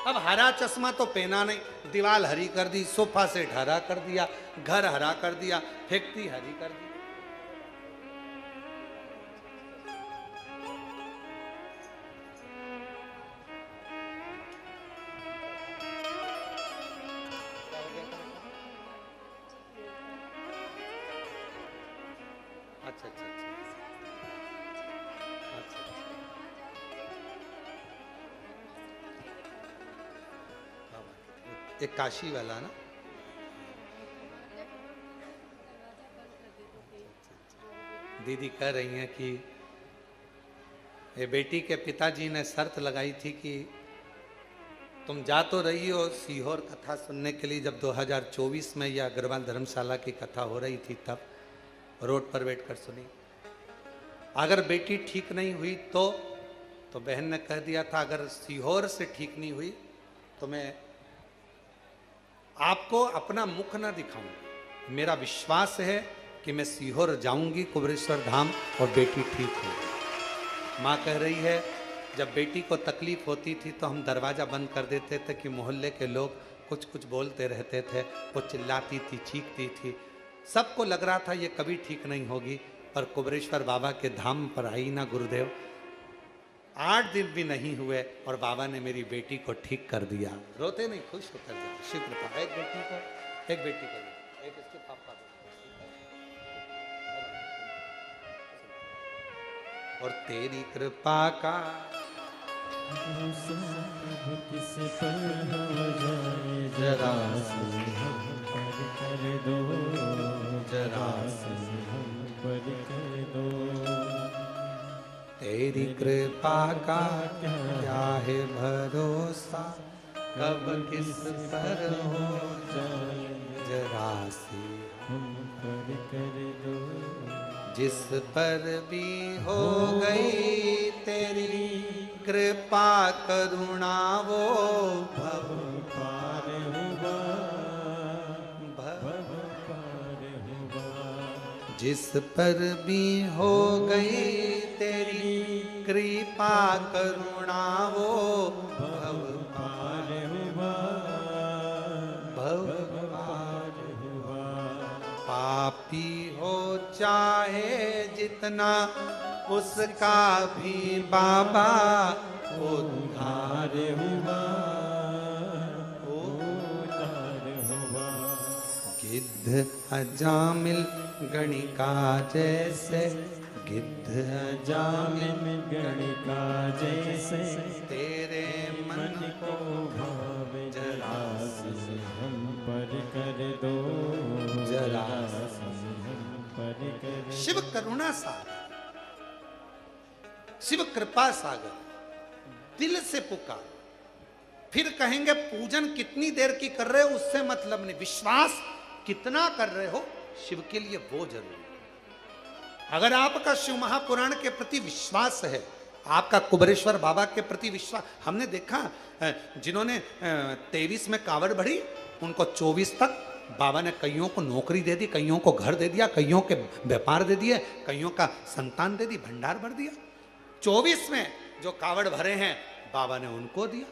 अब हरा चश्मा तो पहना नहीं, दीवार हरी कर दी, सोफा सेट हरा कर दिया, घर हरा कर दिया, फैक्ट्री हरी कर दी। अच्छा अच्छा अच्छा अच्छा, एक काशी वाला ना, दीदी कह रही हैं कि ये बेटी के पिताजी ने शर्त लगाई थी कि तुम जा तो रही हो सीहोर कथा सुनने के लिए, जब 2024 में यह अग्रवाल धर्मशाला की कथा हो रही थी तब रोड पर बैठकर सुनी। अगर बेटी ठीक नहीं हुई तो बहन ने कह दिया था अगर सीहोर से ठीक नहीं हुई तो मैं आपको अपना मुख ना दिखाऊंगी। मेरा विश्वास है कि मैं सीहोर जाऊंगी कुबरेश्वर धाम और बेटी ठीक होगी। माँ कह रही है जब बेटी को तकलीफ होती थी तो हम दरवाज़ा बंद कर देते थे कि मोहल्ले के लोग कुछ कुछ बोलते रहते थे, वो चिल्लाती थी, चीखती थी, सबको लग रहा था ये कभी ठीक नहीं होगी। पर कुबरेश्वर बाबा के धाम पर आई ना गुरुदेव, 8 दिन भी नहीं हुए और बाबा ने मेरी बेटी को ठीक कर दिया। रोते नहीं, खुश होकर जाते। शिव कृपा। एक बेटी को एक इसके पापा को, और तेरी कृपा का किस पर हो जाए जरा से हम पर कर दो, जरा से हम पर कर दो। तेरी कृपा का क्या है भरोसा, कब किस पर हो जाए जरा से हम पर कर दो। जिस पर भी हो गई तेरी कृपा करुणा वो भव पार हुआ, भव पार हुआ। जिस पर भी हो गई तेरी कृपा करुणा वो भव पार हुआ, भव पार हुआ। पापी हो चाहे जितना, उसका भी बाबा उद्धार हुआ, उद्धार हुआ। गिद्ध अजामिल गणिका जैसे, गिद्ध जामिन गणिका जैसे, तेरे मन को भावे जरा से हम पर कर दो, जरा से हम पर कर। शिव करुणा सागर, शिव कृपा सागर, दिल से पुकार। फिर कहेंगे पूजन कितनी देर की कर रहे हो उससे मतलब नहीं, विश्वास कितना कर रहे हो शिव के लिए वो जरूरी। अगर आपका शिव महापुराण के प्रति विश्वास है, आपका कुबेरेश्वर बाबा के प्रति विश्वास, हमने देखा जिन्होंने 23 में कावड़ भरी उनको 24 तक बाबा ने कईयों को नौकरी दे दी, कईयों को घर दे दिया, कईयों के व्यापार दे दिए, कईयों का संतान दे दी, भंडार भर दिया। 24 में जो कावड़ भरे हैं बाबा ने उनको दिया।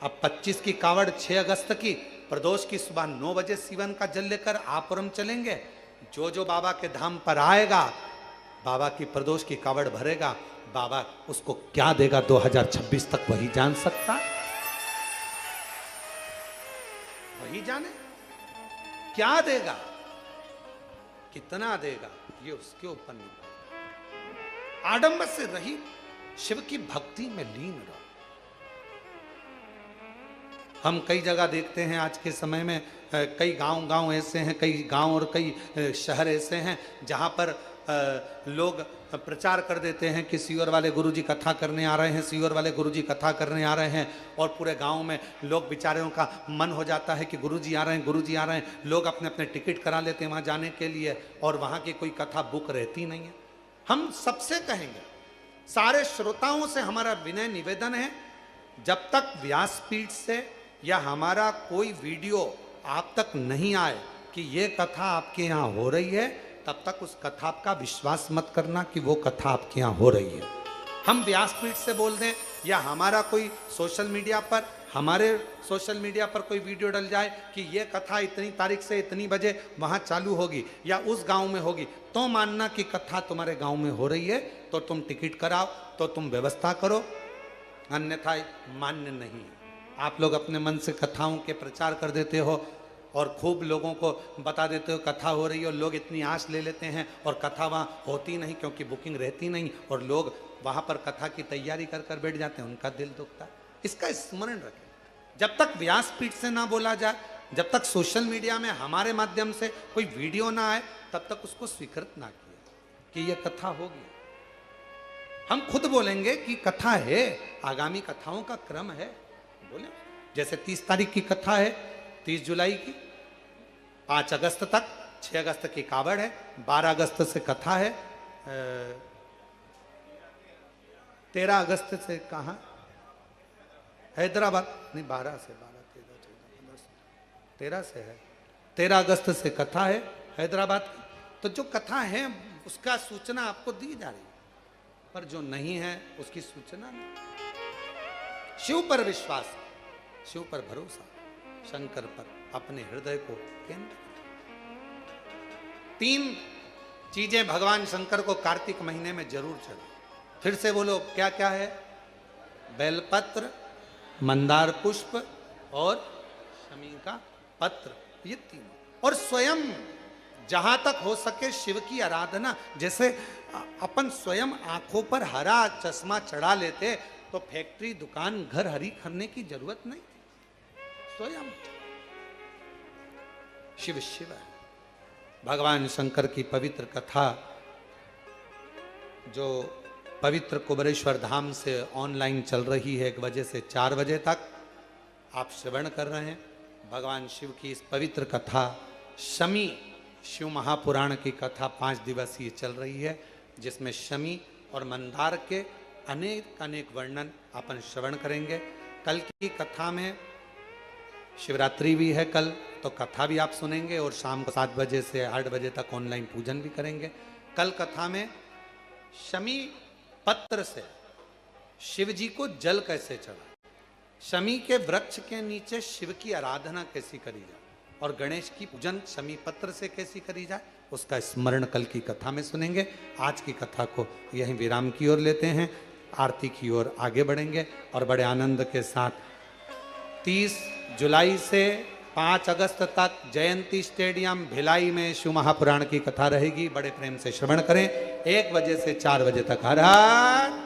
अब 25 की कावड़ 6 अगस्त की प्रदोष की सुबह 9 बजे सीवन का जल लेकर आपुरम चलेंगे। जो जो बाबा के धाम पर आएगा, बाबा की प्रदोष की कावड़ भरेगा, बाबा उसको क्या देगा 2026 तक वही जान सकता, वही जाने क्या देगा, कितना देगा, ये उसके ऊपर नहीं। आडंबर से रही शिव की भक्ति में लीन रहो। हम कई जगह देखते हैं आज के समय में, कई गांव ऐसे हैं, कई गांव और कई शहर ऐसे हैं जहां पर लोग प्रचार कर देते हैं कि सीवर वाले गुरुजी कथा करने आ रहे हैं, सीवर वाले गुरुजी कथा करने आ रहे हैं, और पूरे गांव में लोग बेचारों का मन हो जाता है कि गुरुजी आ रहे हैं, गुरुजी आ रहे हैं। लोग अपने अपने टिकट करा लेते हैं वहां जाने के लिए, और वहां की कोई कथा बुक रहती नहीं है। हम सबसे कहेंगे, सारे श्रोताओं से हमारा विनय निवेदन है, जब तक व्यासपीठ से या हमारा कोई वीडियो आप तक नहीं आए कि ये कथा आपके यहाँ हो रही है, तब तक उस कथा का विश्वास मत करना कि वो कथा आपके यहाँ हो रही है। हम व्यासपीठ से बोल दें या हमारा कोई सोशल मीडिया पर, हमारे सोशल मीडिया पर कोई वीडियो डल जाए कि ये कथा इतनी तारीख से इतनी बजे वहाँ चालू होगी या उस गांव में होगी, तो मानना कि कथा तुम्हारे गांव में हो रही है, तो तुम टिकट कराओ, तो तुम व्यवस्था करो, अन्यथा मान्य नहीं है। आप लोग अपने मन से कथाओं के प्रचार कर देते हो और खूब लोगों को बता देते हो कथा हो रही है, और लोग इतनी आश ले लेते हैं और कथा वहाँ होती नहीं क्योंकि बुकिंग रहती नहीं, और लोग वहाँ पर कथा की तैयारी कर कर बैठ जाते हैं, उनका दिल दुखता है। इसका स्मरण रखें, जब तक व्यासपीठ से ना बोला जाए, जब तक सोशल मीडिया में हमारे माध्यम से कोई वीडियो ना आए, तब तक उसको स्वीकृत ना किया कि यह कथा होगी। हम खुद बोलेंगे कि कथा है, आगामी कथाओं का क्रम है, बोले जैसे 30 तारीख की कथा है, 30 जुलाई की, 5 अगस्त तक, 6 अगस्त की कावड़ है, 12 अगस्त से कथा है, 13 अगस्त से कहाँ हैदराबाद, नहीं 12 से 12 13 14 15 13 से है, 13 अगस्त से कथा है हैदराबाद की। तो जो कथा है उसका सूचना आपको दी जा रही है, पर जो नहीं है उसकी सूचना नहीं। शिव पर विश्वास, शिव पर भरोसा, शंकर पर अपने हृदय को केंद्र। 3 चीजें भगवान शंकर को कार्तिक महीने में जरूर चाहिए। फिर से बोलो क्या क्या है? बेलपत्र, मंदार पुष्प और शमी का पत्र, ये 3। और स्वयं जहां तक हो सके शिव की आराधना, जैसे अपन स्वयं आंखों पर हरा चश्मा चढ़ा लेते तो फैक्ट्री दुकान घर हरी करने की जरूरत नहीं, स्वयं शिव शिव है। भगवान शंकर की पवित्र कथा जो पवित्र कुबेरेश्वर धाम से ऑनलाइन चल रही है 1 बजे से 4 बजे तक, आप श्रवण कर रहे हैं। भगवान शिव की इस पवित्र कथा शमी शिव महापुराण की कथा 5 दिवसीय चल रही है, जिसमें शमी और मंदार के अनेक अनेक वर्णन अपन श्रवण करेंगे। कल की कथा में शिवरात्रि भी है कल, तो कथा भी आप सुनेंगे और शाम को 7 बजे से 8 बजे तक ऑनलाइन पूजन भी करेंगे। कल कथा में शमी पत्र से शिव जी को जल कैसे चढ़ा, शमी के वृक्ष के नीचे शिव की आराधना कैसी करी जाए, और गणेश की पूजन शमी पत्र से कैसी करी जाए उसका स्मरण कल की कथा में सुनेंगे। आज की कथा को यहीं विराम की ओर लेते हैं, आरती की ओर आगे बढ़ेंगे और बड़े आनंद के साथ 30 जुलाई से 5 अगस्त तक जयंती स्टेडियम भिलाई में शिव महापुराण की कथा रहेगी। बड़े प्रेम से श्रवण करें। 1 बजे से 4 बजे तक हर हर